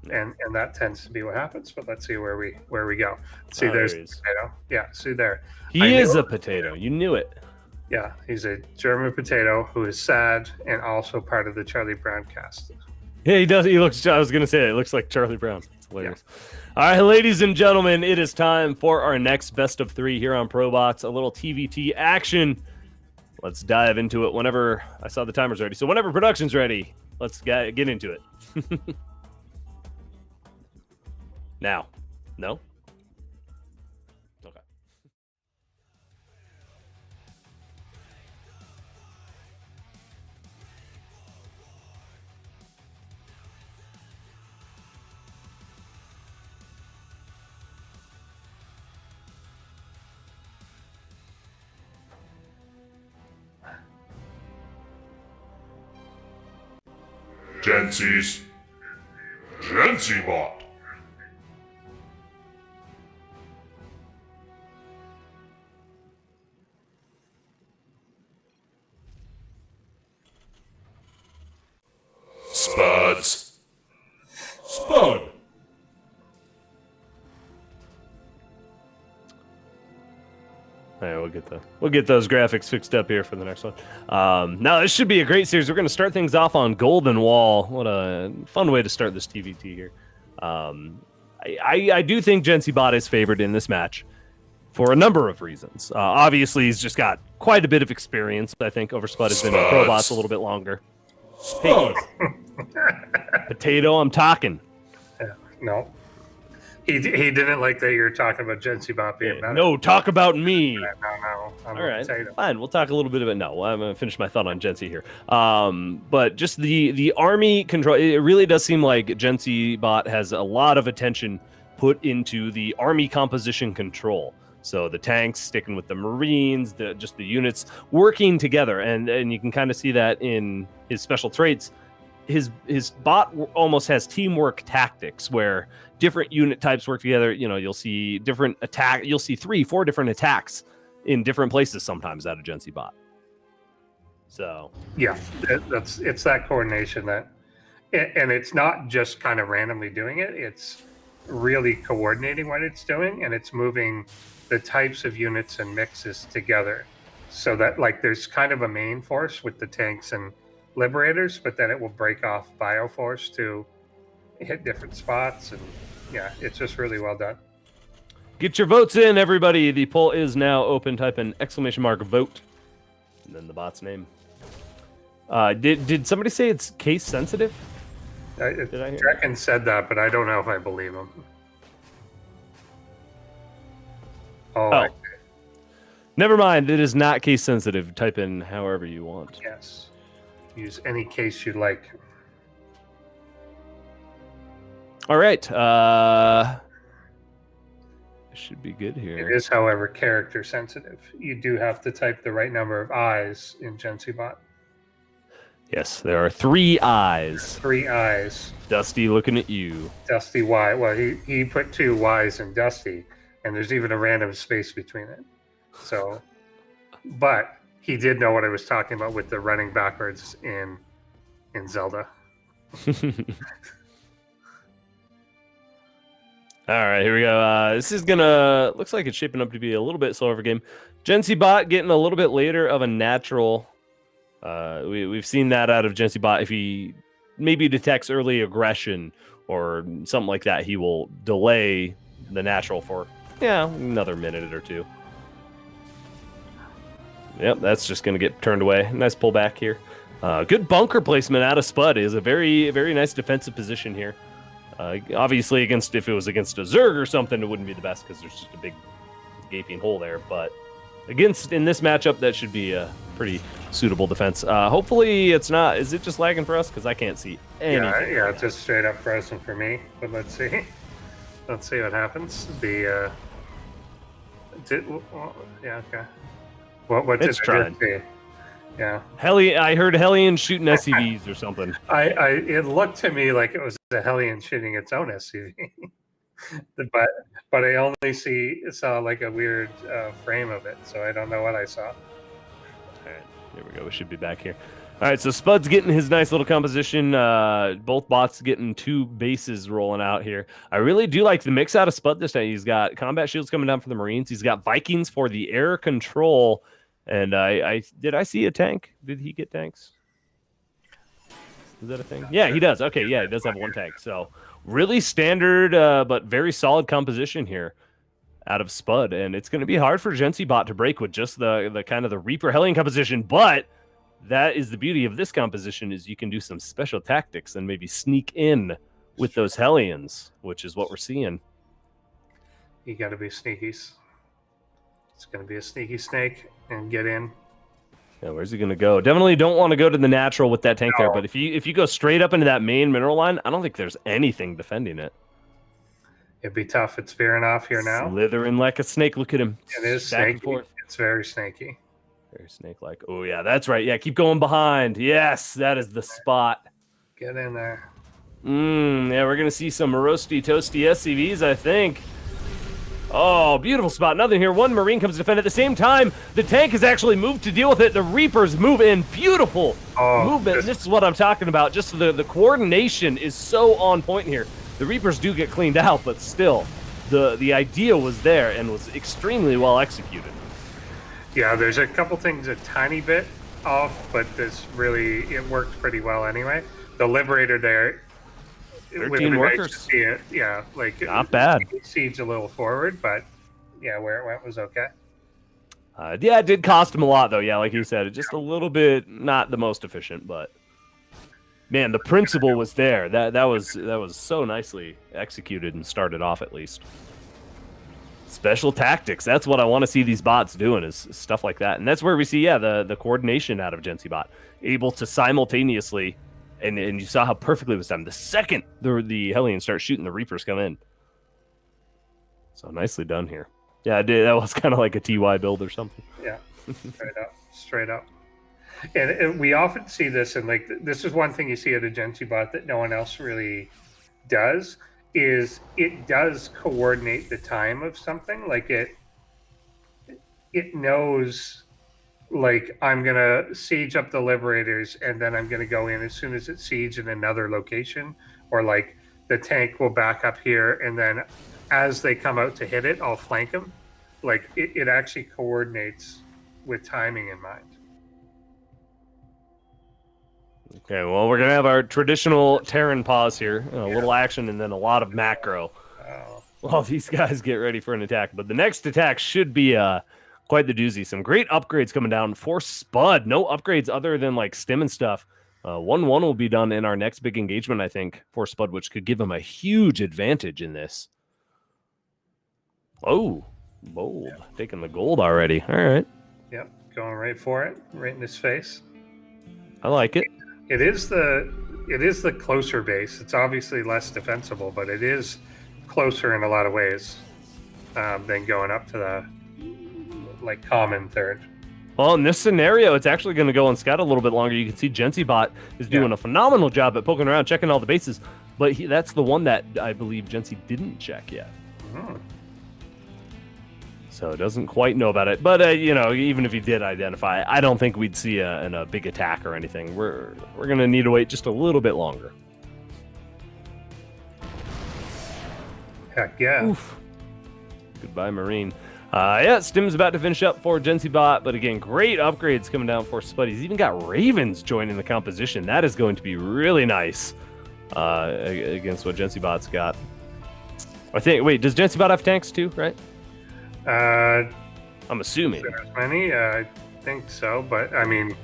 B: and that tends to be what happens. But let's see where we go. See,
A: Oh,
B: there's
A: there he is.
B: potato. Yeah, see there.
A: He is a potato. You knew it.
B: Yeah, he's a German potato who is sad and also part of the Charlie Brown cast.
A: Yeah, he does. He looks. I was gonna say it looks like Charlie Brown. It's hilarious. Yeah. All right, ladies and gentlemen, it is time for our next best of 3 here on ProBots. A little TVT action. Let's dive into it whenever I saw the timer's ready. So whenever production's ready, let's get into it. Now, no. Okay.
C: Jensiiibot. Spudde. Spudde.
A: All right, we'll get those graphics fixed up here for the next one. Now this should be a great series. We're going to start things off on Golden Wall. What a fun way to start this TVT here. I do think Jensiiibot is favored in this match for a number of reasons. Obviously, he's just got quite a bit of experience. I think over Spudde has been in ProBots a little bit longer. Hey, potato, I'm talking.
B: Yeah, no. He didn't like that you're talking about Jensiiibot being better.
A: No, talk about me.
B: No.
A: All right, fine. We'll talk a little bit about no. I'm gonna finish my thought on Jensi here. But just the army control. It really does seem like Jensiiibot has a lot of attention put into the army composition control. So the tanks sticking with the Marines, just the units working together, and you can kind of see that in his special traits. His bot almost has teamwork tactics where different unit types work together. You know, you'll see different attack. You'll see 3-4 different attacks in different places sometimes out of Jensiiibot. So
B: yeah, it's that coordination that, and it's not just kind of randomly doing it. It's really coordinating what it's doing, and it's moving the types of units and mixes together, so that like there's kind of a main force with the tanks and liberators, but then it will break off bioforce to hit different spots, and yeah, it's just really well done.
A: Get your votes in, everybody. The poll is now open. Type in !vote and then the bot's name. Did somebody say it's case sensitive?
B: Did I hear? Draken said that, but I don't know if I believe him. Oh.
A: Never mind. It is not case sensitive. Type in however you want.
B: Yes. Use any case you like.
A: All right. Should be good here.
B: It is, however, character sensitive. You do have to type the right number of eyes in Jensiiibot.
A: Yes, there are 3 eyes.
B: 3 eyes.
A: Dusty looking at you.
B: Dusty Y. Well, he put 2 Ys in Dusty, and there's even a random space between it. So, but he did know what I was talking about with the running backwards in Zelda.
A: All right, here we go. This is looks like it's shaping up to be a little bit slower of a game. Jensiiibot getting a little bit later of a natural. We've seen that out of Jensiiibot. If he maybe detects early aggression or something like that, he will delay the natural for another minute or 2. Yep, that's just going to get turned away. Nice pullback here. Good bunker placement out of Spudde. Is a very, very nice defensive position here. Obviously, if it was against a Zerg or something, it wouldn't be the best because there's just a big gaping hole there. But in this matchup, that should be a pretty suitable defense. Hopefully, it's not. Is it just lagging for us? Because I can't see anything.
B: Yeah, it's just straight up frozen for me. But let's see. Let's see what happens. Okay. What did
A: trying.
B: Yeah.
A: I heard Hellion shooting SCVs or something.
B: It looked to me like it was a Hellion shooting its own SCV. but I only saw like a weird frame of it, so I don't know what I saw.
A: All right, here we go. We should be back here. All right, so Spud's getting his nice little composition. Both bots getting 2 bases rolling out here. I really do like the mix out of Spud this time. He's got combat shields coming down for the Marines. He's got Vikings for the air control. And did I see a tank? Did he get tanks? Is that a thing? Yeah, he does. Okay, yeah, he does have 1 tank. So really standard, but very solid composition here out of Spud. And it's going to be hard for Jensiiibot to break with just the kind of the Reaper Hellion composition, but that is the beauty of this composition, is you can do some special tactics and maybe sneak in with those Hellions, which is what we're seeing.
B: You got to be sneakies. It's going to be a sneaky snake and get in.
A: Yeah, where's he going to go? Definitely don't want to go to the natural with that tank there, but if you go straight up into that main mineral line, I don't think there's anything defending it.
B: It'd be tough. It's veering off here now.
A: Slithering like a snake. Look at him.
B: It is snaky. It's very snaky.
A: Very snake-like. Oh, yeah, that's right. Yeah, keep going behind. Yes, that is the spot.
B: Get in there.
A: Yeah, we're going to see some roasty, toasty SCVs, I think. Oh, beautiful spot. Nothing here. 1 Marine comes to defend at the same time. The tank has actually moved to deal with it. The Reapers move in. Beautiful movement. This is what I'm talking about. Just the coordination is so on point here. The Reapers do get cleaned out, but still, the idea was there and was extremely well executed.
B: Yeah, there's a couple things a tiny bit off, but it worked pretty well anyway. The Liberator there,
A: 13 workers.
B: See it, yeah, like
A: not bad.
B: It siege a little forward, but yeah, where it went was okay.
A: Yeah, it did cost him a lot though. Yeah, like you said, just a little bit not the most efficient, but man, the principle was there. That was so nicely executed and started off at least. Special tactics. That's what I want to see these bots doing, is stuff like that. And that's where we see, the coordination out of Jensiiibot. Able to simultaneously, and you saw how perfectly it was done. The second the Hellions start shooting, the Reapers come in. So nicely done here. Yeah, I did. That was kind of like a TY build or something.
B: Yeah, straight up. And we often see this, and like this is one thing you see at a Jensiiibot that no one else really does, is it does coordinate the time of something. Like it knows, like, I'm gonna siege up the Liberators and then I'm gonna go in as soon as it siege in another location, or like the tank will back up here and then as they come out to hit it, I'll flank them. Like it actually coordinates with timing in mind.
A: Okay, well, we're going to have our traditional Terran pause here. A little action and then a lot of macro. While these guys get ready for an attack. But the next attack should be quite the doozy. Some great upgrades coming down for Spud. No upgrades other than like stim and stuff. 1-1 will be done in our next big engagement, I think, for Spud, which could give him a huge advantage in this. Oh, bold. Yeah. Taking the gold already. All right.
B: Yep, going right for it. Right in his face.
A: I like it.
B: It is the closer base. It's obviously less defensible, but it is closer in a lot of ways than going up to the like common third.
A: Well, in this scenario, it's actually going to go on scout a little bit longer. You can see Jensiiibot is doing a phenomenal job at poking around, checking all the bases, but that's the one that I believe Jensi didn't check yet. So doesn't quite know about it. But, even if he did identify, I don't think we'd see a big attack or anything. We're going to need to wait just a little bit longer.
B: Heck yeah.
A: Oof. Goodbye, Marine. Stim's about to finish up for Jensiiibot, but again, great upgrades coming down for Spudde. He's even got Ravens joining the composition. That is going to be really nice against what Jensiibot's got. I think, wait, does Jensiiibot have tanks too, right? I'm assuming.
B: There's many, I think so, but I mean,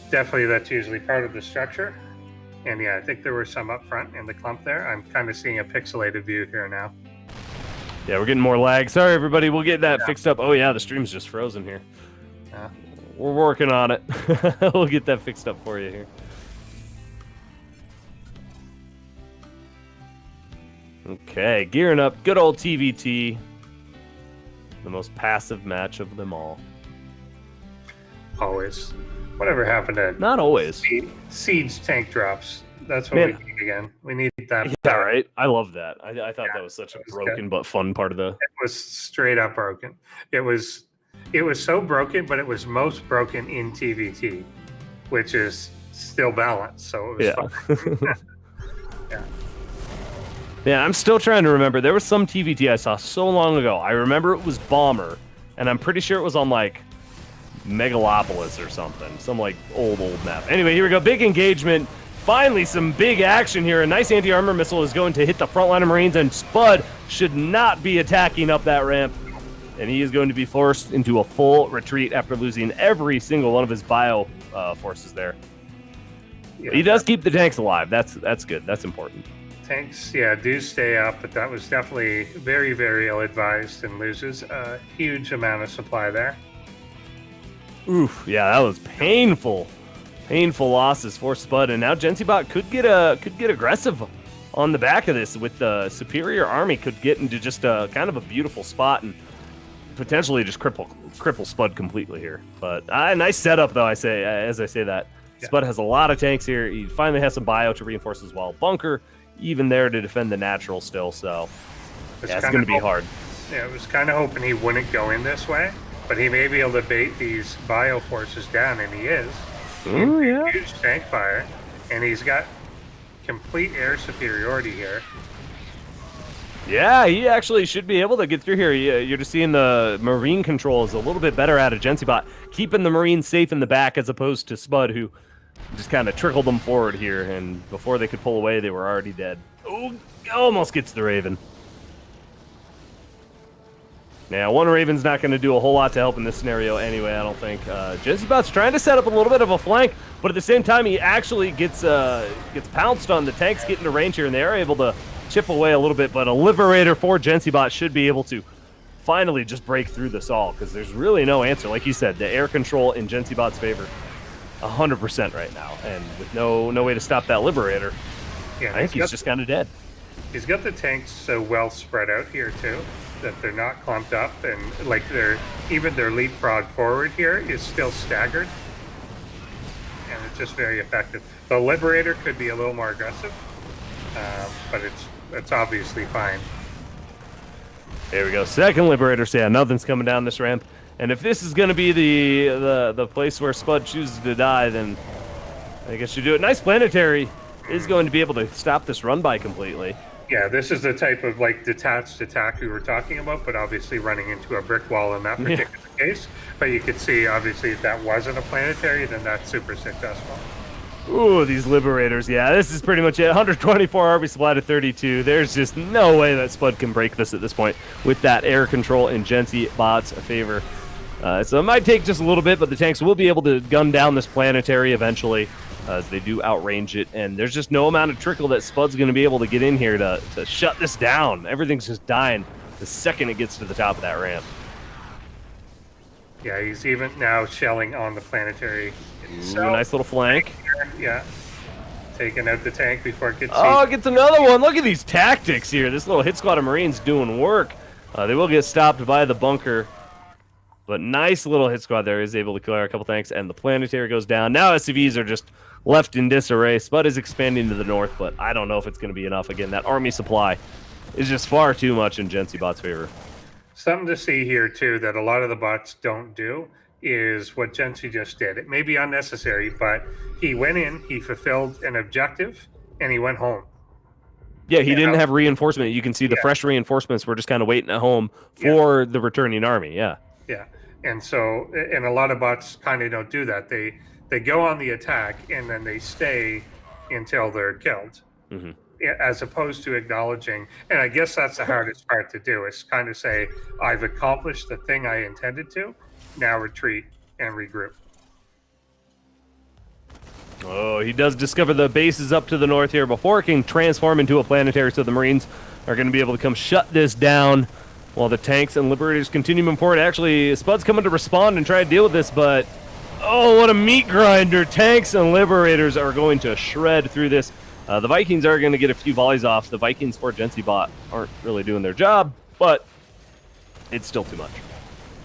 B: definitely that's usually part of the structure. And yeah, I think there were some up front in the clump there. I'm kind of seeing a pixelated view here now.
A: Yeah, we're getting more lag. Sorry, everybody. We'll get that fixed up. Oh, yeah, the stream's just frozen here.
B: Yeah.
A: We're working on it. We'll get that fixed up for you here. Okay, gearing up. Good old TVT. The most passive match of them all.
B: Always. Whatever happened to...
A: Not always.
B: Siege tank drops. That's what we need again. We need that.
A: Yeah, right? I love that. I thought that was such a broken but fun part of the...
B: It was straight up broken. It was so broken, but it was most broken in TVT, which is still balanced, so it was fine. Yeah.
A: Yeah, I'm still trying to remember. There was some TVT I saw so long ago. I remember it was Bomber, and I'm pretty sure it was on like Megalopolis or something. Some like old map. Anyway, here we go. Big engagement. Finally, some big action here. A nice anti-armor missile is going to hit the front line of Marines, and Spud should not be attacking up that ramp. And he is going to be forced into a full retreat after losing every single one of his bio forces there. Yeah, he does keep the tanks alive. That's good. That's important.
B: Tanks, yeah, do stay up, but that was definitely very, very ill-advised and loses a huge amount of supply there.
A: Oof, yeah, that was painful losses for Spud, and now Jensiiibot could get aggressive on the back of this with the superior army. Could get into just a kind of a beautiful spot and potentially just cripple Spud completely here. But nice setup though. As I say that, yeah. Spud has a lot of tanks here. He finally has some bio to reinforce as well. Bunker even there to defend the natural still. So yeah, it's going to be hard.
B: Yeah, I was kind of hoping he wouldn't go in this way, but he may be able to bait these bio forces down, and he is.
A: Ooh, yeah.
B: Huge tank fire, and he's got complete air superiority here.
A: Yeah, he actually should be able to get through here. You're just seeing the Marine control is a little bit better out of Jensiiibot, keeping the Marines safe in the back as opposed to Spud, who just kind of trickled them forward here, and before they could pull away, they were already dead. Oh, almost gets the Raven. Now, one Raven's not going to do a whole lot to help in this scenario anyway, I don't think. Jensiiibot's trying to set up a little bit of a flank, but at the same time, he actually gets pounced on. The tanks get into range here, and they are able to chip away a little bit, but a Liberator for Jensiiibot should be able to finally just break through this all, because there's really no answer. Like you said, the air control in Jensiibot's favor 100% right now, and with no way to stop that Liberator, yeah, I think he's just kind of dead.
B: He's got the tanks so well spread out here too that they're not clumped up, and like even their leapfrog forward here is still staggered, and it's just very effective. The Liberator could be a little more aggressive, but it's obviously fine.
A: There we go. Second Liberator. So yeah, nothing's coming down this ramp. And if this is going to be the place where Spud chooses to die, then I guess you do it. Nice planetary is going to be able to stop this run by completely.
B: Yeah, this is the type of like detached attack we were talking about, but obviously running into a brick wall in that particular case. But you could see, obviously, if that wasn't a planetary, then that's super successful.
A: Ooh, these Liberators. Yeah, this is pretty much it. 124 army supply to 32. There's just no way that Spud can break this at this point with that air control in Jensiibot's favor. So it might take just a little bit, but the tanks will be able to gun down this planetary eventually, as they do outrange it. And there's just no amount of trickle that Spud's going to be able to get in here to shut this down. Everything's just dying the second it gets to the top of that ramp.
B: Yeah, he's even now shelling on the planetary.
A: So, nice little flank.
B: Yeah. Taking out the tank before it gets...
A: Oh, it gets another one. Look at these tactics here. This little hit squad of Marines doing work. They will get stopped by the bunker. But nice little hit squad there is able to clear a couple tanks, and the planetary goes down. Now SCVs are just left in disarray. Spud is expanding to the north, but I don't know if it's going to be enough. Again, that army supply is just far too much in Jensiibot's favor.
B: Something to see here, too, that a lot of the bots don't do is what Jensi just did. It may be unnecessary, but he went in, he fulfilled an objective, and he went home.
A: Yeah, he didn't have reinforcement. You can see the fresh reinforcements were just kind of waiting at home for the returning army, Yeah,
B: and so, and a lot of bots kind of don't do that. They go on the attack, and then they stay until they're killed.
A: Mm-hmm.
B: As opposed to acknowledging, and I guess that's the hardest part to do, is kind of say, I've accomplished the thing I intended to, now retreat and regroup.
A: Oh, he does discover the bases up to the north here before it can transform into a planetary, so the Marines are going to be able to come shut this down while the tanks and Liberators continue moving forward. Actually, Spud's coming to respond and try to deal with this, but oh, what a meat grinder. Tanks and Liberators are going to shred through this. The Vikings are going to get a few volleys off. The Vikings for Jensiiibot aren't really doing their job, but it's still too much.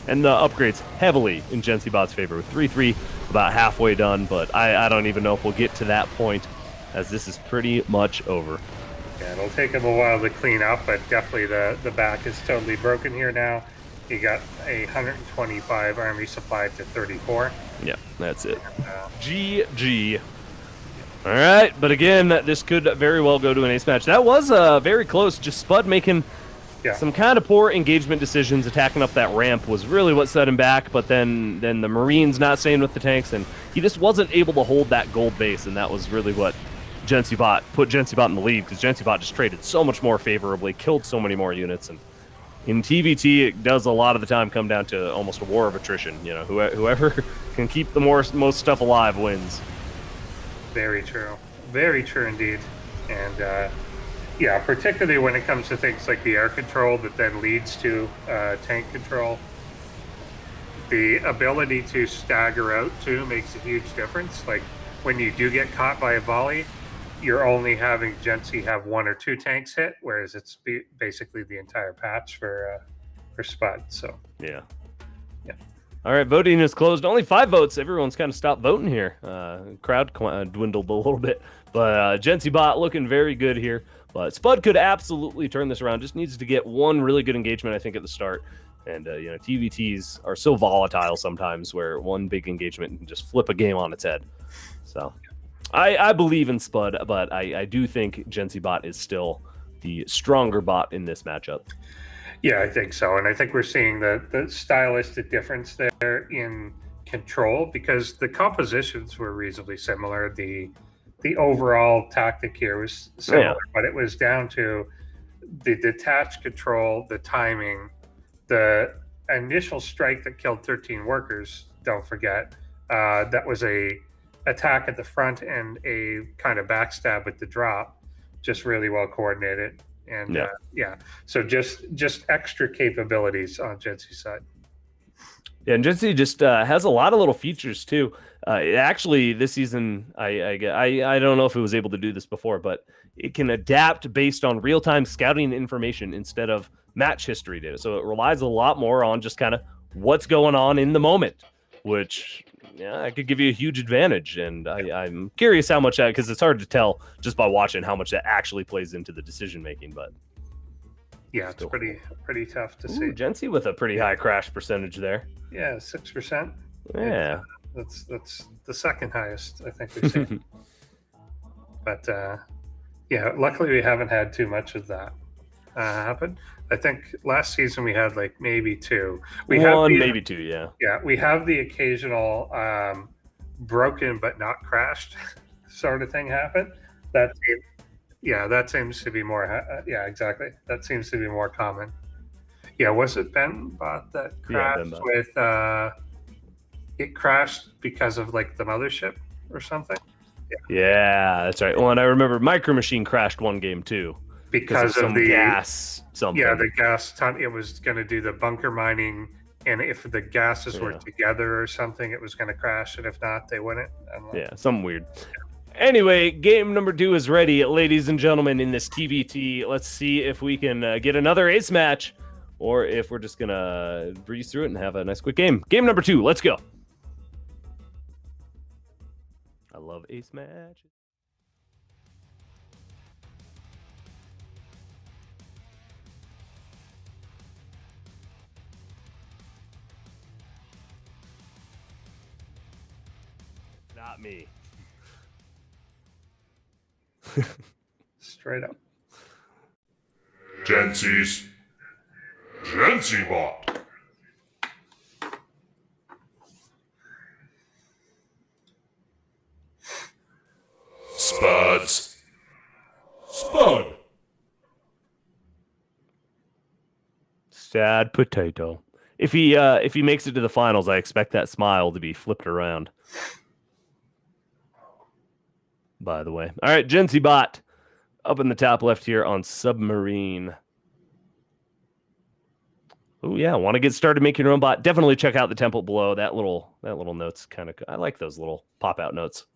A: And the upgrades heavily in Jensiibot's favor with 3-3 about halfway done, but I don't even know if we'll get to that point, as this is pretty much over.
B: Yeah, it'll take him a while to clean up, but definitely the back is totally broken here now. He got 125 army supply to 34.
A: Yeah, that's it. GG. All right, but again, this could very well go to an ace match. That was very close. Just Spud making some kind of poor engagement decisions. Attacking up that ramp was really what set him back, but then the Marines not staying with the tanks, and he just wasn't able to hold that gold base, and that was really what Jensiiibot put Jensiiibot in the lead, because Jensiiibot just traded so much more favorably, killed so many more units, and in TVT, it does a lot of the time come down to almost a war of attrition. You know, whoever can keep the most stuff alive wins.
B: Very true indeed. And yeah, particularly when it comes to things like the air control that then leads to tank control. The ability to stagger out too makes a huge difference. Like when you do get caught by a volley, you're only having Jensi have 1 or 2 tanks hit, whereas it's basically the entire patch for Spud. So
A: yeah.
B: Yeah.
A: All right, voting is closed. Only 5 votes. Everyone's kind of stopped voting here. Crowd dwindled a little bit, but Jensiiibot looking very good here. But Spud could absolutely turn this around. Just needs to get one really good engagement, I think, at the start. And you know, TVTs are so volatile sometimes, where one big engagement can just flip a game on its head. So I believe in Spud, but I do think Jensiiibot is still the stronger bot in this matchup.
B: Yeah, I think so. And I think we're seeing the stylistic difference there in control, because the compositions were reasonably similar. The overall tactic here was similar, but it was down to the detached control, the timing, the initial strike that killed 13 workers, don't forget. That was a attack at the front and a kind of backstab with the drop, just really well coordinated. And so just extra capabilities on Jensi's side.
A: Yeah, and Jensi just has a lot of little features too. Actually, this season, I don't know if it was able to do this before, but it can adapt based on real-time scouting information instead of match history data. So it relies a lot more on just kind of what's going on in the moment, which I could give you a huge advantage. And I'm curious how much that, because it's hard to tell just by watching how much that actually plays into the decision making. But
B: yeah, it's pretty tough to see.
A: Jensi with a pretty high crash percentage there.
B: Yeah, 6%.
A: Yeah,
B: that's the second highest I think we've seen. But yeah, luckily we haven't had too much of that happen. I think last season we had like maybe 2.
A: Maybe 2. Yeah.
B: Yeah, we have the occasional broken but not crashed sort of thing happen. That seems to be more. Yeah, exactly. That seems to be more common. Yeah, was it BenBot that crashed with? It crashed because of like the mothership or something.
A: Yeah, that's right. Well, and I remember MicroMachine crashed one game too
B: because of the
A: gas. Something.
B: Yeah, the gas. It was going to do the bunker mining, and if the gases were together or something, it was going to crash, and if not, they wouldn't.
A: Yeah, something weird. Anyway, game number 2 is ready, ladies and gentlemen, in this TVT. Let's see if we can get another ace match, or if we're just going to breeze through it and have a nice quick game. Game number 2, let's go. I love ace matches. Not me.
B: Straight up.
C: Jensiiibot. Spud.
A: Sad potato. If he makes it to the finals, I expect that smile to be flipped around. By the way. All right, Jensiiibot up in the top left here on Submarine. Oh yeah, want to get started making your own bot? Definitely check out the template below. That little note's kind of, I like those little pop out notes.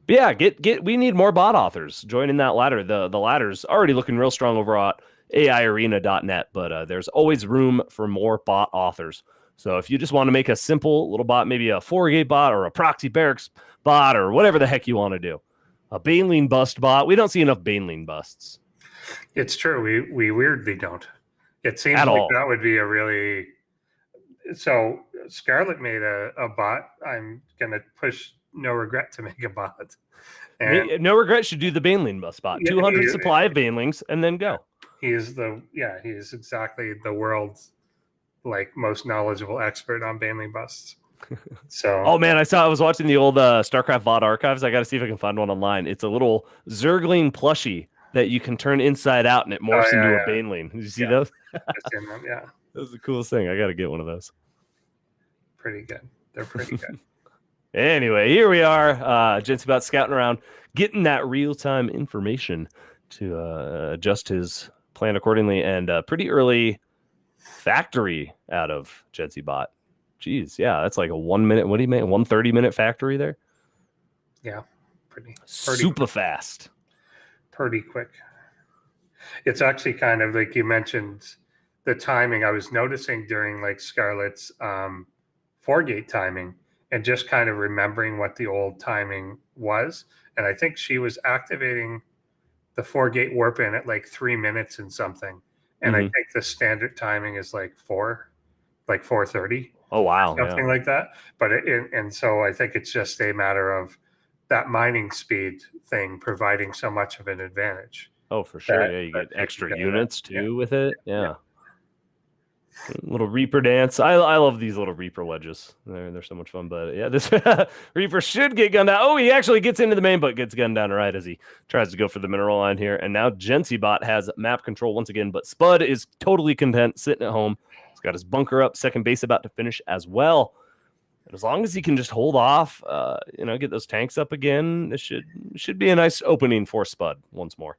A: But yeah, we need more bot authors. Join in that ladder. The ladder's already looking real strong over at AIarena.net, but there's always room for more bot authors. So if you just want to make a simple little bot, maybe a FourGateBot or a proxy barracks bot or whatever the heck you want to do, a Baneling bust bot. We don't see enough Baneling busts.
B: It's true. We weirdly don't. It seems that would be a really. So Scarlet made a bot. I'm gonna push no regret to make a bot. And
A: No regret should do the Baneling bus spot.
B: Yeah,
A: 200 supply of Banelings and then go.
B: he is exactly the world's like most knowledgeable expert on Baneling busts. So
A: Oh man, I was watching the old StarCraft VOD archives. I got to see if I can find one online. It's a little Zergling plushie that you can turn inside out and it morphs into a Baneling. Did you see those?
B: I've seen them, yeah.
A: That was the coolest thing. I got to get one of those.
B: Pretty good. They're pretty good.
A: Anyway, here we are. Jensiiibot scouting around, getting that real-time information to adjust his plan accordingly, and pretty early factory out of Jensiiibot. Jeez, yeah, that's like a 1 minute. What do you mean? 130-minute factory there?
B: Yeah, pretty
A: super fast.
B: Pretty quick. It's actually kind of like you mentioned the timing. I was noticing during like Scarlett's FourGate timing and just kind of remembering what the old timing was. And I think she was activating the FourGate warp in at like 3 minutes and something. And I think the standard timing is like 4:30.
A: Oh, wow.
B: Something like that. But and so I think it's just a matter of that mining speed thing providing so much of an advantage.
A: Oh, for sure. Yeah, you get extra units too with it. Yeah. Little Reaper dance. I love these little Reaper wedges. They're so much fun. But yeah, this Reaper should get gunned down. Oh, he actually gets into the main, but gets gunned down right as he tries to go for the mineral line here. And now Jensiiibot has map control once again, but Spudde is totally content sitting at home. He's got his bunker up, second base about to finish as well. And as long as he can just hold off, get those tanks up again, this should be a nice opening for Spudde once more.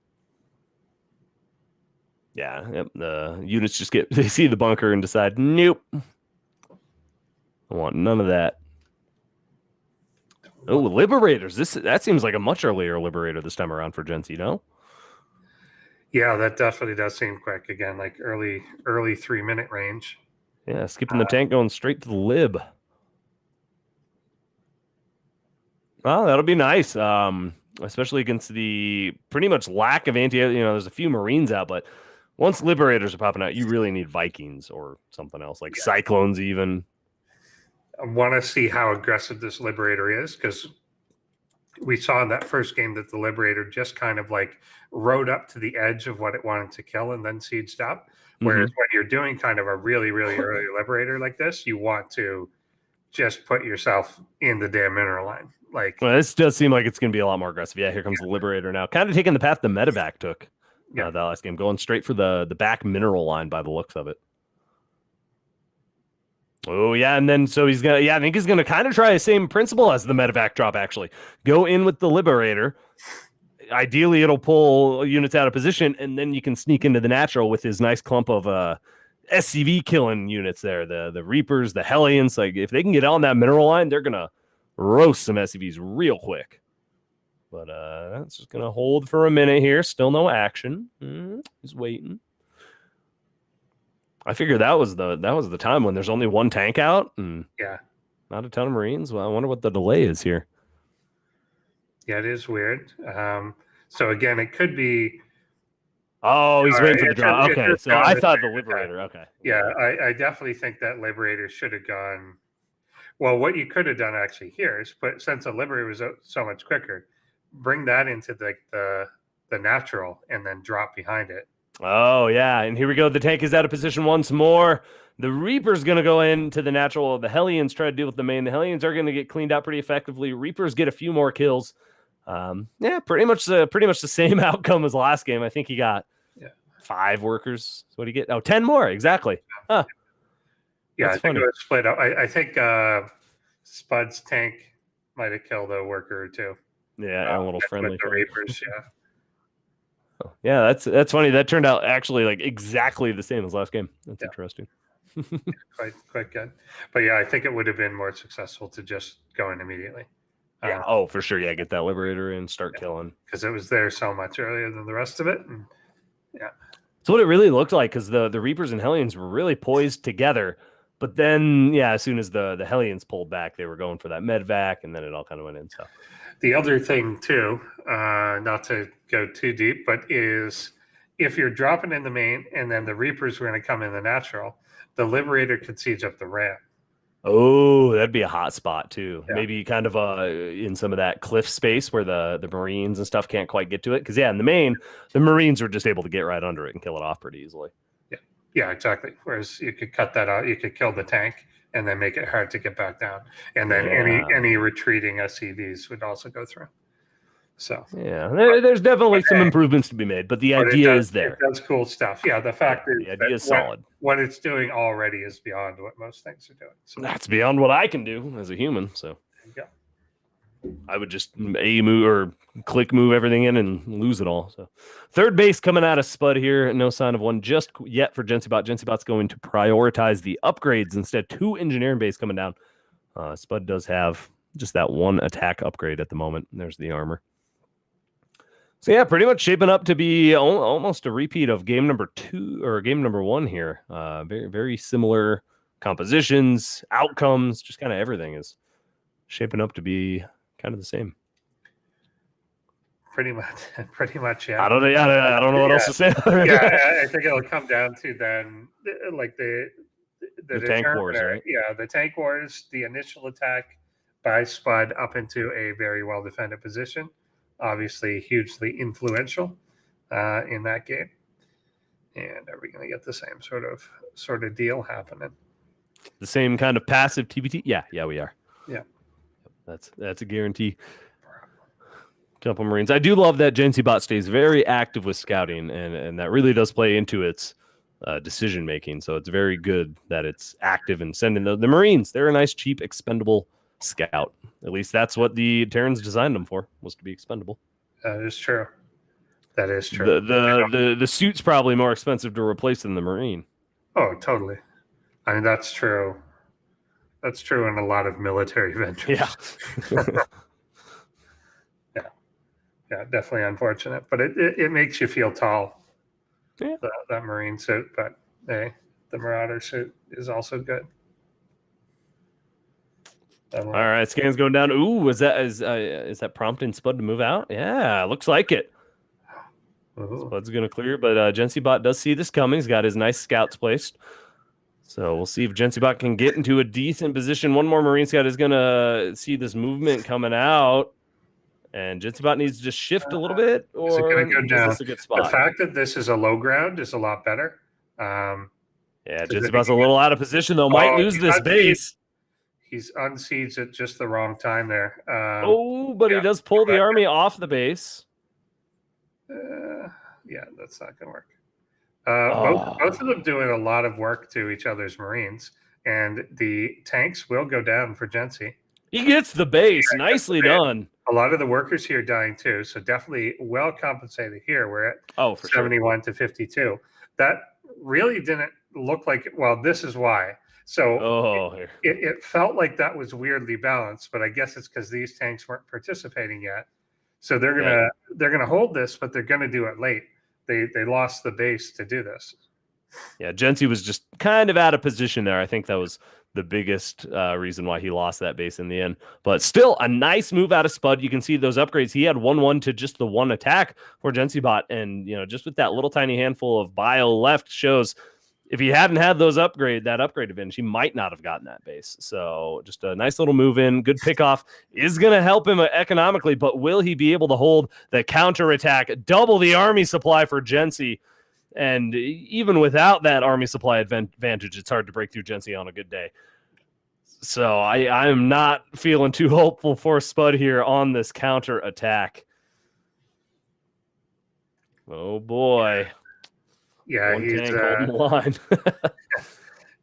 A: Yeah, yep, the units they see the bunker and decide, nope, I want none of that. Oh, Liberators. That seems like a much earlier Liberator this time around for Jensi, no?
B: Yeah, that definitely does seem quick. Again, like early 3 minute range.
A: Yeah, skipping the tank, going straight to the lib. Well, that'll be nice, especially against the pretty much lack of there's a few Marines out, but once Liberators are popping out, you really need Vikings or something else, like Cyclones even.
B: I want to see how aggressive this Liberator is, because we saw in that first game that the Liberator just kind of like rode up to the edge of what it wanted to kill and then sieged up. Whereas when you're doing kind of a really, really early Liberator like this, you want to just put yourself in the damn mineral line. Well,
A: this does seem like it's going to be a lot more aggressive. Yeah, here comes the Liberator now. Kind of taking the path the Medevac took. The last game, going straight for the back mineral line by the looks of it. Oh yeah, and then so he's gonna. Yeah, I think he's gonna kind of try the same principle as the Medevac drop. Actually, go in with the Liberator. Ideally, it'll pull units out of position, and then you can sneak into the natural with his nice clump of SCV killing units there. The Reapers, the Hellions. Like if they can get on that mineral line, they're gonna roast some SCVs real quick. But that's just going to hold for a minute here. Still no action. He's waiting. I figured that was the time when there's only one tank out and not a ton of Marines. Well, I wonder what the delay is here.
B: Yeah, it is weird. So again, it could be.
A: Oh, he's waiting for the draw. Okay, so I thought the Liberator. Okay.
B: Yeah, I definitely think that Liberator should have gone. Well, what you could have done actually here is put, since the Liberator was so much quicker, bring that into the natural and then drop behind it.
A: Oh yeah, and here we go. The tank is out of position once more. The Reaper's going to go into the natural. The Hellions try to deal with the main. The Hellions are going to get cleaned out pretty effectively. Reapers get a few more kills. Pretty much the same outcome as last game. I think he got 5 workers. What do you get? Oh, 10 more exactly. Huh.
B: Yeah, I think it was split up. I think Spud's tank might have killed a worker or two.
A: Yeah, a little friendly.
B: With the Reapers,
A: Oh, yeah, that's funny. That turned out actually like exactly the same as last game. That's interesting.
B: quite good. But yeah, I think it would have been more successful to just go in immediately.
A: Yeah. Oh, for sure. Yeah, get that Liberator in, start killing.
B: Because it was there so much earlier than the rest of it. And,
A: so what it really looked like, because the Reapers and Hellions were really poised together. But then, as soon as the Hellions pulled back, they were going for that Medvac, and then it all kind of went in. So
B: the other thing, too, not to go too deep, but is if you're dropping in the main and then the Reapers were going to come in the natural, the Liberator could siege up the ramp.
A: Oh, that'd be a hot spot too.
B: Yeah.
A: Maybe kind of in some of that cliff space where the Marines and stuff can't quite get to it. Because in the main, the Marines were just able to get right under it and kill it off pretty easily.
B: Yeah, exactly. Whereas you could cut that out, you could kill the tank and then make it hard to get back down. And then any retreating SCVs would also go through. So
A: there's definitely some improvements to be made, but the idea is there.
B: It does cool stuff. Yeah, the fact is
A: the idea is solid.
B: What it's doing already is beyond what most things are doing. So
A: that's beyond what I can do as a human. So
B: there you go.
A: I would just move or click move everything in and lose it all. So third base coming out of Spud here. No sign of one just yet for Jensiiibot. Jensiibot's going to prioritize the upgrades instead. 2 engineering base coming down. Spud does have just that 1 attack upgrade at the moment. There's the armor. So yeah, pretty much shaping up to be almost a repeat of game number 2 or game number 1 here. Very, very similar compositions, outcomes, just kind of everything is shaping up to be kind of the same.
B: Pretty much, yeah.
A: I don't know what else to say.
B: I think it'll come down to then like the
A: tank wars, right?
B: Yeah, the tank wars, the initial attack by Spud up into a very well defended position. Obviously, hugely influential in that game. And are we going to get the same sort of deal happening?
A: The same kind of passive TBT? Yeah, we are.
B: Yeah,
A: that's a guarantee. Couple Marines. I do love that Jensiiibot stays very active with scouting, and that really does play into its decision making. So it's very good that it's active and sending the Marines. They're a nice, cheap, expendable scout. At least that's what the Terrans designed them for, was to be expendable.
B: That is true. That is true.
A: The suit's probably more expensive to replace than the Marine.
B: Oh, totally. I mean, that's true. That's true in a lot of military ventures.
A: Yeah.
B: Yeah, definitely unfortunate, but it makes you feel tall.
A: Yeah.
B: That Marine suit, but hey, the Marauder suit is also good.
A: All right, scans going down. Ooh, is that prompting Spud to move out? Yeah, looks like it. Ooh. Spud's going to clear, but Jensiiibot does see this coming. He's got his nice scouts placed. So we'll see if Jensiiibot can get into a decent position. One more Marine scout is going to see this movement coming out. And Jensiiibot needs to just shift a little bit, or
B: is this
A: a good spot?
B: The fact that this is a low ground is a lot better.
A: Yeah, Jensiibot's a little out of position, though. Might lose this base.
B: He's unseeds at just the wrong time there.
A: But he does pull the army off the base.
B: Yeah, that's not going to work. Both of them doing a lot of work to each other's Marines, and the tanks will go down for Jensi.
A: He gets the base. Nicely done.
B: A lot of the workers here dying too, so definitely well compensated here. We're at 71 to 52. That really didn't look like it. Well, this is why. So it felt like that was weirdly balanced, but I guess it's because these tanks weren't participating yet. So they're gonna hold this, but they're gonna do it late. They lost the base to do this.
A: Yeah, Jensi was just kind of out of position there. I think that was the biggest reason why he lost that base in the end. But still, a nice move out of Spud. You can see those upgrades. He had 1-1 to just the 1 attack for Jensiiibot, and just with that little tiny handful of bio left, shows if he hadn't had that upgrade advantage, he might not have gotten that base. So just a nice little move in. Good pickoff is going to help him economically, but will he be able to hold the counter attack? Double the army supply for Jensi. And even without that army supply advantage, it's hard to break through Jensi on a good day. So I am not feeling too hopeful for Spud here on this counter attack. Oh boy.
B: Yeah,
A: he's holding the line.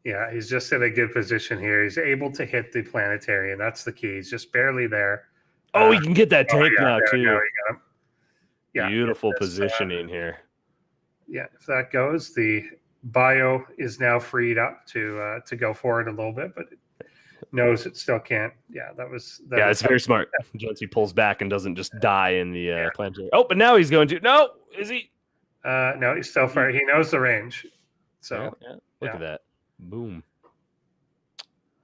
B: Yeah, he's just in a good position here. He's able to hit the planetary, and that's the key. He's just barely there.
A: He can get that tank now too.
B: Now he got him. Yeah,
A: beautiful positioning here.
B: Yeah, if that goes, the bio is now freed up to go forward a little bit, but it knows it still can't. Yeah, it's very smart.
A: Jensi pulls back and doesn't just die in the planetary. Oh, but now he's going to. No, is he?
B: No, he's still far. He knows the range. So
A: look at that. Boom.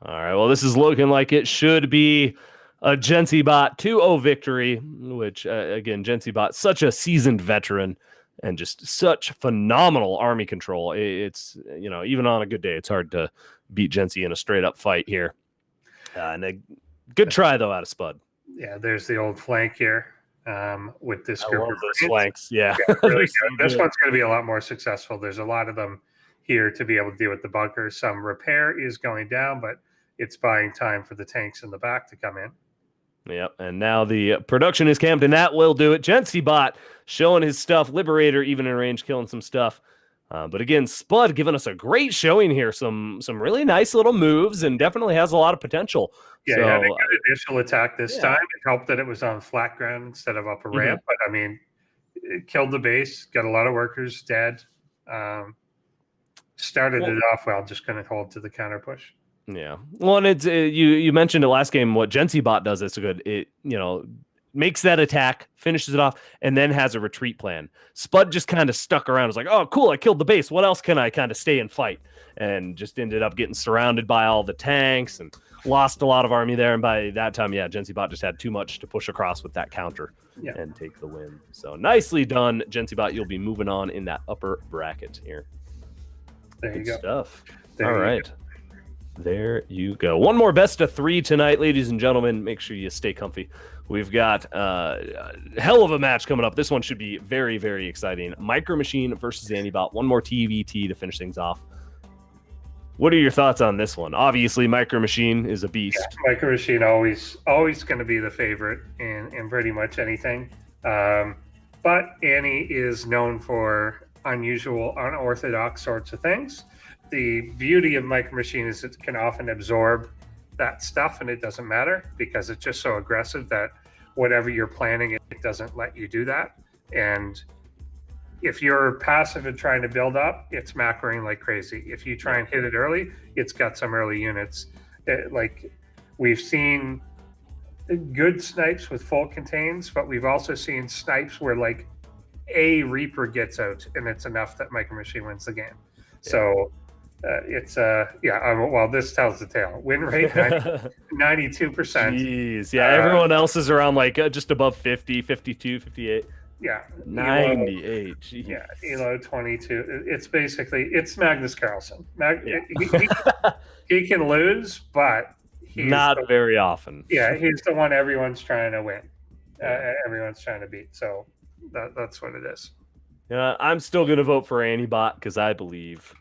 A: All right. Well, this is looking like it should be a Jensiiibot 2-0 victory, which again, Jensiiibot, such a seasoned veteran and just such phenomenal army control. It's even on a good day, it's hard to beat Jensi in a straight up fight here. And a good try, though, out of Spud.
B: Yeah, there's the old flank here with this
A: I
B: group
A: love
B: of
A: those
B: Marines.
A: flanks. Yeah.
B: Really
A: So
B: good. This
A: good.
B: one's going to be a lot more successful. There's a lot of them here to be able to deal with the bunkers. Some repair is going down, but it's buying time for the tanks in the back to come in.
A: Yep, and now the production is camped, and that will do it. Jensiiibot showing his stuff. Liberator even in range, killing some stuff. But again, Spud giving us a great showing here. Some really nice little moves, and definitely has a lot of potential.
B: Yeah,
A: So,
B: he had a good initial attack this time. It helped that it was on flat ground instead of up a ramp. But I mean, it killed the base, got a lot of workers dead. Started it off well, just couldn't hold to the counter push.
A: Yeah. Well, and it's you mentioned it last game. What Jensiiibot does is so good. It makes that attack, finishes it off, and then has a retreat plan. Spud just kind of stuck around. It's like, oh, cool, I killed the base. What else can I kind of stay and fight? And just ended up getting surrounded by all the tanks and lost a lot of army there. And by that time, yeah, Jensiiibot just had too much to push across with that counter and take the win. So nicely done, Jensiiibot. You'll be moving on in that upper bracket here.
B: There you go.
A: Stuff.
B: There
A: all
B: you
A: right. There you go. One more best of 3 tonight, ladies and gentlemen. Make sure you stay comfy. We've got a hell of a match coming up. This one should be very, very exciting. MicroMachine versus Anibot. One more TVT to finish things off. What are your thoughts on this one? Obviously, MicroMachine is a beast.
B: Yeah, MicroMachine always going to be the favorite in pretty much anything. But Annie is known for unusual, unorthodox sorts of things. The beauty of MicroMachine is it can often absorb that stuff, and it doesn't matter because it's just so aggressive that whatever you're planning, it doesn't let you do that. And if you're passive and trying to build up, it's macroing like crazy. If you try and hit it early, it's got some early units. Like we've seen good snipes with full contains, but we've also seen snipes where like a Reaper gets out and it's enough that MicroMachine wins the game. So well, this tells the tale. Win rate 92%.
A: Jeez, yeah, everyone else is around like just above 50, 52, 58.
B: Yeah,
A: 98. Jeez.
B: Yeah, Elo 22. It's basically Magnus Carlsen. He can lose, but he's
A: not very often.
B: Yeah, he's the one everyone's trying to win. Everyone's trying to beat. So that's what it is.
A: Yeah, I'm still going to vote for Anibot because I believe.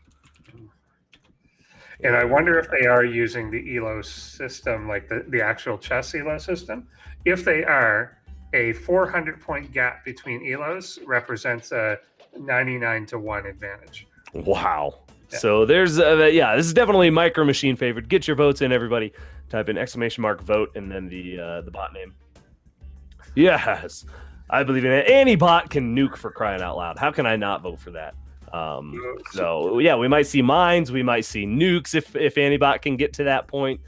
B: And I wonder if they are using the ELO system, like the actual chess ELO system. If they are, a 400-point gap between ELOs represents a 99-1 advantage.
A: Wow. Yeah. So there's, this is definitely MicroMachine favored. Get your votes in, everybody. Type in _vote and then the bot name. Yes, I believe in it. Anibot can nuke for crying out loud. How can I not vote for that? So yeah, we might see mines, we might see nukes if Anibot can get to that point.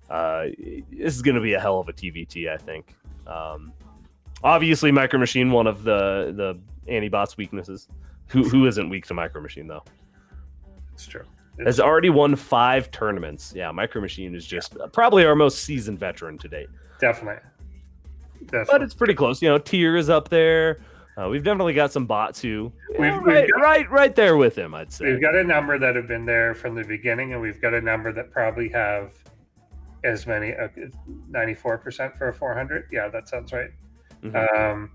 A: This is going to be a hell of a TVT, I think. Obviously, MicroMachine, one of the Anibot's weaknesses. Who isn't weak to MicroMachine though?
B: It's true.
A: Has already won 5 tournaments. Yeah, MicroMachine is just probably our most seasoned veteran to date.
B: Definitely.
A: But it's pretty close. Tier is up there. We've definitely got some bots who right there with him, I'd say.
B: We've got a number that have been there from the beginning, and we've got a number that probably have as many 94% for a 400. Yeah, that sounds right. Mm-hmm.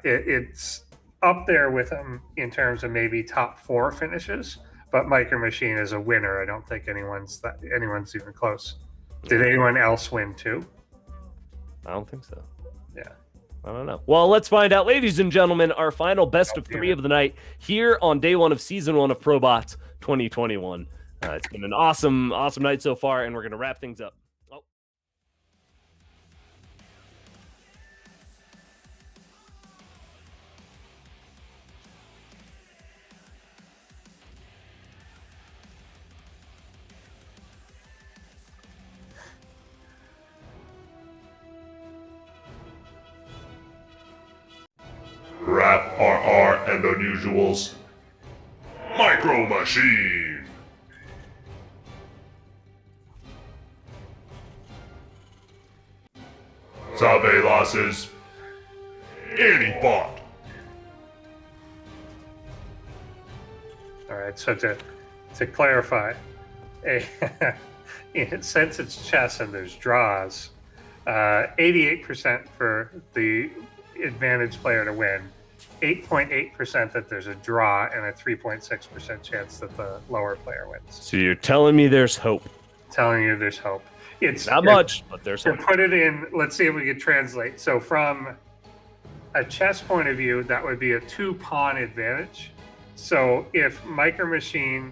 B: It's up there with them in terms of maybe top 4 finishes, but MicroMachine is a winner. I don't think anyone's even close. Did anyone else win too?
A: I don't think so.
B: Yeah.
A: I don't know. Well, let's find out. Ladies and gentlemen, our final best of 3 of the night here on day 1 of season 1 of ProBots 2021. It's been an awesome night so far, and we're going to wrap things up.
C: Rap RR and Unusuals. MicroMachine. Sabe losses. Anibot.
B: All right, so to clarify, since it's chess and there's draws, 88% for the advantage player to win, 8.8% that there's a draw, and a 3.6% chance that the lower player wins.
A: So you're telling me there's hope?
B: Telling you there's hope. It's
A: not much, but there's
B: to
A: hope.
B: put it in. Let's see if we can translate. So from a chess point of view, that would be a 2-pawn advantage. So if MicroMachine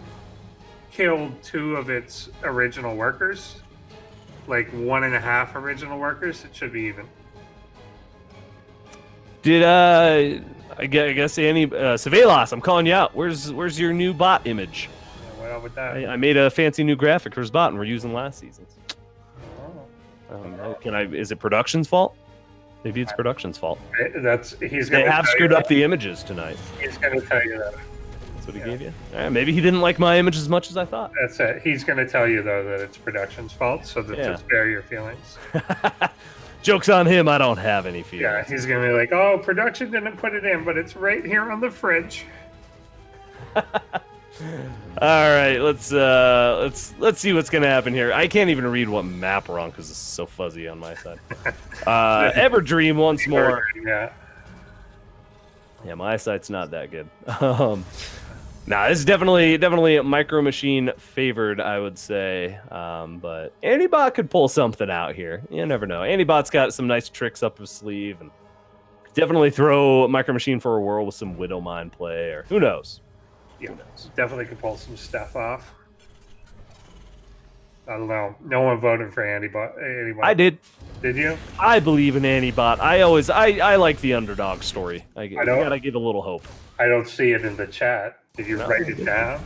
B: killed 2 of its original workers, like 1.5 original workers, it should be even.
A: Did I guess Savelos, I'm calling you out. Where's your new bot image?
B: Yeah, what up with that?
A: I made a fancy new graphic for his bot, and we're using last season's. Is it production's fault? Maybe it's production's fault. They have screwed up the images tonight.
B: He's going to tell you that.
A: That's what he gave you? Maybe he didn't like my image as much as I thought.
B: That's it. He's going to tell you, though, that it's production's fault, so that to spare your feelings.
A: Joke's on him. I don't have any feelings.
B: Yeah, he's going to be like, oh, production didn't put it in, but it's right here on the fridge.
A: All right, let's see what's gonna happen here. I can't even read what map we're on because it's so fuzzy on my side. Everdream once more.
B: Yeah,
A: my eyesight's not that good. This is definitely MicroMachine favored, I would say. But Anibot could pull something out here. You never know. Anibot's got some nice tricks up his sleeve, and definitely throw MicroMachine for a whirl with some Widowmine play, or who knows.
B: Yeah, definitely could pull some stuff off. I don't know. No one voted for Anibot.
A: I did.
B: Did you?
A: I believe in Anibot. I like the underdog story. I gotta give a little hope.
B: I don't see it in the chat. Did you write it down?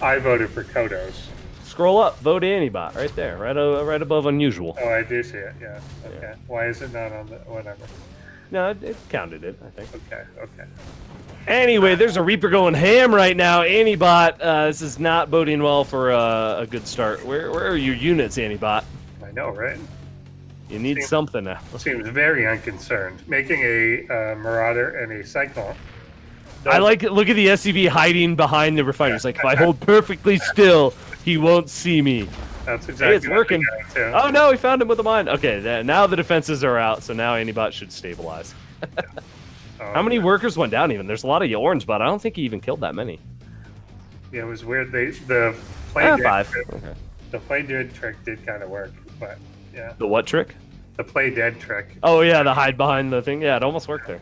B: I voted for Kodos.
A: Scroll up. Vote Anibot right there. Right above unusual.
B: Oh, I do see it. Yeah. Okay. Yeah. Why is it not on the whatever?
A: No, it counted it, I think.
B: Okay.
A: Anyway, there's a Reaper going ham right now. Anibot, this is not boding well for a good start. Where are your units, Anibot?
B: I know, right?
A: You need something now.
B: Seems very unconcerned. Making a Marauder and a Cyclone.
A: Look at the SCV hiding behind the refiners. Like, if I hold perfectly still, he won't see me.
B: That's exactly
A: it's working. Oh no, we found him with a mine. Okay, now the defenses are out, so now Anibot should stabilize. How many workers went down even? There's a lot of orange, but I don't think he even killed that many.
B: Yeah, it was weird. The play dead
A: 5.
B: Trick,
A: okay.
B: The play dead trick did kind of work, but yeah.
A: The what trick?
B: The play dead trick.
A: Oh yeah, the hide behind the thing. Yeah, it almost worked there.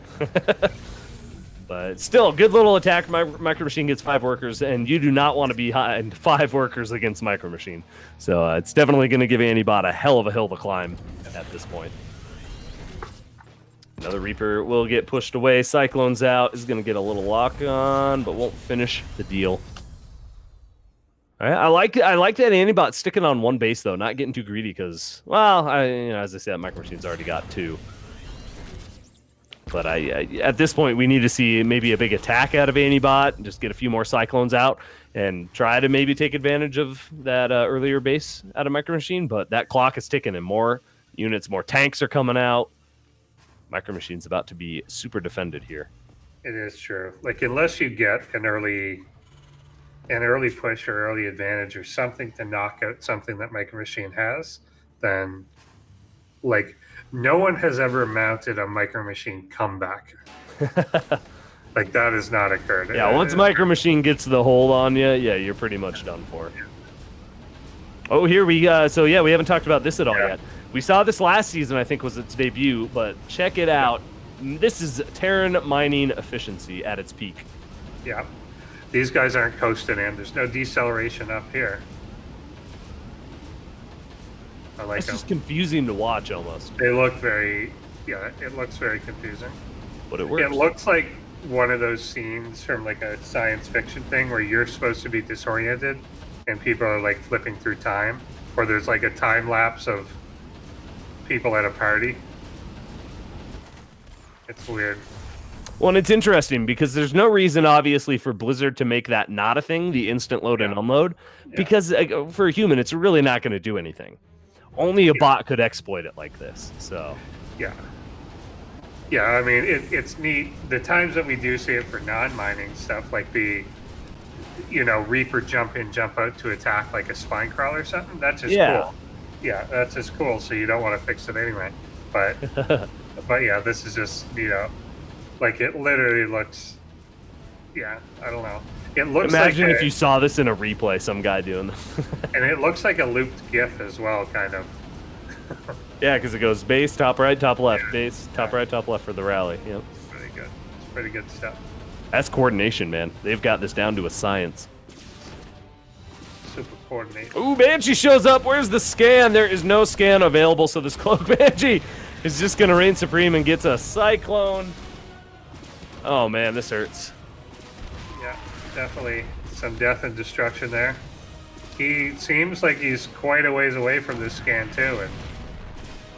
A: But still, good little attack. MicroMachine gets 5 workers, and you do not want to be behind 5 workers against MicroMachine. So it's definitely going to give Anibot a hell of a hill to climb at this point. Another Reaper will get pushed away. Cyclone's out. Is going to get a little lock on, but won't finish the deal. All right, I like that Anibot sticking on one base though, not getting too greedy because, well, as I said, MicroMachine's already got 2. But at this point, we need to see maybe a big attack out of Anibot, and just get a few more Cyclones out, and try to maybe take advantage of that earlier base out of MicroMachine. But that clock is ticking, and more units, more tanks are coming out. MicroMachine's about to be super defended here.
B: It is true. Like, unless you get an early push or early advantage or something to knock out something that MicroMachine has, then, like, no one has ever mounted a MicroMachine comeback. Like, that has not occurred.
A: Yeah, once MicroMachine gets the hold on you, yeah, you're pretty much done for.
B: Yeah.
A: Oh, here we go. So, yeah, we haven't talked about this at all yet. We saw this last season, I think, was its debut, but check it out. This is Terran mining efficiency at its peak.
B: Yeah. These guys aren't coasting in. There's no deceleration up here. I like
A: It's
B: them.
A: just confusing to watch almost.
B: They look very, it looks very confusing.
A: But it works.
B: It looks like one of those scenes from like a science fiction thing where you're supposed to be disoriented and people are like flipping through time, or there's like a time lapse of people at a party. It's weird.
A: Well, and it's interesting because there's no reason, obviously, for Blizzard to make that not a thing, the instant load and unload, because for a human, it's really not going to do anything. Only a bot could exploit it like this. So,
B: yeah, I mean, it's neat. The times that we do see it for non-mining stuff, like the Reaper jump in, jump out to attack like a spine crawler or something. That's just cool. Yeah, that's just cool. So you don't want to fix it anyway. But yeah, this is just like it literally looks. Yeah, I don't know. It looks.
A: Imagine
B: like
A: if you saw this in a replay, some guy doing this.
B: And it looks like a looped GIF as well, kind of.
A: Yeah, because it goes base, top right, top left, base, top right, top left for the rally. Yep.
B: It's pretty good. It's pretty good stuff.
A: That's coordination, man. They've got this down to a science.
B: Super coordinated.
A: Ooh, Banshee shows up. Where's the scan? There is no scan available, so this Cloak Banshee is just going to reign supreme and gets a Cyclone. Oh, man, this hurts.
B: Yeah, definitely some death and destruction there. He seems like he's quite a ways away from this scan, too. And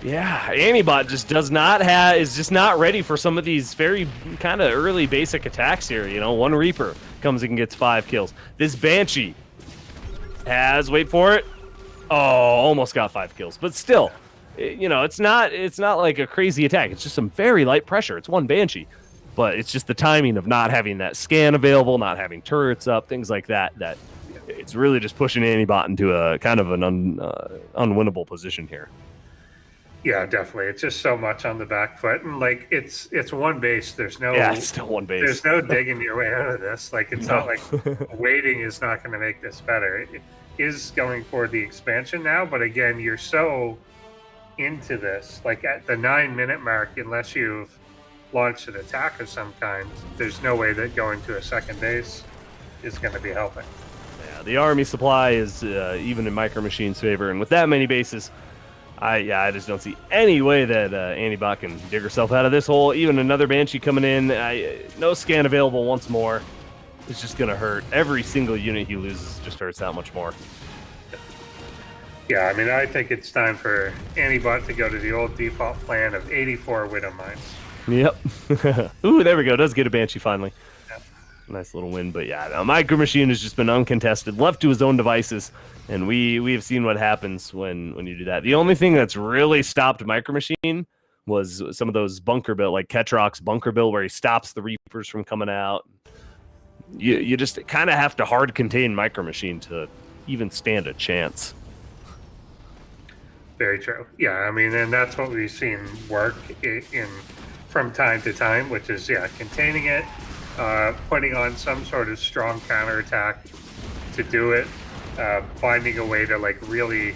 A: yeah, Anibot just is just not ready for some of these very kind of early basic attacks here. One Reaper comes and gets 5 kills. This Banshee has, wait for it, almost got 5 kills. But still, it's not like a crazy attack. It's just some very light pressure. It's one Banshee. But it's just the timing of not having that scan available, not having turrets up, things like that, that it's really just pushing Anibot into a kind of an unwinnable position here.
B: Yeah, definitely. It's just so much on the back foot, and like it's one base. There's no
A: it's still one base.
B: There's no digging your way out of this. Like it's not like waiting is not going to make this better. It is going for the expansion now, but again, you're so into this. Like at the 9-minute mark, unless you've launched an attack of some kind, there's no way that going to a second base is going to be helping.
A: Yeah, the army supply is even in MicroMachine's favor, and with that many bases, I just don't see any way that Anibot can dig herself out of this hole. Even another Banshee coming in, no scan available once more. It's just going to hurt. Every single unit he loses just hurts that much more.
B: Yeah, I mean, I think it's time for Anibot to go to the old default plan of 84 Widow Mines.
A: Yep. Ooh, there we go. Does get a Banshee finally. Yep. Nice little win. But yeah, now MicroMachine has just been uncontested, left to his own devices, and we have seen what happens when you do that. The only thing that's really stopped MicroMachine was some of those bunker build, like Ketroc's bunker build, where he stops the Reapers from coming out. You just kind of have to hard contain MicroMachine to even stand a chance.
B: Very true. Yeah, I mean, and that's what we've seen work in from time to time, which is, containing it, putting on some sort of strong counterattack to do it, finding a way to, like, really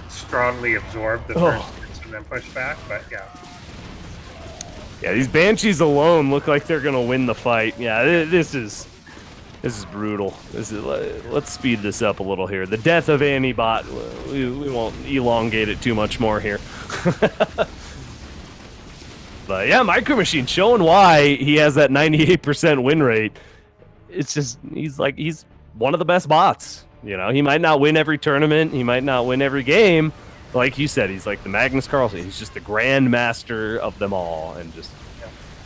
B: strongly absorb the first hits and then push back, but
A: Yeah, these Banshees alone look like they're going to win the fight. Yeah, this is brutal. Let's speed this up a little here. The death of Anibot, we won't elongate it too much more here. But yeah, MicroMachine showing why he has that 98% win rate. It's just he's one of the best bots. He might not win every tournament, he might not win every game. But like you said, he's like the Magnus Carlsen. He's just the grandmaster of them all, and just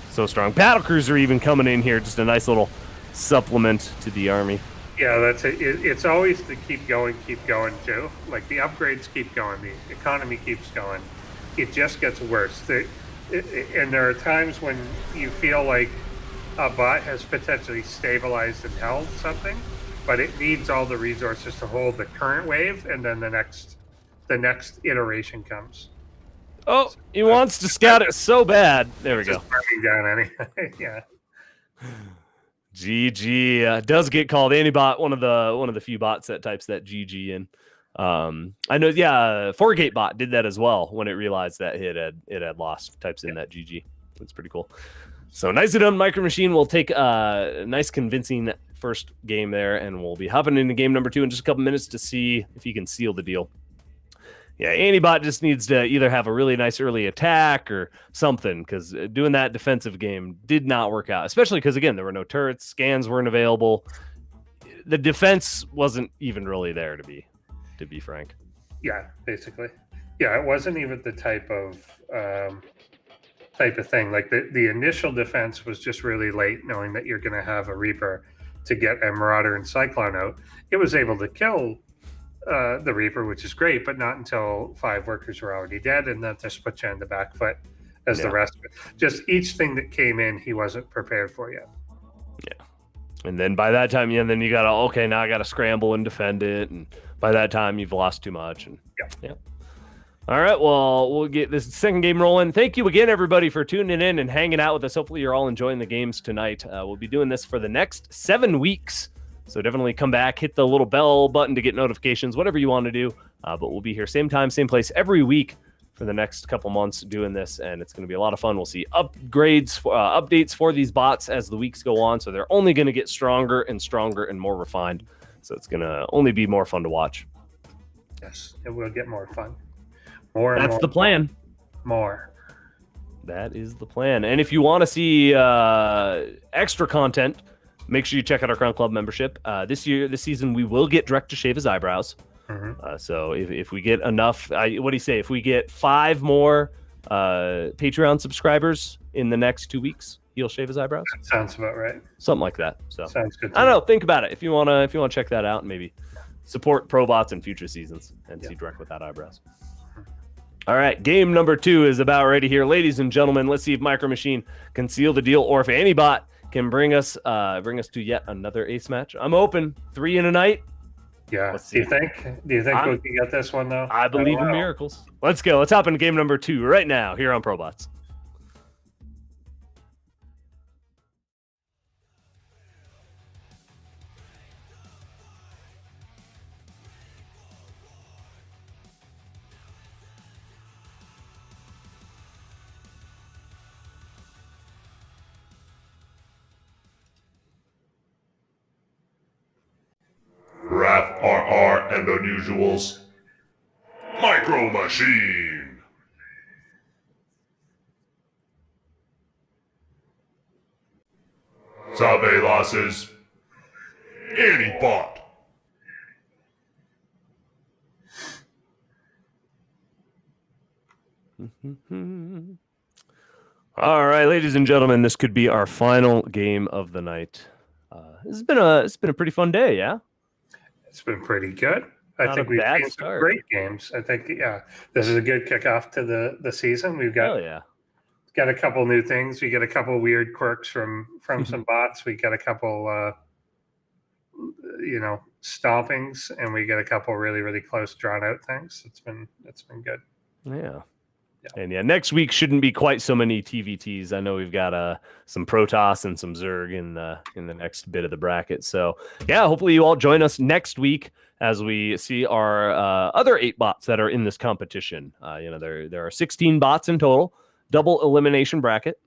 A: so strong. Battlecruiser even coming in here, just a nice little supplement to the army.
B: Yeah, that's it. It's always to keep going too. Like the upgrades keep going, the economy keeps going. It just gets worse. And there are times when you feel like a bot has potentially stabilized and held something, but it needs all the resources to hold the current wave, and then the next iteration comes.
A: Oh, he wants to scout it so bad. There we go.
B: Burning down anyway. Yeah.
A: GG does get called. Anibot, one of the few bots that types that GG in. I know. Yeah, FourGateBot did that as well when it realized that it had lost. Types in that GG. That's pretty cool. So nicely done, MicroMachine. We'll take a nice convincing first game there, and we'll be hopping into game number 2 in just a couple minutes to see if he can seal the deal. Yeah, Anibot just needs to either have a really nice early attack or something, because doing that defensive game did not work out, especially because, again, there were no turrets, scans weren't available. The defense wasn't even really there, to be frank.
B: Yeah, basically. Yeah, it wasn't even the type of thing. Like the initial defense was just really late, knowing that you're going to have a Reaper to get a Marauder and Cyclone out. It was able to kill the Reaper, which is great, but not until 5 workers were already dead, and that just put you on the back foot as the rest of it. Just each thing that came in, he wasn't prepared for yet.
A: Yeah. And then by that time, then you gotta now I gotta scramble and defend it, and by that time you've lost too much. And yeah. All right, well, we'll get this second game rolling. Thank you again, everybody, for tuning in and hanging out with us. Hopefully you're all enjoying the games tonight. We'll be doing this for the next 7 weeks. So definitely come back, hit the little bell button to get notifications, whatever you want to do. But we'll be here same time, same place every week for the next couple months doing this, and it's going to be a lot of fun. We'll see upgrades, updates for these bots as the weeks go on. So they're only going to get stronger and more refined. So it's going to only be more fun to watch.
B: Yes, it will get more fun.
A: That's the plan.
B: More.
A: That is the plan. And if you want to see extra content, make sure you check out our Crown Club membership. This season, we will get Direct to shave his eyebrows. Mm-hmm. So if we get enough, what do you say? If we get 5 more Patreon subscribers in the next 2 weeks, he'll shave his eyebrows.
B: That sounds about right.
A: Something like that. So
B: sounds good.
A: I don't know. Think about it. If you wanna check that out, and maybe support ProBots in future seasons and see Direct without eyebrows. All right, game number 2 is about ready here, ladies and gentlemen. Let's see if MicroMachine can seal the deal, or if Anibot can bring us to yet another ace match. I'm open. 3 in a night.
B: Yeah. Do you think we can get this one though?
A: I believe in miracles. Let's go. Let's hop into game number 2 right now here on ProBots.
C: Wrap RR and Unusuals. MicroMachine. Sabe losses. Anibot.
A: All right, ladies and gentlemen, this could be our final game of the night. It's been a pretty fun day, yeah.
B: It's been pretty good. I think we've seen some great games. I think, this is a good kickoff to the season. We've got a couple new things. We get a couple weird quirks from some bots. We get a couple, stompings, and we get a couple really, really close, drawn out things. It's been good.
A: Yeah. And next week shouldn't be quite so many TVTs. I know we've got some Protoss and some Zerg in the next bit of the bracket. So hopefully you all join us next week as we see our other 8 bots that are in this competition. There are 16 bots in total, double elimination bracket.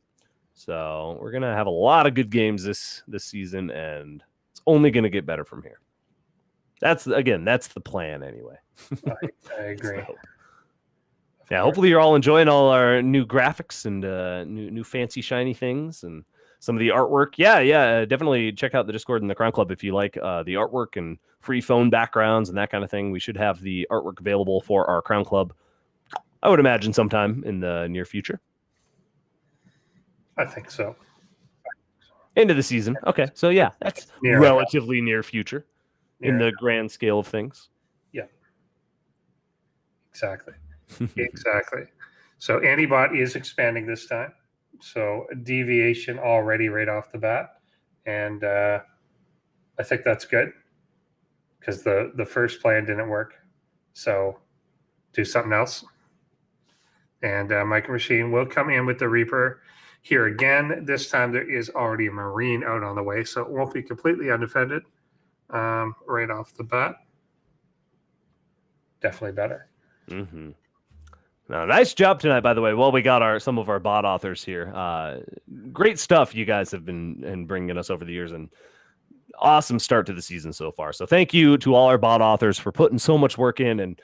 A: So we're gonna have a lot of good games this season, and it's only gonna get better from here. That's the plan anyway.
B: I agree.
A: Yeah, hopefully you're all enjoying all our new graphics and new fancy shiny things and some of the artwork. Yeah, definitely check out the Discord and the Crown Club if you like the artwork and free phone backgrounds and that kind of thing. We should have the artwork available for our Crown Club, I would imagine, sometime in the near future.
B: I think so.
A: End of the season. Okay, so that's relatively near future in the grand scale of things.
B: Yeah, exactly. Exactly. So Anibot is expanding this time. So a deviation already right off the bat. And I think that's good because the first plan didn't work. So do something else. And MicroMachine will come in with the Reaper here again. This time there is already a Marine out on the way, so it won't be completely undefended right off the bat. Definitely better.
A: Mm-hmm. Now, nice job tonight, by the way. Well, we got some of our bot authors here. Great stuff you guys have been bringing us over the years, and awesome start to the season so far. So thank you to all our bot authors for putting so much work in and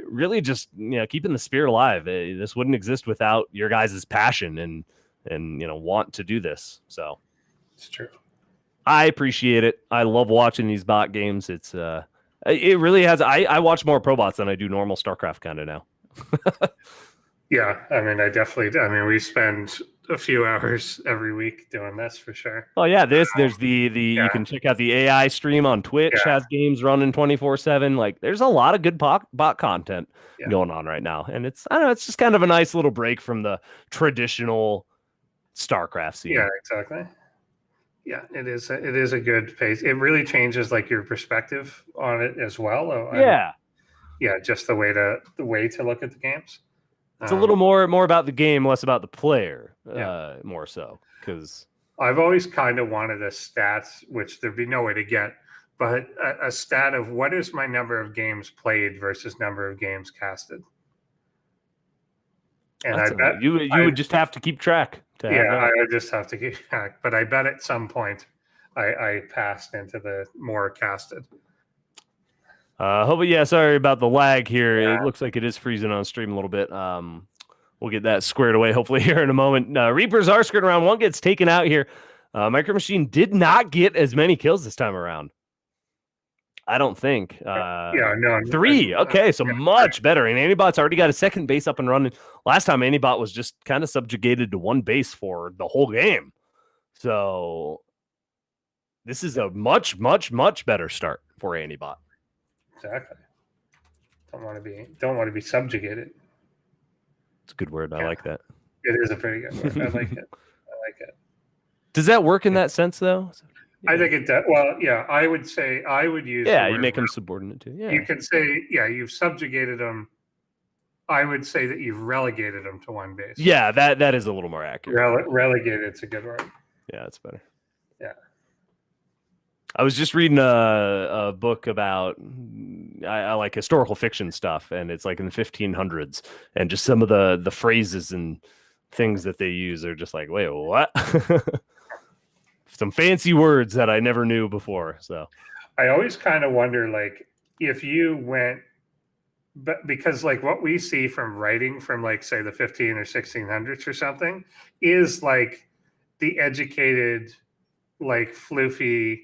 A: really just keeping the spirit alive. This wouldn't exist without your guys' passion and want to do this. So
B: it's true.
A: I appreciate it. I love watching these bot games. It really has. I watch more ProBots than I do normal StarCraft kind of now.
B: Yeah, we spend a few hours every week doing this for sure.
A: Oh yeah, there's you can check out the AI stream on Twitch, has games running 24/7. Like there's a lot of good bot content going on right now, and it's just kind of a nice little break from the traditional StarCraft scene.
B: Yeah, exactly. Yeah, it is. It is a good pace. It really changes like your perspective on it as well.
A: Yeah.
B: Yeah, just the way to look at the games.
A: It's a little more about the game, less about the player. More so because
B: I've always kind of wanted a stat, which there'd be no way to get, but a stat of what is my number of games played versus number of games casted. And I bet
A: you would just have to keep track.
B: I would just have to keep track. But I bet at some point I passed into the more casted.
A: Sorry about the lag here.
B: Yeah.
A: It looks like it is freezing on stream a little bit. We'll get that squared away hopefully here in a moment. Reapers are skirting around. One gets taken out here. MicroMachine did not get as many kills this time around. I don't think.
B: No.
A: 3. Okay, so much better. And Anibot's already got a second base up and running. Last time Anibot was just kind of subjugated to one base for the whole game. So this is a much, much, much better start for Anibot.
B: Exactly. Don't want to be subjugated.
A: It's a good word. I like that.
B: It is a pretty good word. I like it.
A: Does that work in that sense though?
B: I think it does. Well, yeah, I would say I would use.
A: Yeah, you make them subordinate too. Yeah,
B: you can say, yeah, you've subjugated them. I would say that you've relegated them to one base.
A: Yeah, that is a little more accurate.
B: Relegated, it's a good word.
A: Yeah, it's better.
B: Yeah.
A: I was just reading a book about I like historical fiction stuff, and it's like in the 1500s, and just some of the phrases and things that they use are just like, wait, what? Some fancy words that I never knew before. So
B: I always kind of wonder, like, if you went, but because like what we see from writing from like say the 15 or 1600s or something is like the educated, like floofy,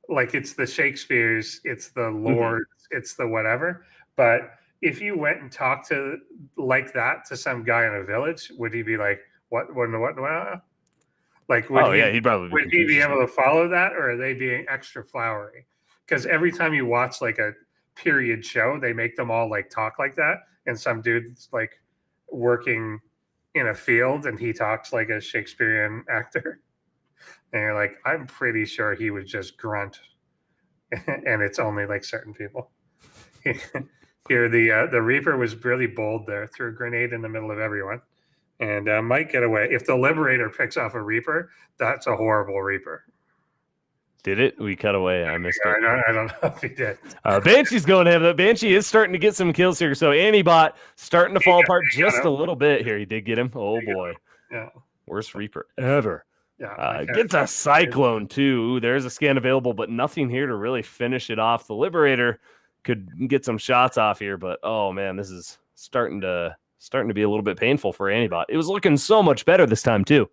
B: like it's the Shakespeare's, it's the Lords, it's the whatever. But if you went and talked to like that to some guy in a village, would he be like, what? Like,
A: he'd probably
B: would he be able to follow that, or are they being extra flowery? Because every time you watch like a period show, they make them all like talk like that, and some dude's like working in a field and he talks like a Shakespearean actor, and you're like, I'm pretty sure he would just grunt, and it's only like certain people. Here, the Reaper was really bold there, threw a grenade in the middle of everyone. And might get away. If the Liberator picks off a Reaper, that's a horrible Reaper.
A: Did it? We cut away. I missed it.
B: I don't know if he did.
A: Banshee's going to have that. Banshee is starting to get some kills here. So Anibot starting to fall apart just a little bit here. He did get him. Oh, boy.
B: Yeah.
A: Worst Reaper ever.
B: Yeah.
A: Gets a Cyclone, too. Ooh, there's a scan available, but nothing here to really finish it off. The Liberator could get some shots off here, but, oh, man, this is starting to be a little bit painful for Anibot. It was looking so much better this time too.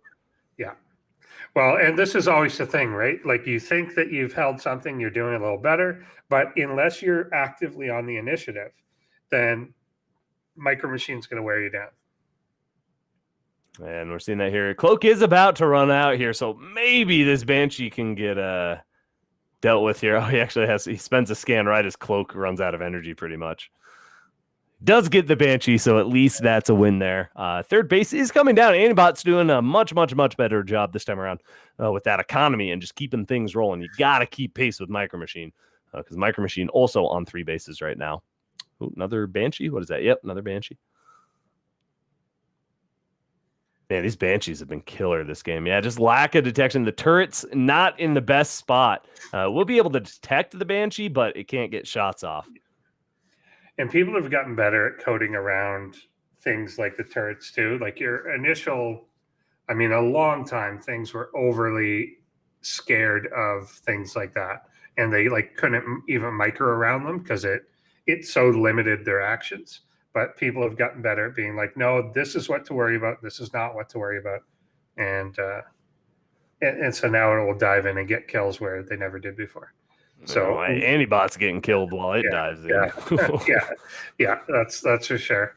B: Yeah. Well, and this is always the thing, right? Like you think that you've held something, you're doing a little better, but unless you're actively on the initiative, then MicroMachine's going to wear you down.
A: And we're seeing that here. Cloak is about to run out here, so maybe this Banshee can get dealt with here. Oh, he spends a scan right as Cloak runs out of energy pretty much. Does get the Banshee, so at least that's a win there. Third base is coming down. Anibot's doing a much, much, much better job this time around with that economy and just keeping things rolling. You got to keep pace with MicroMachine because MicroMachine also on 3 bases right now. Ooh, another Banshee? What is that? Yep, another Banshee. Man, these Banshees have been killer this game. Yeah, just lack of detection. The turret's not in the best spot. We'll be able to detect the Banshee, but it can't get shots off.
B: And people have gotten better at coding around things like the turrets too. Like your initial, a long time, things were overly scared of things like that. And they like couldn't even micro around them because it so limited their actions. But people have gotten better at being like, no, this is what to worry about. This is not what to worry about. And so now it will dive in and get kills where they never did before. So
A: Anibot's getting killed while it dives in.
B: Yeah, that's for sure.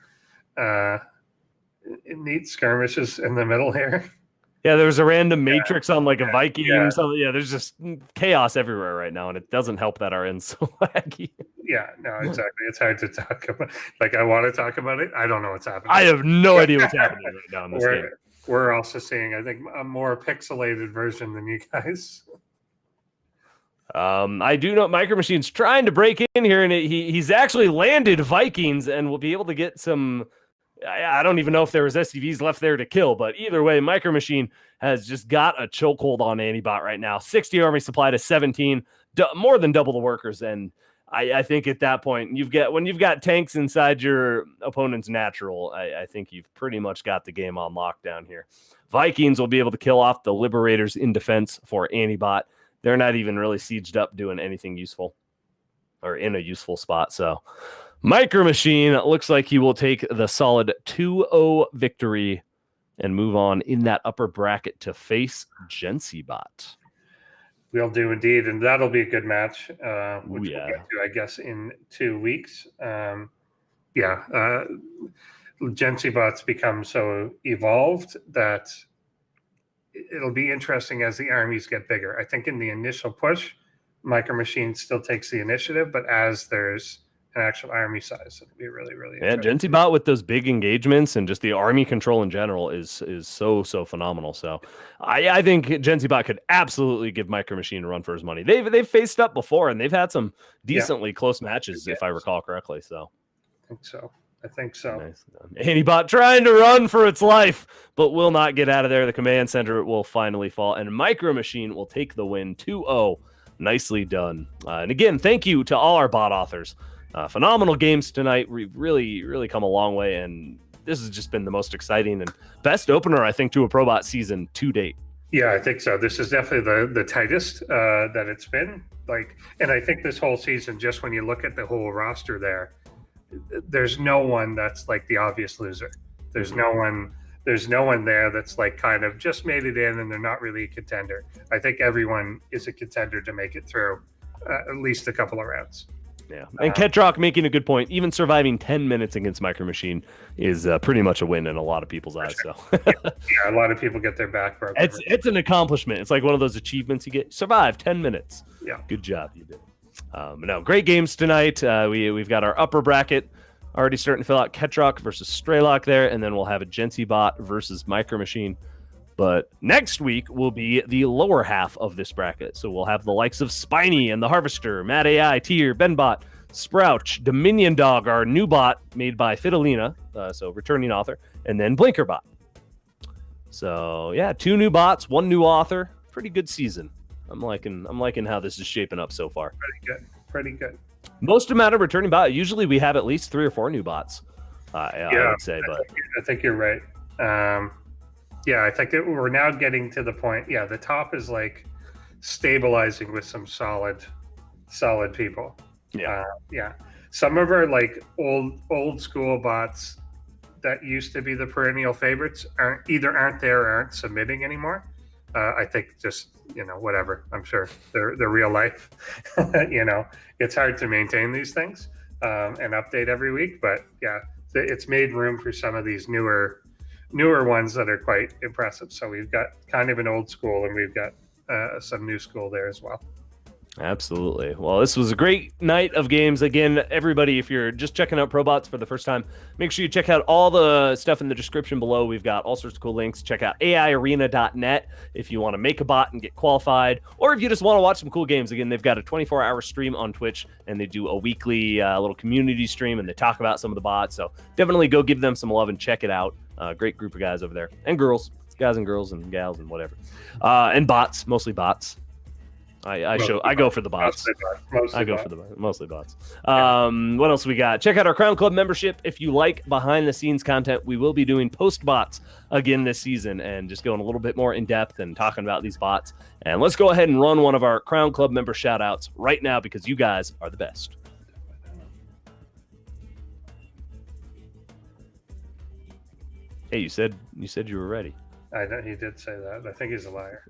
B: Neat skirmishes in the middle here.
A: Yeah, there's a random matrix on like a Viking. Yeah. So there's just chaos everywhere right now, and it doesn't help that our end's so laggy.
B: Yeah, no, exactly. It's hard to talk about. Like I want to talk about it. I don't know what's happening.
A: I have no idea what's happening right now in this game.
B: we're also seeing, I think, a more pixelated version than you guys.
A: I do know MicroMachine's trying to break in here, and he's actually landed Vikings, and will be able to get some. I don't even know if there was SCVs left there to kill, but either way, MicroMachine has just got a chokehold on Anibot right now. 60 army supply to 17, more than double the workers, and I think at that point when you've got tanks inside your opponent's natural, I think you've pretty much got the game on lockdown here. Vikings will be able to kill off the Liberators in defense for Anibot. They're not even really sieged up doing anything useful or in a useful spot. So MicroMachine looks like he will take the solid 2-0 victory and move on in that upper bracket to face Jensiiibot.
B: We'll do indeed, and that'll be a good match, which we'll get to, I guess, in 2 weeks. Jensiibot's become so evolved that it'll be interesting as the armies get bigger. I think in the initial push, MicroMachine still takes the initiative, but as there's an actual army size, it'll be really, really interesting.
A: Jensiiibot with those big engagements and just the army control in general is so phenomenal. So I think Jensiiibot could absolutely give MicroMachine a run for his money. They've faced up before, and they've had some decently close matches, if I recall correctly. So
B: I think so.
A: Nice. Anibot trying to run for its life, but will not get out of there. The command center will finally fall, and MicroMachine will take the win 2-0. Nicely done. And again, thank you to all our bot authors. Phenomenal games tonight. We've really come a long way, and this has just been the most exciting and best opener, I think, to a ProBot season to date.
B: Yeah, I think so. This is definitely the tightest that it's been. And I think this whole season, just when you look at the whole roster there's no one that's like the obvious loser. There's no one there that's like kind of just made it in and they're not really a contender. I think everyone is a contender to make it through at least a couple of rounds.
A: Yeah, and Ketroc making a good point. Even surviving 10 minutes against MicroMachine is pretty much a win in a lot of people's eyes. So
B: yeah, a lot of people get their back broken.
A: It's an accomplishment. It's like one of those achievements you get. Survive 10 minutes.
B: Yeah,
A: good job, you did. No, great games tonight. We've got our upper bracket already starting to fill out. Ketroc versus Strelok there, and then we'll have a Jensiiibot versus MicroMachine. But next week will be the lower half of this bracket. So we'll have the likes of Spiny and the Harvester, Mad AI, Tier, Benbot, Sprouch, Dominion Dog, our new bot made by Fidelina, so returning author, and then BlinkerBot. So yeah, 2 new bots, 1 new author. Pretty good season. I'm liking how this is shaping up so far.
B: Pretty good.
A: Most amount of returning bot. Usually we have at least 3 or 4 new bots. I would say, but
B: I think you're right. I think that we're now getting to the point. Yeah, the top is like stabilizing with some solid people. Yeah. Some of our like old school bots that used to be the perennial favorites aren't there or aren't submitting anymore. I think just whatever. I'm sure they're real life. It's hard to maintain these things and update every week. But yeah, it's made room for some of these newer ones that are quite impressive. So we've got kind of an old school, and we've got some new school there as well.
A: Absolutely. Well, this was a great night of games. Again, everybody, if you're just checking out ProBots for the first time, make sure you check out all the stuff in the description below. We've got all sorts of cool links. Check out aiarena.net if you want to make a bot and get qualified, or if you just want to watch some cool games. Again, they've got a 24-hour stream on Twitch, and they do a weekly little community stream, and they talk about some of the bots. So definitely go give them some love and check it out. Great group of guys over there, and girls, guys and girls and gals and whatever, and bots, mostly bots. I go for the bots. Mostly bots. What else we got? Check out our Crown Club membership if you like behind the scenes content. We will be doing post bots again this season and just going a little bit more in depth and talking about these bots. And let's go ahead and run one of our Crown Club member shout outs right now because you guys are the best. Hey, you said you were ready.
B: I know he did say that. I think he's a liar.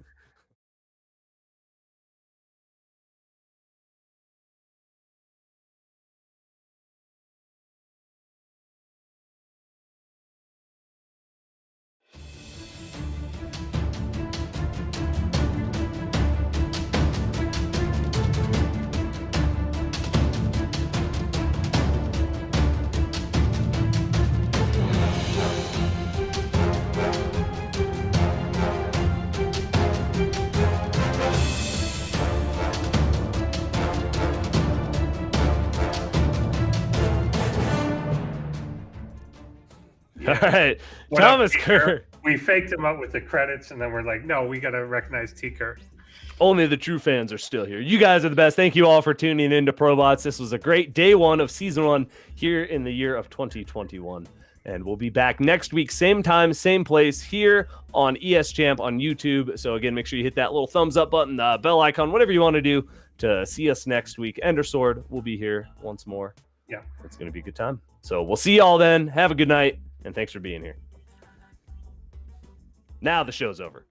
A: All right,
B: What up,
A: Thomas
B: T-Kerr?
A: Kerr.
B: We faked him out with the credits, and then we're like, no, we got to recognize T-Kerr.
A: Only the true fans are still here. You guys are the best. Thank you all for tuning in to ProBots. This was a great day one of season 1 here in the year of 2021. And we'll be back next week, same time, same place, here on ESChamp on YouTube. So again, make sure you hit that little thumbs up button, the bell icon, whatever you want to do to see us next week. Ender Sword will be here once more.
B: Yeah.
A: It's going to be a good time. So we'll see y'all then. Have a good night, and thanks for being here. Now the show's over.